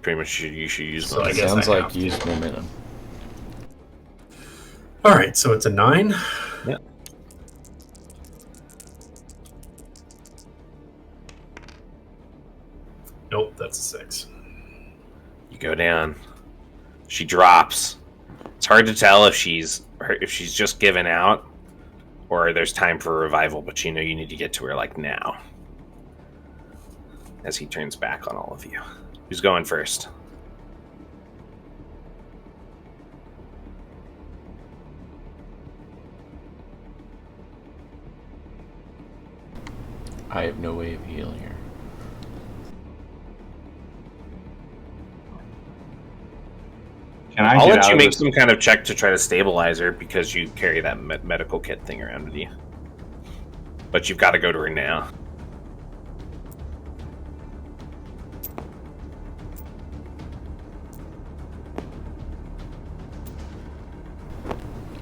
Pretty much you should use So I momentum. guess Sounds I like have to. use momentum. Alright, so it's a 9. Yeah. Nope, that's a 6. You go down. She drops. It's hard to tell if she's just given out or there's time for a revival, but you know you need to get to her like now. As he turns back on all of you. Who's going first? I have no way of healing her. Can I I'll get let out you of make this? some kind of check to try to stabilize her because you carry that medical kit thing around with you. But you've got to go to her now.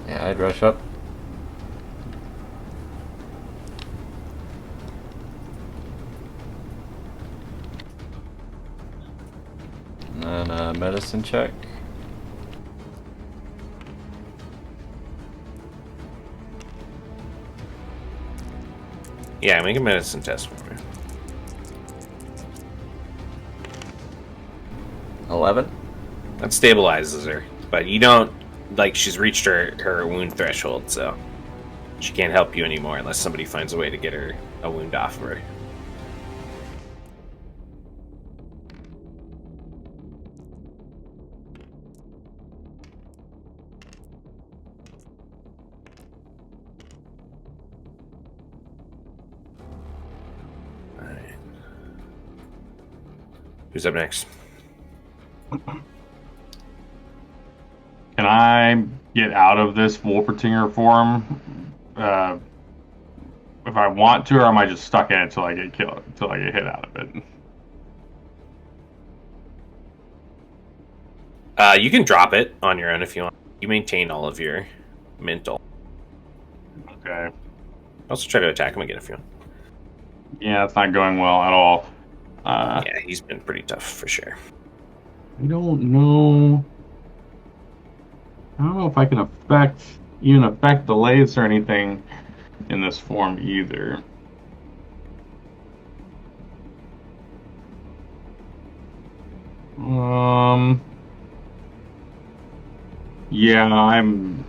Yeah, I'd rush up. And then a medicine check. Yeah, make a medicine test for me. 11. That stabilizes her. But you don't, like, she's reached her wound threshold, so she can't help you anymore unless somebody finds a way to get her a wound off of her. Alright. Who's up next? Can I get out of this Wolpertinger form if I want to, or am I just stuck in it until I get killed, until I get hit out of it? You can drop it on your own if you want. You maintain all of your mental. Okay. Also try to attack him again if you want. Yeah, it's not going well at all. Yeah, he's been pretty tough for sure. I don't know. I don't know if I can even affect delays or anything in this form either. Yeah, I'm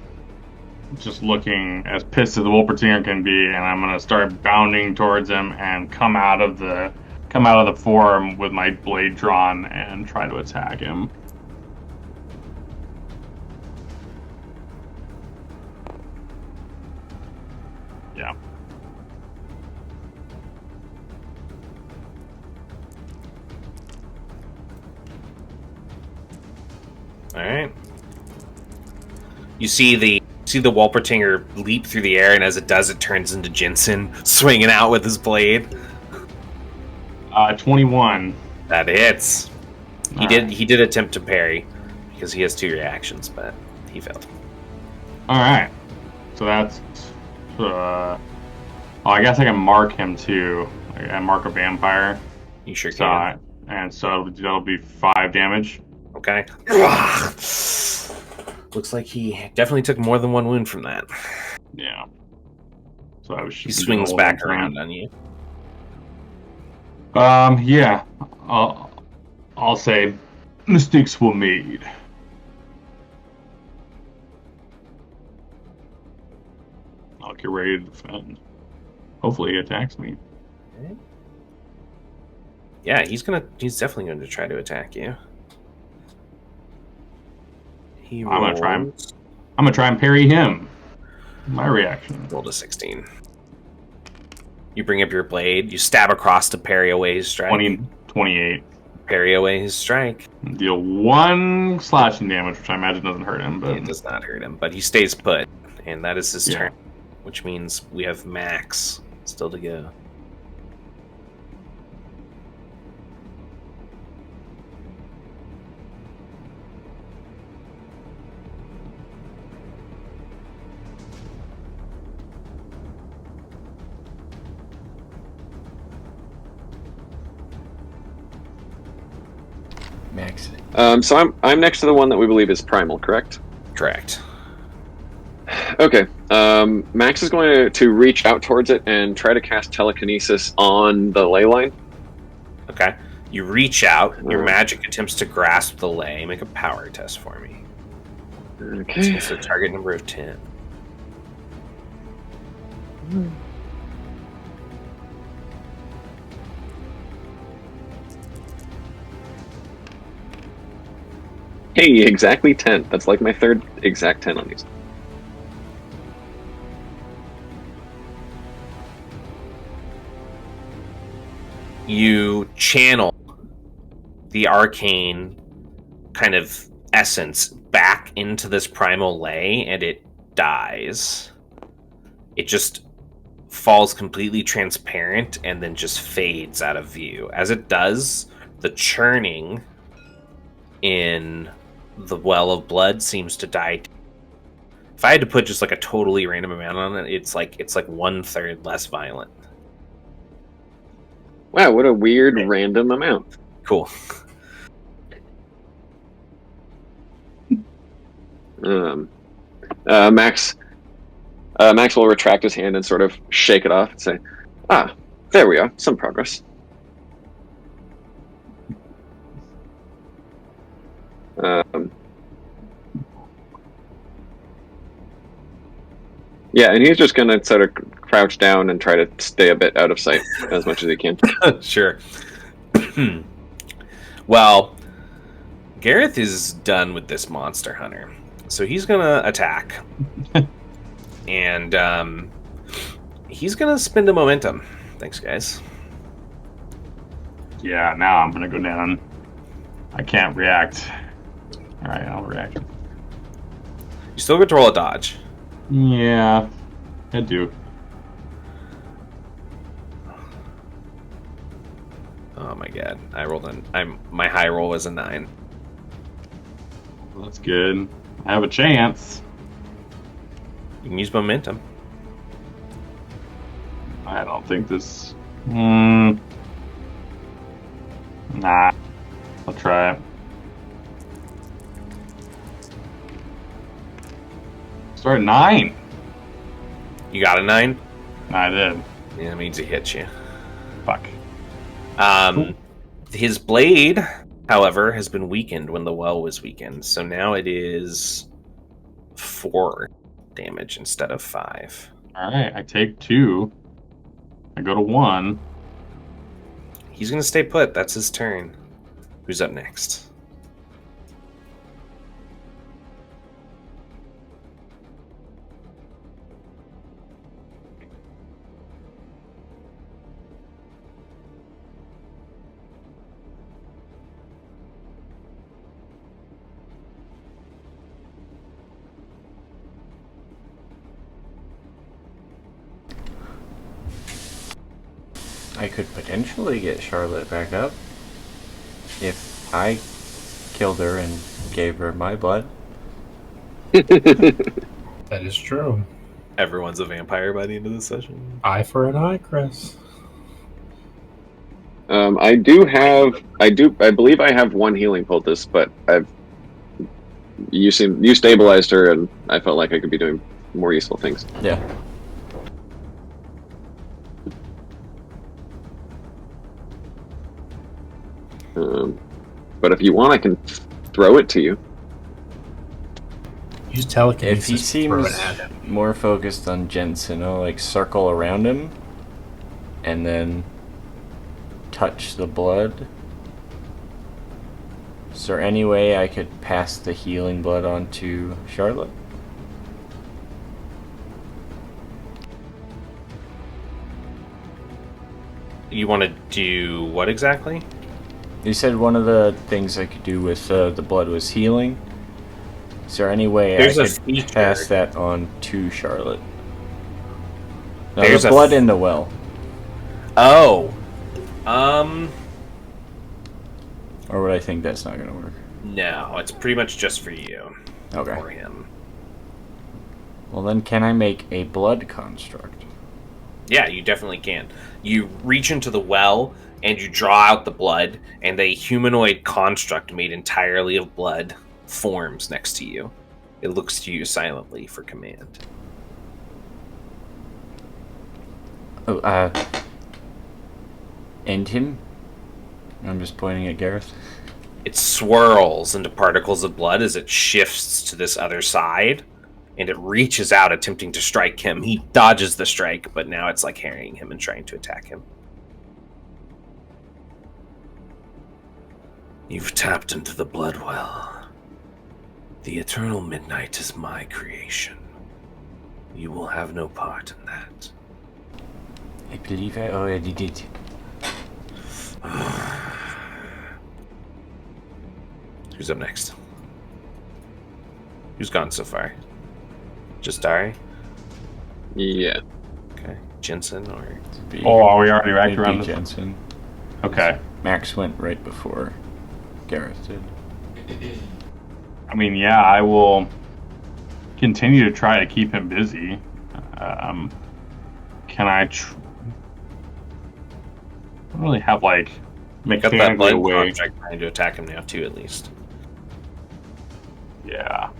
just looking as pissed as the Wolpertinger can be, and I'm gonna start bounding towards him and come out of the form with my blade drawn and try to attack him. Yeah. All right. You see the Wolpertinger leap through the air, and as it does, it turns into Jensen swinging out with his blade. 21. That hits. He All did. right. He did attempt to parry because he has 2 reactions, but he failed. All right. So that's. I guess I can mark him too. I mark a vampire. You sure So, can. and so that'll be 5 damage. Okay. Looks like he definitely took more than 1 wound from that. Yeah. So I was. He swings back around on you. Yeah. I'll say mistakes were made. I'll get ready to defend. Hopefully he attacks me. Yeah, he's definitely going to try to attack you. I'm gonna try and parry him. My reaction. Rolled a 16. You bring up your blade. You stab across to parry away his strike. 28. Parry away his strike. Deal 1 slashing damage, which I imagine doesn't hurt him. But it does not hurt him, but he stays put, and that is his turn. Which means we have Max still to go. Max. So I'm next to the one that we believe is primal, correct? Correct. Okay. Max is going to reach out towards it and try to cast telekinesis on the ley line. Okay. You reach out. Your magic attempts to grasp the ley. Make a power test for me. Okay. It's a target number of 10. Hey, exactly 10. That's like my third exact 10 on these. You channel the arcane kind of essence back into this primal ley, and it dies. It just falls completely transparent and then just fades out of view. As it does, the churning in the well of blood seems to die. If I had to put just like a totally random amount on it, it's like 1/3 less violent. Wow, what a weird random amount. Cool. Max will retract his hand and sort of shake it off and say, "Ah, there we are. Some progress." Yeah, and he's just gonna sort of crouch down and try to stay a bit out of sight as much as he can. Sure. Well, Gareth is done with this monster hunter, so he's gonna attack, and he's gonna spend a momentum. Thanks, guys. Yeah, now I'm gonna go down. I can't react. All right, I'll react. You still get to roll a dodge. Yeah, I do. Oh my god! I rolled my high roll was a 9. That's good. I have a chance. You can use momentum. I don't think this. Nah, I'll try it. Start at 9. You got a 9? I did. Yeah, that means he hits you. Fuck. His blade, however, has been weakened when the well was weakened, so now it is 4 damage instead of 5. All right, I take 2. I go to 1. He's gonna stay put. That's his turn. Who's up next? I could potentially get Charlotte back up if I killed her and gave her my blood. That is true. Everyone's a vampire by the end of the session. Eye for an eye, Chris. I believe I have 1 healing poultice, but you stabilized her, and I felt like I could be doing more useful things. Yeah. But if you want, I can throw it to you. Use telekinesis. If he seems more focused on Jensen, I'll like circle around him and then touch the blood. Is there any way I could pass the healing blood on to Charlotte? You want to do what exactly? You said one of the things I could do with the blood was healing. Is there any way There's I a could feature. pass that on to Charlotte? No, There's the a blood in the well. Oh. Or would I think that's not going to work? No, it's pretty much just for you. Okay. For him. Well, then can I make a blood construct? Yeah, you definitely can. You reach into the well and you draw out the blood, and a humanoid construct made entirely of blood forms next to you. It looks to you silently for command. Oh, end him? I'm just pointing at Gareth. It swirls into particles of blood as it shifts to this other side, and it reaches out attempting to strike him. He dodges the strike, but now it's like harrying him and trying to attack him. You've tapped into the blood well. The eternal midnight is my creation. You will have no part in that. I believe I already did. Who's up next? Who's gone so far? Just Dari? Yeah. Okay. Jensen or... Oh, we already racked It'd around be this? Jensen. Okay. Max went right before Gareth did. I mean, yeah, I will continue to try to keep him busy. Can I... I don't really have, like, Make up that mechanically a blood way. contract trying to attack him now, too, at least. Yeah.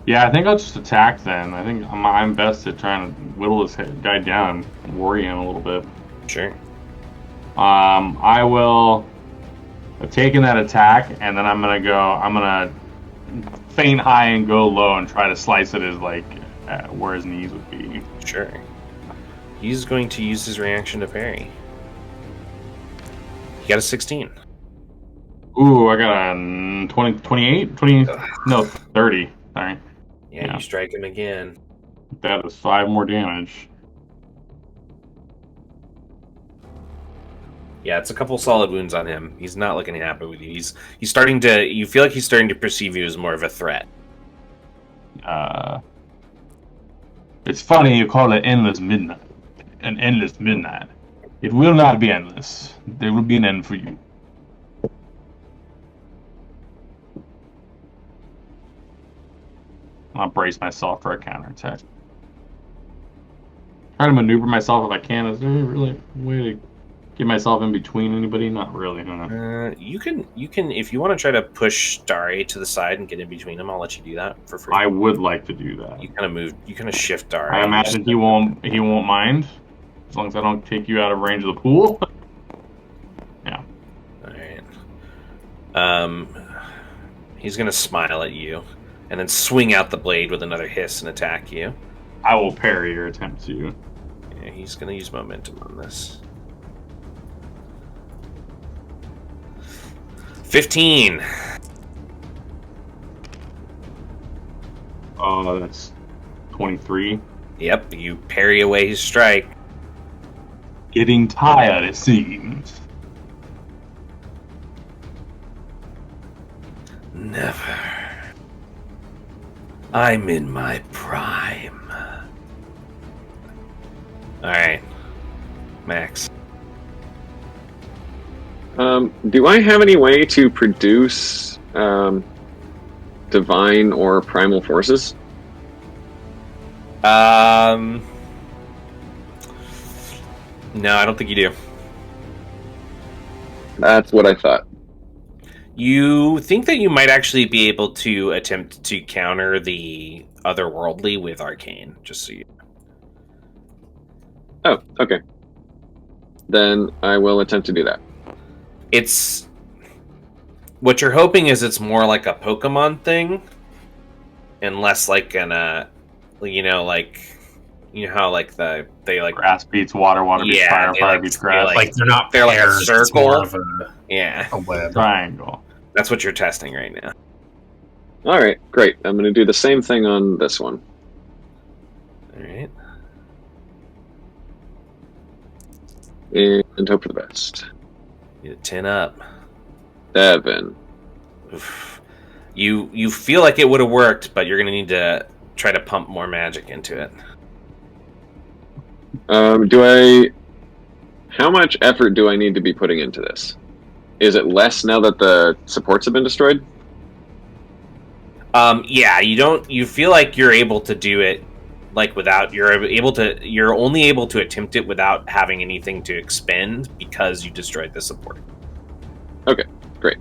Yeah, I think I'll just attack then. I think I'm best at trying to whittle this guy down and worry him a little bit. Sure. I will have taken that attack, and then I'm gonna feint high and go low and try to slice it as like where his knees would be. Sure. He's going to use his reaction to parry. He got a 16. Ooh, I got a 20, 28? 20, no, 30. Sorry. Yeah, you strike him again. That is 5 more damage. Yeah, it's a couple solid wounds on him. He's not looking happy with you. He's starting to. You feel like he's starting to perceive you as more of a threat. It's funny you call it endless midnight. An endless midnight. It will not be endless. There will be an end for you. I'll brace myself for a counterattack. Try to maneuver myself if I can. Is there really a way to get myself in between anybody? Not really, huh? You can, if you want to try to push Dare to the side and get in between them, I'll let you do that for free. I would like to do that. You kind of shift Dare. I imagine he won't mind, as long as I don't take you out of range of the pool. Yeah. All right. He's gonna smile at you, and then swing out the blade with another hiss and attack you. I will parry your attempt to. Yeah, he's gonna use momentum on this. 15. Oh, that's 23. Yep, you parry away his strike. Getting tired, it seems. Never. I'm in my prime. Alright. Max. Do I have any way to produce divine or primal forces? No, I don't think you do. That's what I thought. You think that you might actually be able to attempt to counter the otherworldly with arcane, just so you. Oh, okay. Then I will attempt to do that. It's what you're hoping is it's more like a Pokemon thing, and less like how like they like grass beats water, water beats fire, fire beats grass. Like they're not they're like a circle. It's more of a web. Triangle. That's what you're testing right now. All right, great. I'm going to do the same thing on this one. All right. And hope for the best. Get a 10 up. 7. Oof. You feel like it would have worked, but you're going to need to try to pump more magic into it. How much effort do I need to be putting into this? Is it less now that the supports have been destroyed? Yeah, you feel like you're able to do it like you're only able to attempt it without having anything to expend because you destroyed the support. Okay, great.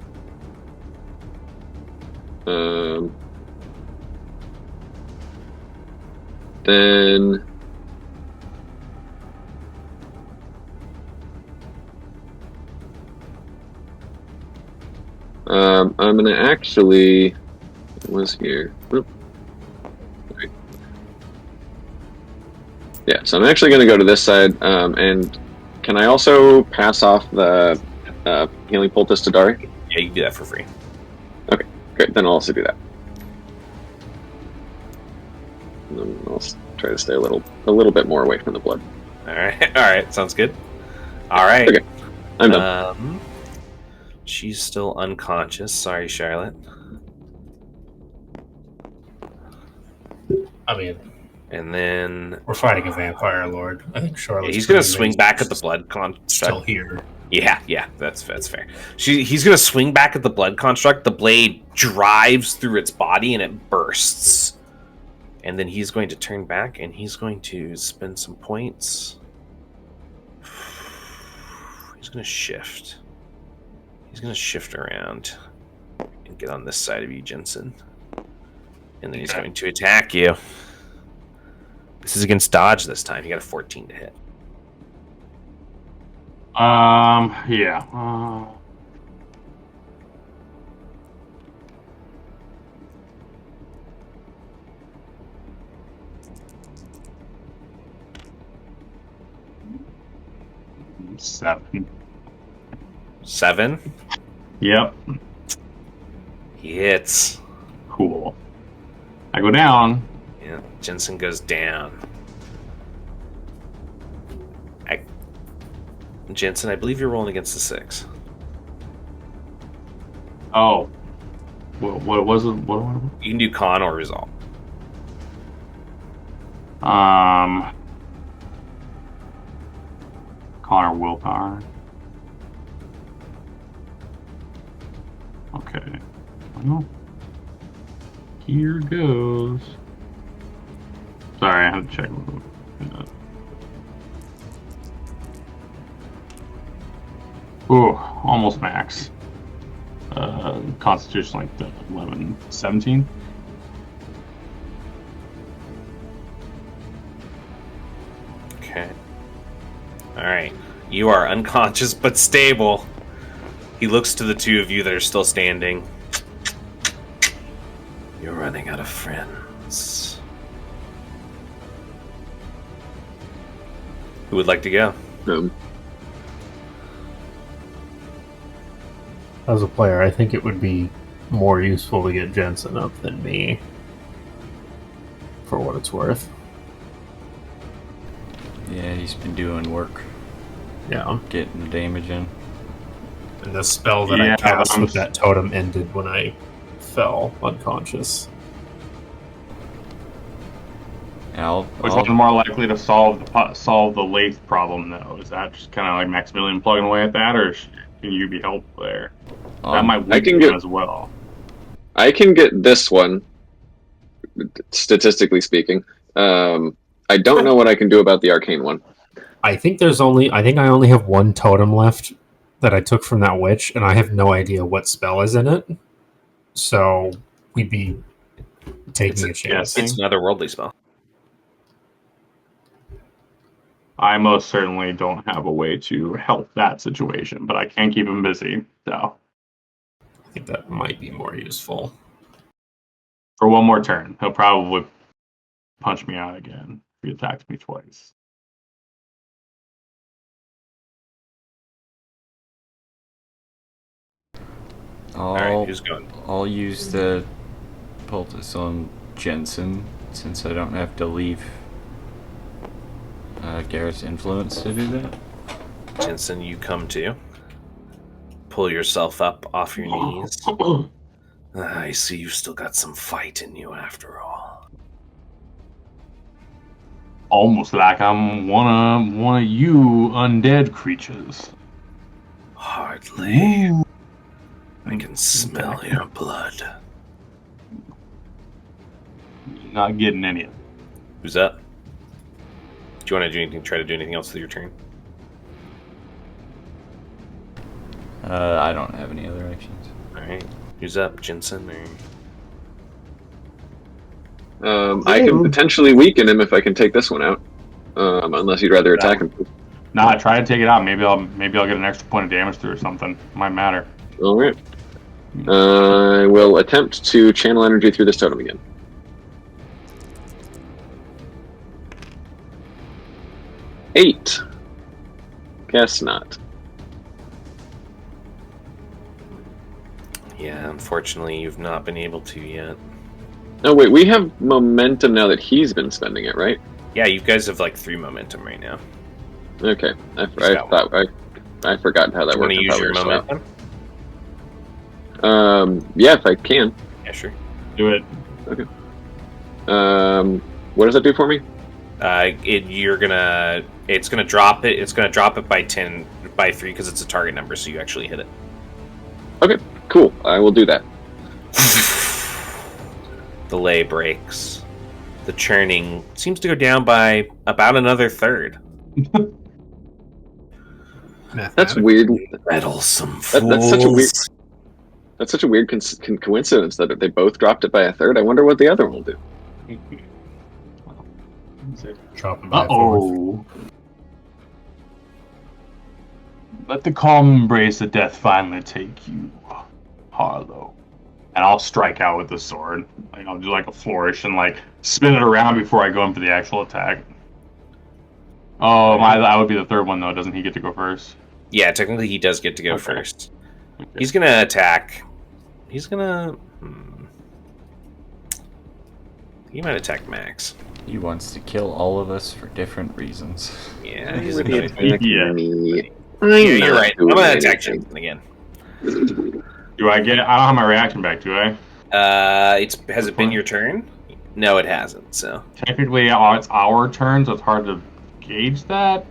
Then I'm gonna actually was here. Oop. Right. Yeah, so I'm actually gonna go to this side, and can I also pass off the healing poultice to Dari? Yeah, you can do that for free. Okay, great. Then I'll also do that. And then I'll try to stay a little bit more away from the blood. All right, sounds good. All right, okay, I'm done. She's still unconscious. Sorry, Charlotte. I mean, and then we're fighting a vampire lord. I think Charlotte's. Yeah, he's gonna swing back at the blood construct. Still here. Yeah, that's fair. He's gonna swing back at the blood construct. The blade drives through its body and it bursts. And then he's going to turn back and he's going to spend some points. He's gonna shift. He's gonna shift around and get on this side of you, Jensen. And then he's going to attack you. This is against dodge this time. He got a 14 to hit. Yeah. 7. 7. Yep. He hits. Cool. I go down. Yeah, Jensen goes down. Jensen, I believe you're rolling against the 6. Oh. What was it? What? You can do con or resolve. Connor willpower. Okay. Well, here goes. Sorry, I had to check. Ooh, almost max. Constitution like the 11, 17. Okay. Alright. You are unconscious but stable. He looks to the two of you that are still standing. You're running out of friends. Who would like to go? As a player, I think it would be more useful to get Jensen up than me, for what it's worth. Yeah, he's been doing work. Yeah. Getting the damage in. And the spell that I cast with that totem ended when I fell unconscious. Which one's more likely to solve the lathe problem, though? Is that just kind of like Maximilian plugging away at that, or can you be helpful there? That might weaken him as well. I can get this one, statistically speaking. I don't know what I can do about the arcane one. I think I only have one totem left that I took from that witch, and I have no idea what spell is in it. So we'd be taking a chance. It's another worldly spell. I most certainly don't have a way to help that situation, but I can keep him busy. So I think that might be more useful. For one more turn, he'll probably punch me out again if he attacks me twice. Alright, who's going? I'll use the poultice on Jensen since I don't have to leave Garrett's influence to do that. Jensen, you come to. Pull yourself up off your knees. I see you've still got some fight in you after all. Almost like I'm one of you undead creatures. Hardly. Ooh. I can smell your blood. You're not getting any of it. Who's up? Do you want to do anything? Try to do anything else with your turn? I don't have any other actions. Alright. Who's up? Jensen or... I can potentially weaken him if I can take this one out. Unless you'd rather attack him. Nah, try to take it out. Maybe I'll get an extra point of damage through or something. Might matter. Alright. I will attempt to channel energy through this totem again. Eight. Guess not. Yeah, unfortunately, you've not been able to yet. Oh wait, we have momentum now that he's been spending it, right? Yeah, you guys have like 3 momentum right now. Okay, I forgot how that worked. Want to use your momentum? Yeah, if I can. Yeah, sure. Do it. Okay. What does that do for me? It's gonna drop it. It's gonna drop it by 3 because it's a target number, so you actually hit it. Okay, cool. I will do that. The lay breaks. The churning seems to go down by about another third. That's weird. Meddlesome fools. That's such a weird coincidence that they both dropped it by a third. I wonder what the other one will do. Drop it by a fourth. Let the calm embrace of death finally take you, Harlow. And I'll strike out with the sword. Like I'll do like a flourish and like spin it around before I go in for the actual attack. Oh, my! That would be the third one though. Doesn't he get to go first? Yeah, technically he does get to go Okay. first. Okay. He's gonna attack. He's gonna. He might attack Max. He wants to kill all of us for different reasons. Yeah, he's Would he annoyed. attack Yeah. me? Yeah, you're not right. I'm doing gonna attack anything. Jensen again. Do I get? I don't have my reaction back, do I? Has it been your turn? No, it hasn't. So Technically, it's our turn, so it's hard to gauge that.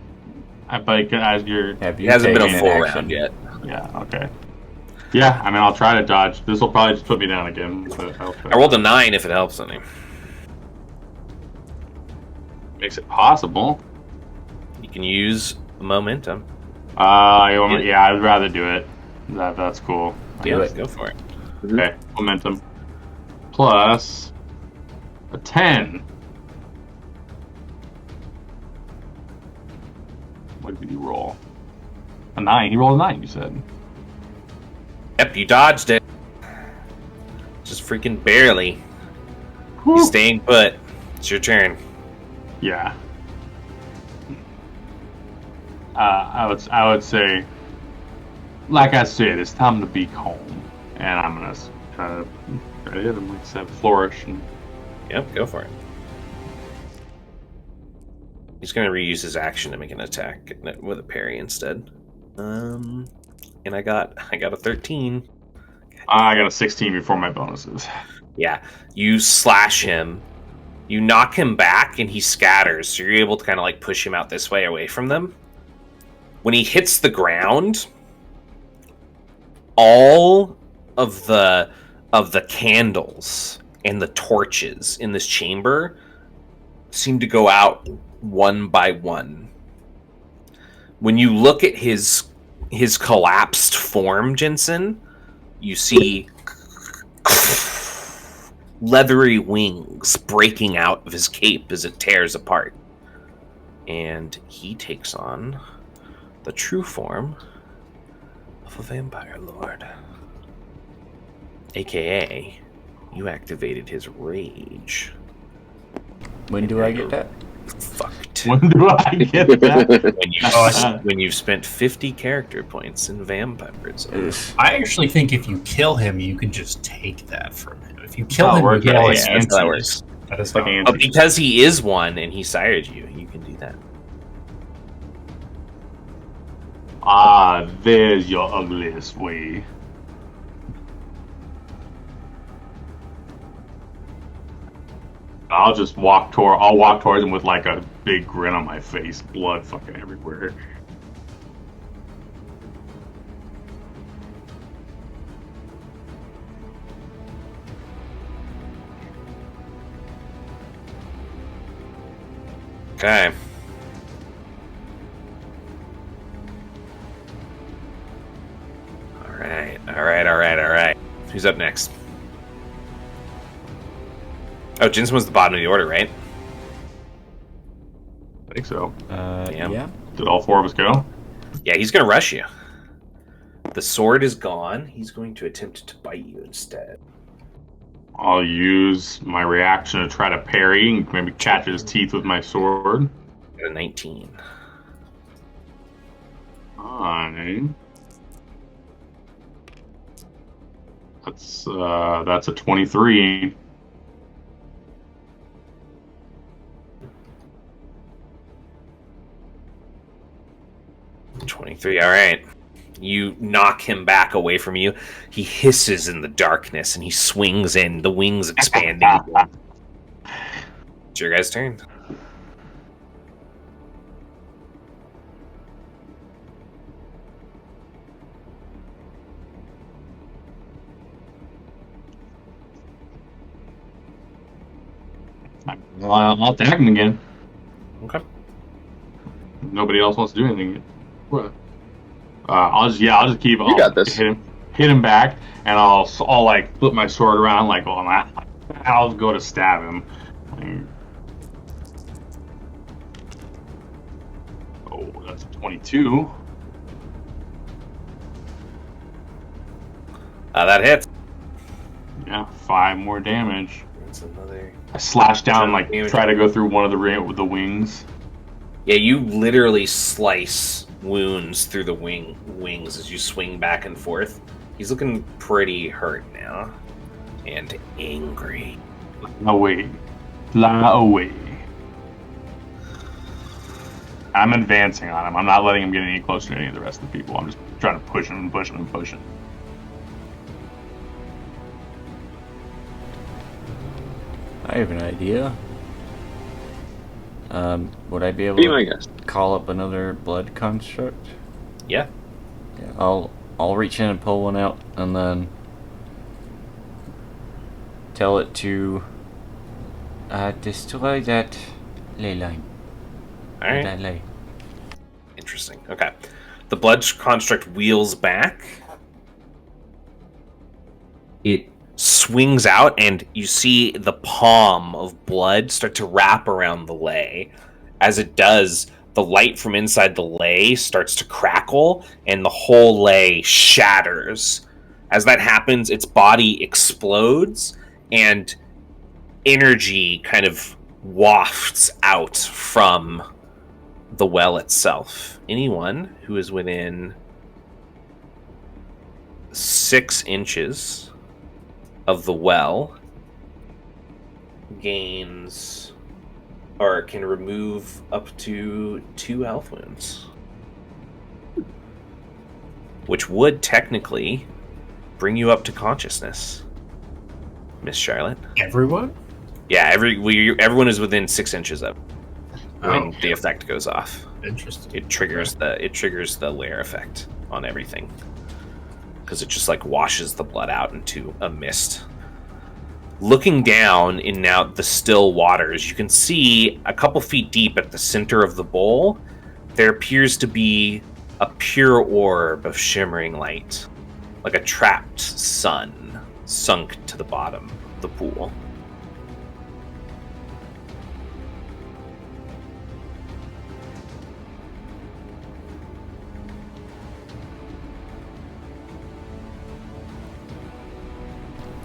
But as you're, Have you it hasn't been taken a an full action? round yet. yeah, okay. Yeah, I mean, I'll try to dodge. This will probably just put me down again. But I'll try. I rolled a 9 if it helps any. Makes it possible. You can use momentum. Yeah, I'd rather do it. That's cool. Do it. Go for it. Okay, momentum plus a 10. What did he roll? A 9. He rolled a 9. You said. Yep, you dodged it. Just freaking barely. He's staying put. It's your turn. Yeah. I would say, like I said, it's time to be calm, and I'm gonna try to hit him like that flourish. And... Yep, go for it. He's gonna reuse his action to make an attack with a parry instead. And I got a 13. I got a 16 before my bonuses. Yeah, you slash him. You knock him back, and he scatters. So you're able to kind of like push him out this way, away from them. When he hits the ground, all of the candles and the torches in this chamber seem to go out one by one. When you look at his collapsed form, Jensen, you see leathery wings breaking out of his cape as it tears apart. And he takes on the true form of a vampire lord. AKA, you activated his rage. When do I get that? Fucked. When do I get that? When you've spent 50 character points in vampirism. I actually think if you kill him, you can just take that from him. If you kill him, you works. get Yeah, all yeah, his that's how it answers. works. That is Like how it Andy. But because he is one and he sired you, you can do that. Ah, there's your ugliest way. I'll walk towards him with like a big grin on my face, blood fucking everywhere. Okay. Alright. Who's up next? Oh, Jensen was the bottom of the order, right? I think so. Yeah. Did all four of us go? Yeah, he's gonna rush you. The sword is gone. He's going to attempt to bite you instead. I'll use my reaction to try to parry and maybe catch his teeth with my sword. Got a 19. Fine. That's a 23. $23. All right. You knock him back away from you. He hisses in the darkness and he swings in, the wings expanding. It's your guys' turn. I'll attack him again. Okay. Nobody else wants to do anything. What? I'll just keep. You got this. Hit him back, and I'll like flip my sword around, like I'll go to stab him. Oh, that's a 22. That hits. Yeah, 5 more damage. That's another. I slash down, like Damage. try to go through one of the wings. Yeah, you literally slice wounds through the wings as you swing back and forth. He's looking pretty hurt now. And angry. Away. Fly away. I'm advancing on him. I'm not letting him get any closer to any of the rest of the people. I'm just trying to push him and push him and push him. I have an idea. Would I be able Be my to guest. call up another blood construct? Yeah. Yeah, I'll reach in and pull one out, and then tell it to destroy that ley line. All right. That ley. Interesting. Okay. The blood construct wheels back. It swings out, and you see the palm of blood start to wrap around the lay. As it does, the light from inside the lay starts to crackle, and the whole lay shatters. As that happens, its body explodes, and energy kind of wafts out from the well itself. Anyone who is within 6 inches of the well gains or can remove up to 2 health wounds, which would technically bring you up to consciousness, Miss Charlotte. Everyone? Yeah, everyone is within 6 inches of when the effect goes off. Interesting. It triggers the layer effect on everything because it just like washes the blood out into a mist. Looking down in now the still waters, you can see a couple feet deep at the center of the bowl, there appears to be a pure orb of shimmering light, like a trapped sun sunk to the bottom of the pool.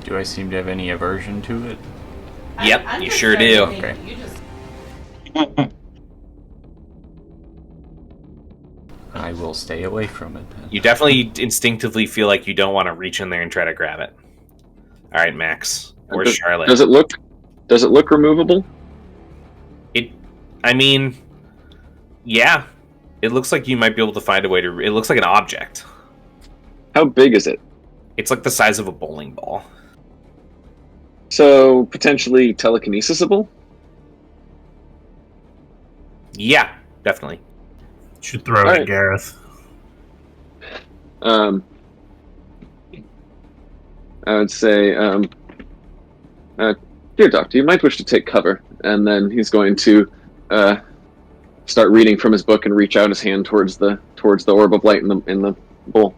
Do I seem to have any aversion to it? Yep, I'm you just sure starting do. to think Okay. You just I will stay away from it then. You definitely instinctively feel like you don't want to reach in there and try to grab it. All right, Max or Charlotte. Does it look removable? I mean, yeah. It looks like you might be able to find a way to... It looks like an object. How big is it? It's like the size of a bowling ball. So potentially telekinesisable? Yeah, definitely. Should throw it Alright. at Gareth. I would say, dear Doctor, you might wish to take cover. And then he's going to start reading from his book and reach out his hand towards the orb of light in the bowl.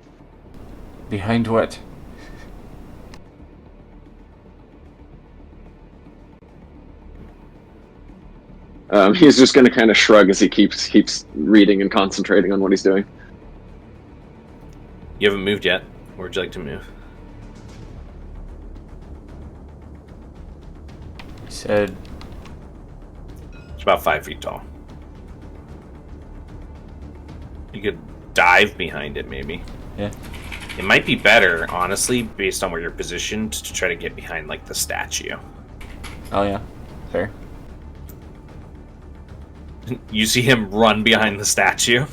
Behind what? He's just going to kind of shrug as he keeps reading and concentrating on what he's doing. You haven't moved yet. Where would you like to move? He said It's about 5 feet tall. You could dive behind it, maybe. Yeah. It might be better, honestly, based on where you're positioned, to try to get behind, like, the statue. Oh yeah. Fair. You see him run behind the statue.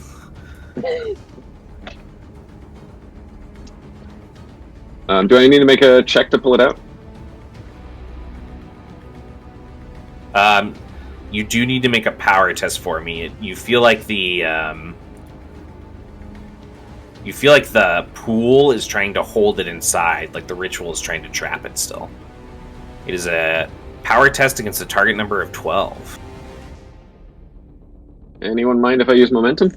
Do I need to make a check to pull it out? You do need to make a power test for me. You feel like the pool is trying to hold it inside, like the ritual is trying to trap it still. It is a power test against a target number of 12. Anyone mind if I use momentum?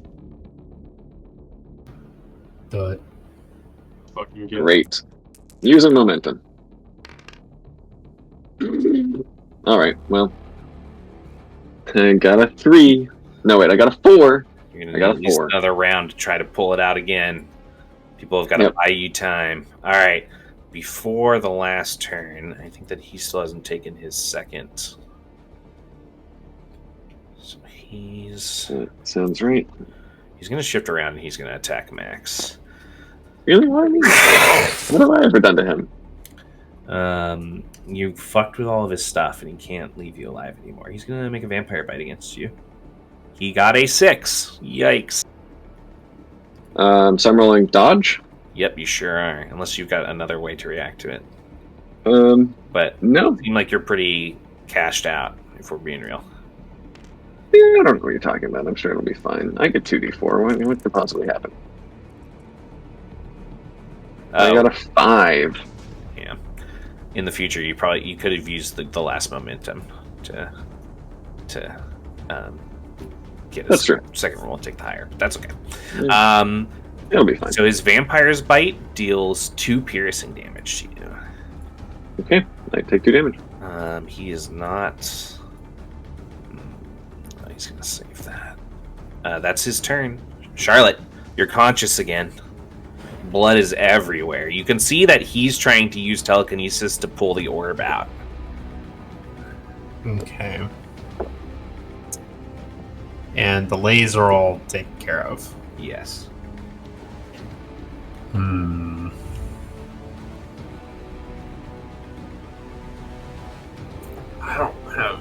Do it. Fucking get Great. Using momentum. Alright, well. I got a 3. No, wait, I got a 4. You're I gonna got need a at least 4. another round to try to pull it out again. People have got to Yep. buy you time. All right. Before the last turn, I think that he still hasn't taken his second So he's That sounds right. going to shift around and he's going to attack Max. Really? What have I ever done to him? You fucked with all of his stuff and he can't leave you alive anymore. He's going to make a vampire bite against you. He got a 6. Yikes. So I'm rolling dodge? Yep, you sure are. Unless you've got another way to react to it. But no. You seem like you're pretty cashed out, if we're being real. Yeah, I don't know what you're talking about. I'm sure it'll be fine. I get 2d4. What could possibly happen? I got a 5. Yeah. In the future, you could have used the last momentum to get a second roll and take the higher. But that's okay. Yeah. It'll be fine. So his vampire's bite deals 2 piercing damage to you. Okay, I take 2 damage. He is not. He's gonna save that. That's his turn. Charlotte, you're conscious again. Blood is everywhere. You can see that he's trying to use telekinesis to pull the orb out. Okay. And the lays are all taken care of. Yes. I don't have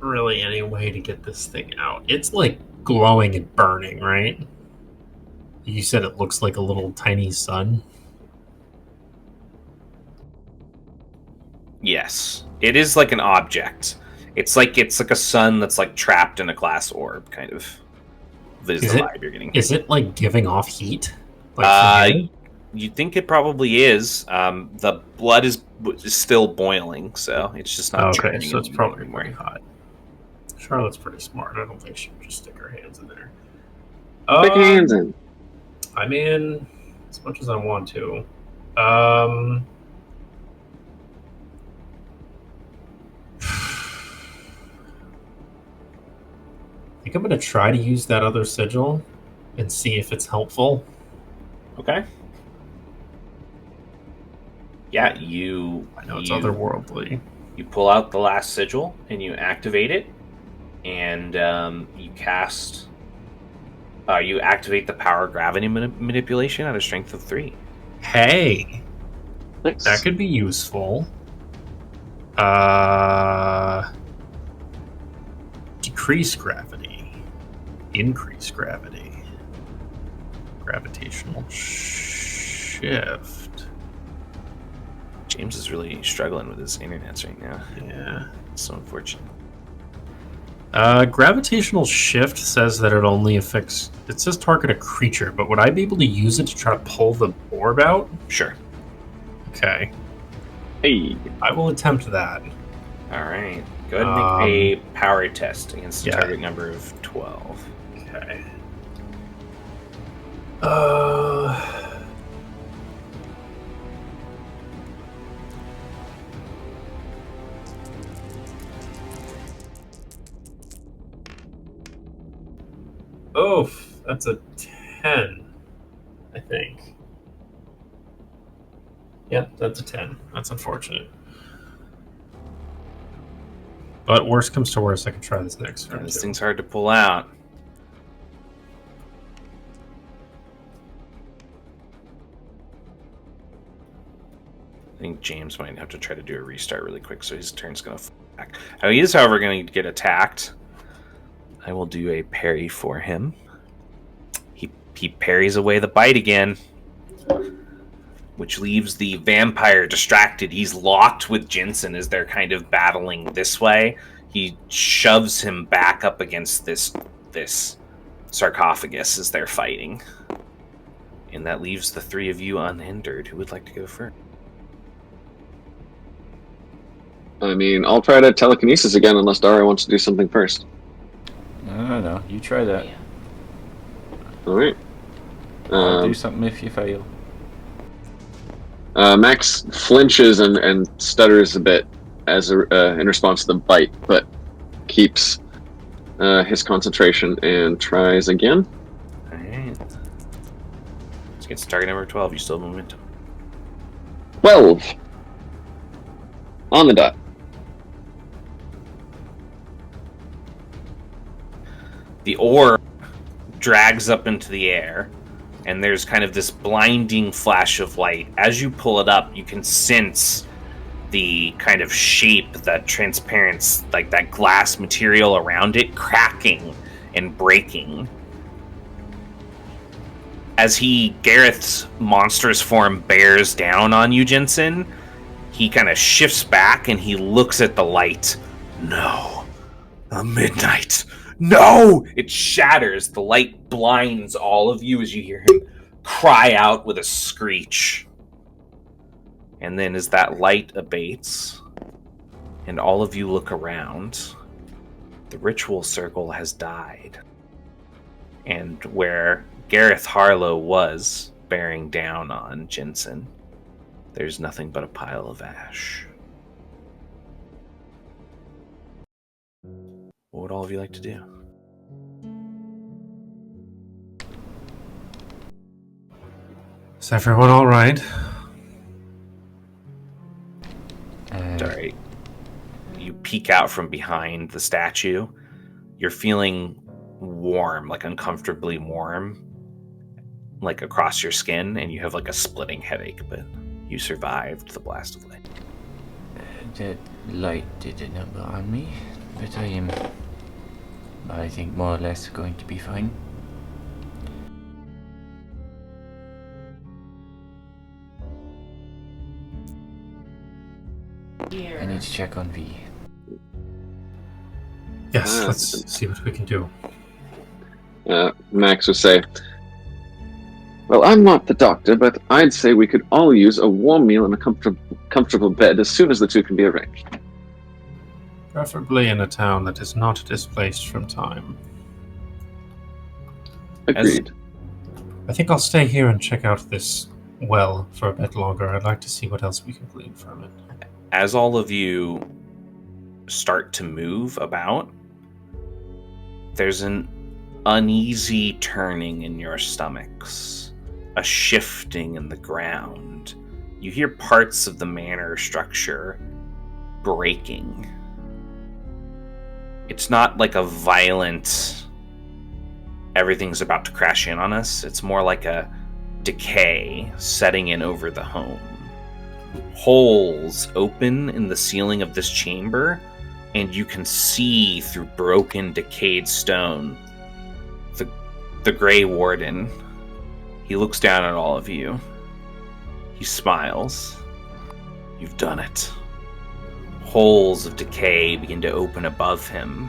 really any way to get this thing out. It's like glowing and burning, right? You said it looks like a little tiny sun. Yes. It is like an object. It's like a sun that's like trapped in a glass orb, kind of. That is the vibe you're getting. Is it like giving off heat? Like you think it probably is. The blood is still boiling, so it's just not. Okay, so it's probably very hot. Charlotte's pretty smart. I don't think she would just stick her hands in there. Stick your hands in. I mean, as much as I want to. I think I'm going to try to use that other sigil and see if it's helpful. Okay. Yeah, I know it's otherworldly. You pull out the last sigil and you activate it, and you cast. You activate the power gravity manipulation at a strength of 3. Hey, Thanks. That could be useful. Decrease gravity, increase gravity, gravitational shift. James is really struggling with his internets right now. Yeah, it's so unfortunate. Gravitational shift says that it only affects. It says target a creature, but would I be able to use it to try to pull the orb out? Sure. Okay. Hey, I will attempt that. All right. Go ahead and make a power test against a target number of 12. Okay. Oof, that's a 10, I think. Yep, that's a 10. That's unfortunate. But worst comes to worst, I can try this next turn. This thing's hard to pull out. I think James might have to try to do a restart really quick, so his turn's going to fall back. He is, however, going to get attacked. I will do a parry for him. He parries away the bite again, which leaves the vampire distracted. He's locked with Jensen as they're kind of battling this way. He shoves him back up against this sarcophagus as they're fighting. And that leaves the 3 of you unhindered. Who would like to go first? I mean, I'll try to telekinesis again unless Dara wants to do something first. No, you try that. Yeah. Alright. I'll do something if you fail. Max flinches and stutters a bit as in response to the bite, but keeps his concentration and tries again. Alright. Let's get to target number 12. You still have momentum. 12. On the dot. The orb drags up into the air, and there's kind of this blinding flash of light. As you pull it up, you can sense the kind of shape, that transparent, like that glass material around it, cracking and breaking. As Gareth's monstrous form bears down on you, Jensen, he kind of shifts back and he looks at the light. No, a midnight. No! It shatters. The light blinds all of you as you hear him cry out with a screech. And then as that light abates and all of you look around, the ritual circle has died. And where Gareth Harlow was bearing down on Jensen, there's nothing but a pile of ash. What would all of you like to do? Is everyone all right? Alright. You peek out from behind the statue. You're feeling warm, like uncomfortably warm, like across your skin, and you have like a splitting headache, but you survived the blast of light. That light did a number on me, but I think more or less going to be fine. I need to check on V. Yes, let's see what we can do. Max would say, well, I'm not the doctor, but I'd say we could all use a warm meal and a comfortable bed as soon as the two can be arranged. Preferably in a town that is not displaced from time. Agreed. I think I'll stay here and check out this well for a bit longer. I'd like to see what else we can glean from it. As all of you start to move about, there's an uneasy turning in your stomachs, a shifting in the ground. You hear parts of the manor structure breaking. It's not like a violent, everything's about to crash in on us. It's more like a decay setting in over the home. Holes open in the ceiling of this chamber, and you can see through broken, decayed stone the Grey Warden. He looks down at all of you. He smiles. You've done it. Holes of decay begin to open above him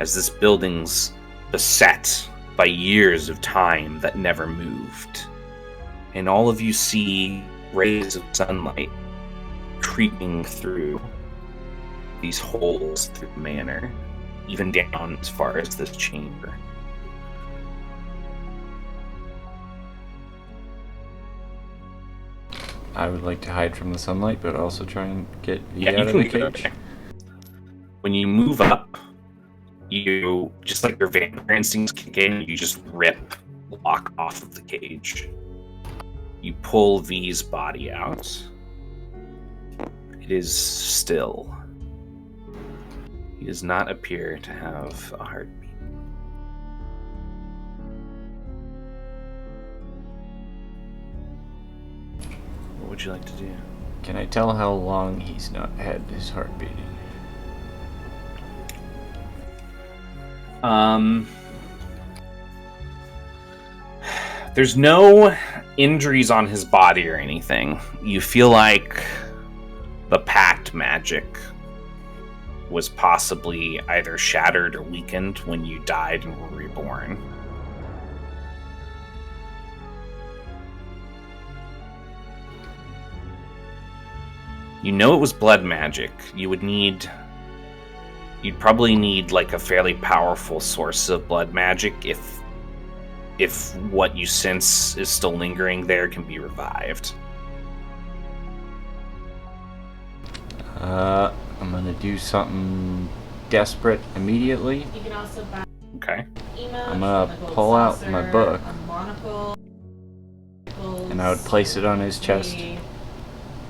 as this building's beset by years of time that never moved. And all of you see rays of sunlight creeping through these holes through the manor, even down as far as this chamber. I would like to hide from the sunlight, but also try and get out of the cage. When you move up, you, just like your vampire instincts kick in, you just lock off of the cage. You pull V's body out. It is still. He does not appear to have a heartbeat. What would you like to do? Can I tell how long he's not had his heart beating? There's no injuries on his body or anything. You feel like the pact magic was possibly either shattered or weakened when you died and were reborn. You know it was blood magic. You'd probably need like a fairly powerful source of blood magic if what you sense is still lingering there can be revived. I'm gonna do something desperate immediately. You can also buy Okay. I'm gonna pull out my book, and I would place it on his chest,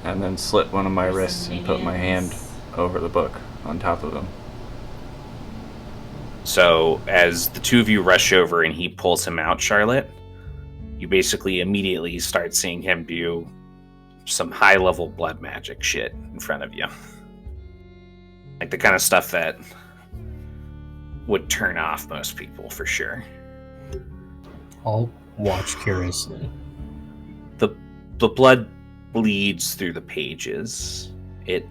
and then slit one of my wrists and put my hand over the book on top of him. So as the two of you rush over and he pulls him out, Charlotte, you basically immediately start seeing him do some high-level blood magic shit in front of you. Like the kind of stuff that would turn off most people, for sure. I'll watch curiously. The blood bleeds through the pages. It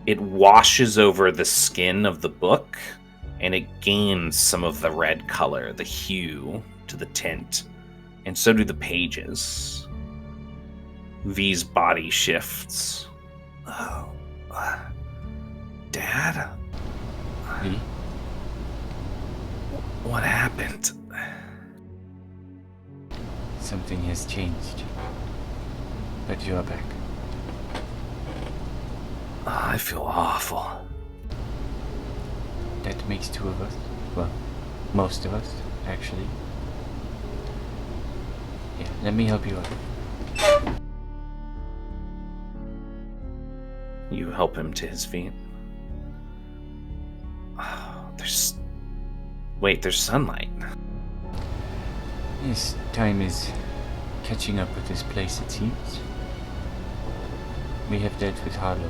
washes over the skin of the book, and it gains some of the red color, the hue to the tint, and so do the pages. V's body shifts. Oh, Dad? V? What happened? Something has changed. But you are back. I feel awful. That makes two of us. Well, most of us, actually. Yeah, let me help you out. You help him to his feet. Oh, there's sunlight. Yes, time is catching up with this place, it seems. We have dealt with Harlow.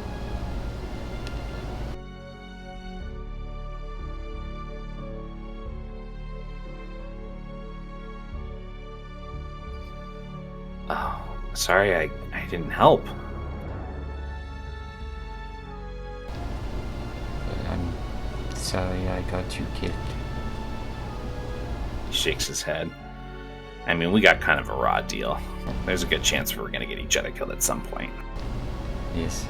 Oh, sorry, I didn't help. I'm sorry I got you killed. He shakes his head. I mean, we got kind of a raw deal. There's a good chance we're gonna get each other killed at some point. Yes.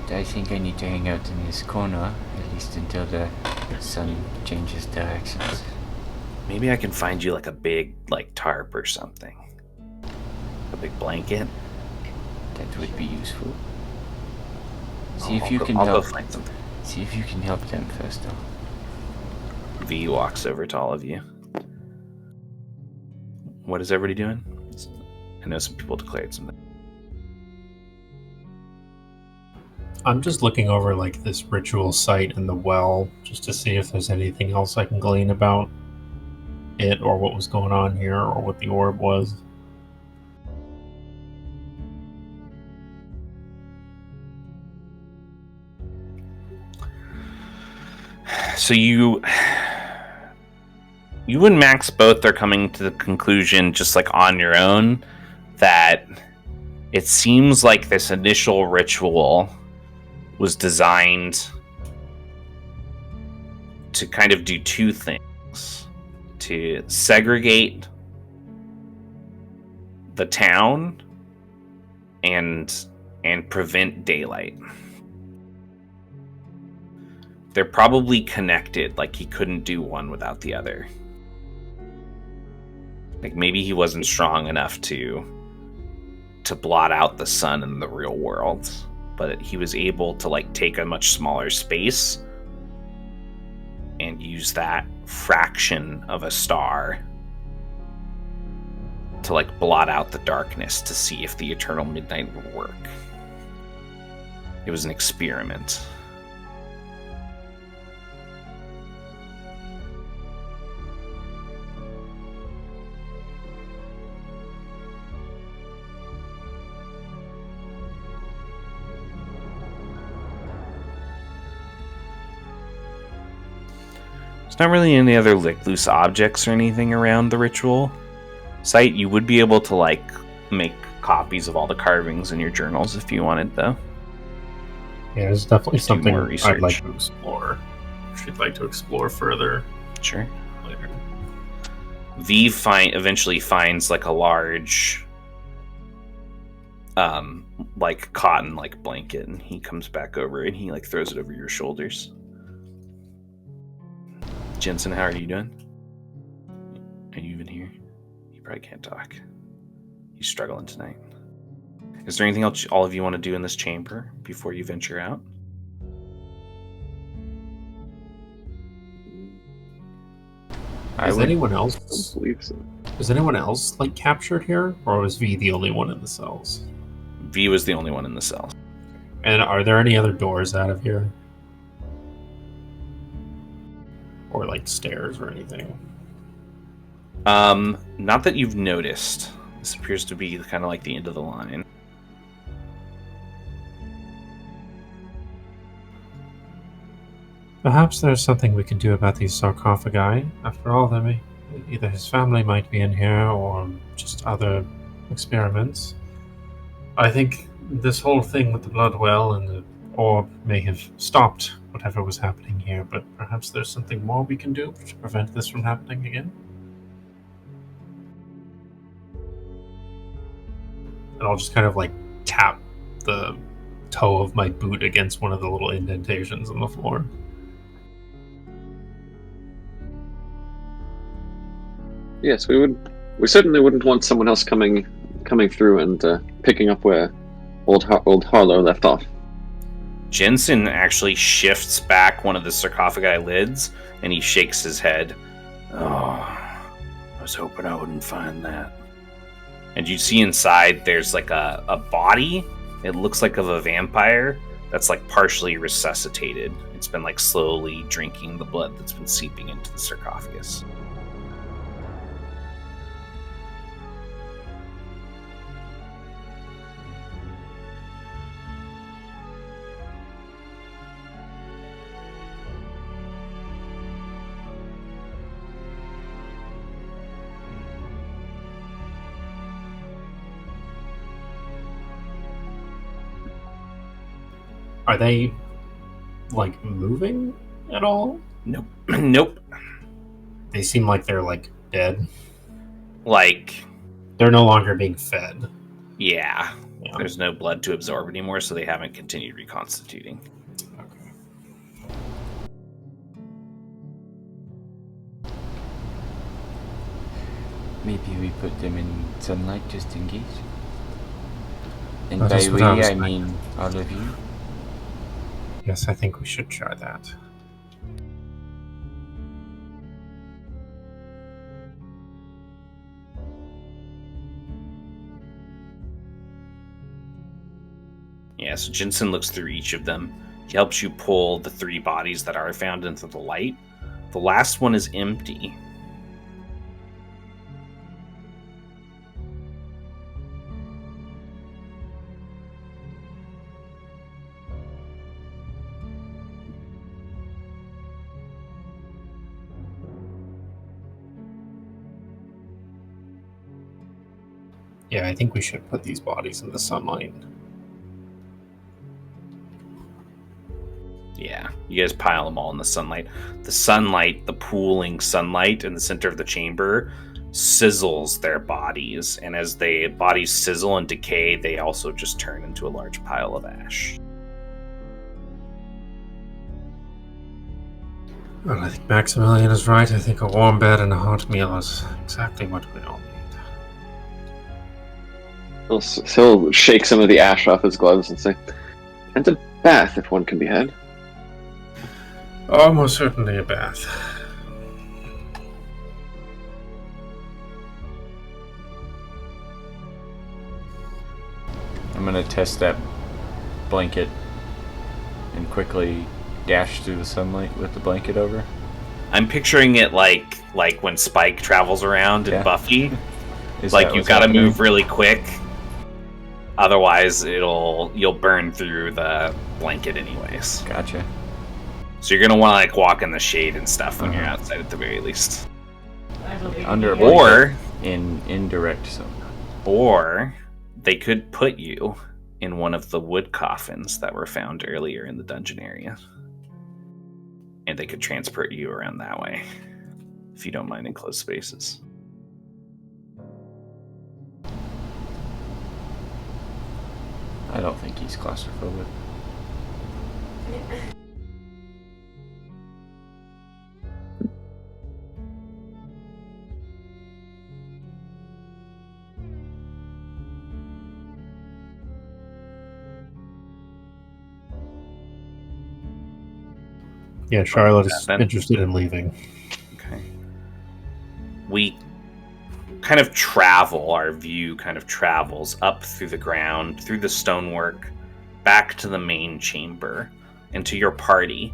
But I think I need to hang out in this corner, at least until the sun changes directions. Maybe I can find you like a big, tarp or something. A big blanket. That would be useful. See I'll if you go- can I'll go help. find something. See if you can help them first, though. V walks over to all of you. What is everybody doing? I know some people declared something. I'm just looking over this ritual site and the well, just to see if there's anything else I can glean about it, or what was going on here, or what the orb was. So you and Max both are coming to the conclusion, just on your own, that it seems like this initial ritual was designed to kind of do two things: to segregate the town and prevent daylight. They're probably connected, he couldn't do one without the other. Maybe he wasn't strong enough to blot out the sun in the real world, but he was able to take a much smaller space and use that fraction of a star to blot out the darkness to see if the eternal midnight would work. It was an experiment. There's not really any other loose objects or anything around the ritual site. You would be able to make copies of all the carvings in your journals if you wanted, though. Yeah, it's definitely something more I'd research. like to explore. If you'd like to explore further Sure. later. V eventually finds a large cotton blanket, and he comes back over and he throws it over your shoulders. Jensen, how are you doing? Are you even here? You probably can't talk. He's struggling tonight. Is there anything else all of you want to do in this chamber before you venture out? Is anyone else? I believe so. Is anyone else captured here, or was V the only one in the cells? V was the only one in the cell. And are there any other doors out of here? Or like stairs or anything? Not that you've noticed. This appears to be kind of like the end of the line. Perhaps there's something we can do about these sarcophagi. After all, either his family might be in here or just other experiments. I think this whole thing with the blood well and the orb may have stopped whatever was happening here, but perhaps there's something more we can do to prevent this from happening again. And I'll just kind of like tap the toe of my boot against one of the little indentations in the floor. Yes, we would. We certainly wouldn't want someone else coming through and picking up where old Harlow left off. Jensen actually shifts back one of the sarcophagi lids, and he shakes his head. Oh, I was hoping I wouldn't find that. And you see inside there's like a body. It looks like of a vampire that's like partially resuscitated. It's been like slowly drinking the blood that's been seeping into the sarcophagus. Are they, like, moving at all? Nope. Nope. They seem like they're, like, dead. Like... They're no longer being fed. Yeah. There's no blood to absorb anymore, so they haven't continued reconstituting. Okay. Maybe we put them in sunlight just in case. And That by is what we, I was I thinking. mean all of you. Yes, I think we should try that. Yeah, so Jensen looks through each of them. He helps you pull the 3 bodies that are found into the light. The last one is empty. Yeah, I think we should put these bodies in the sunlight. Yeah, you guys pile them all in the sunlight. The sunlight, the pooling sunlight in the center of the chamber, sizzles their bodies. And as the bodies sizzle and decay, they also just turn into a large pile of ash. Well, I think Maximilian is right. I think a warm bed and a hot meal is exactly what we all need. He'll shake some of the ash off his gloves and say, "And a bath, if one can be had." Almost certainly a bath. I'm gonna test that blanket and quickly dash through the sunlight with the blanket over. I'm picturing it like when Spike travels around in Buffy. Like you've got to move really quick. Otherwise, you'll burn through the blanket anyways. Gotcha. So you're gonna want to like walk in the shade and stuff when you're outside at the very least. Under a Or in indirect sunlight. Or they could put you in one of the wood coffins that were found earlier in the dungeon area. And they could transport you around that way, if you don't mind enclosed spaces. I don't think he's claustrophobic. Yeah, Charlotte is interested in leaving. Okay. We kind of travel, our view kind of travels up through the ground, through the stonework, back to the main chamber and to your party,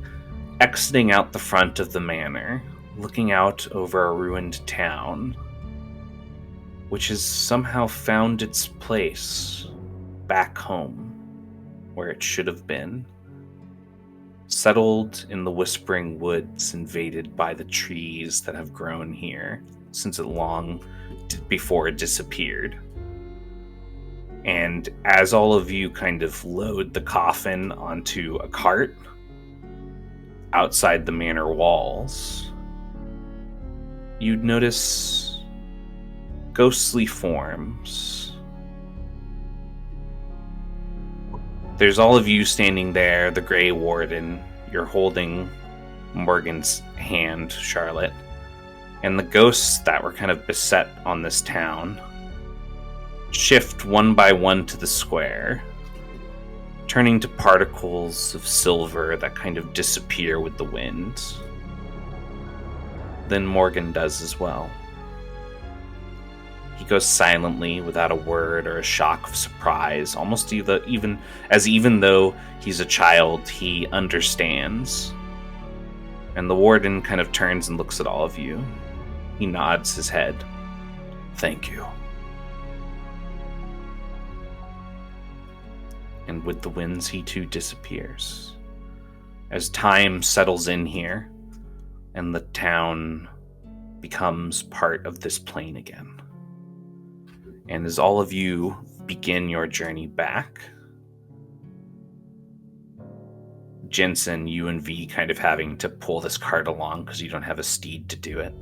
exiting out the front of the manor, looking out over a ruined town, which has somehow found its place back home, where it should have been, settled in the whispering woods invaded by the trees that have grown here since it long before it disappeared. And as all of you kind of load the coffin onto a cart outside the manor walls, you'd notice ghostly forms. There's all of you standing there, the Grey Warden. You're holding Morgan's hand, Charlotte. And the ghosts that were kind of beset on this town shift one by one to the square, turning to particles of silver that kind of disappear with the wind. Then Morgan does as well. He goes silently, without a word or a shock of surprise, almost even though he's a child, he understands. And the warden kind of turns and looks at all of you. He nods his head. Thank you. And with the winds, he too disappears. As time settles in here, and the town becomes part of this plane again. And as all of you begin your journey back, Jensen, you and V kind of having to pull this cart along because you don't have a steed to do it.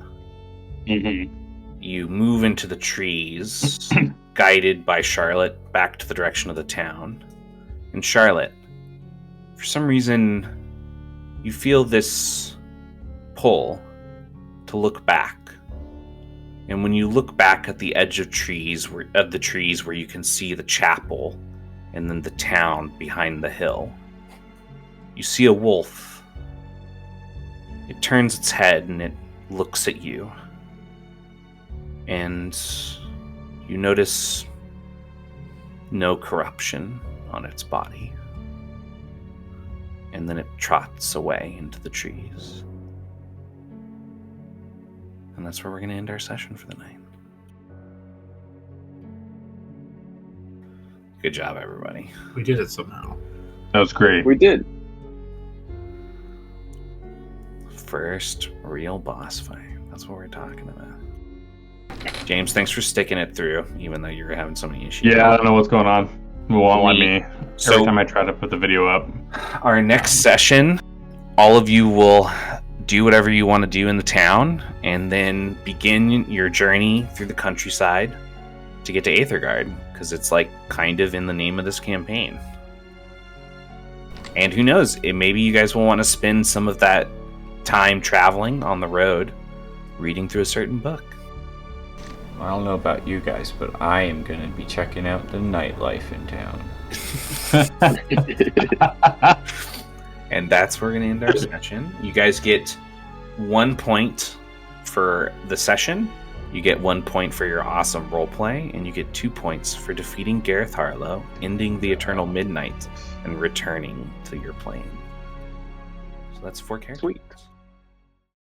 Mm-hmm. You move into the trees, guided by Charlotte back to the direction of the town. And Charlotte, for some reason, you feel this pull to look back. And when you look back at the edge of the trees where you can see the chapel and then the town behind the hill, you see a wolf. It turns its head and it looks at you. And you notice no corruption on its body. And then it trots away into the trees. And that's where we're going to end our session for the night. Good job, everybody. We did it somehow. That was great. We did. First real boss fight. That's what we're talking about. James, thanks for sticking it through, even though you're having so many issues. Yeah, I don't know what's going on. It won't let me. So- Every time I try to put the video up. Our next session, all of you will do whatever you want to do in the town, and then begin your journey through the countryside to get to Aethergarde, because it's like kind of in the name of this campaign. And who knows, maybe you guys will want to spend some of that time traveling on the road, reading through a certain book. I don't know about you guys, but I am going to be checking out the nightlife in town. And that's where we're going to end our session. You guys get 1 point for the session. You get 1 point for your awesome roleplay, and you get 2 points for defeating Gareth Harlow, ending the Eternal Midnight, and returning to your plane. So that's 4 characters. Sweet.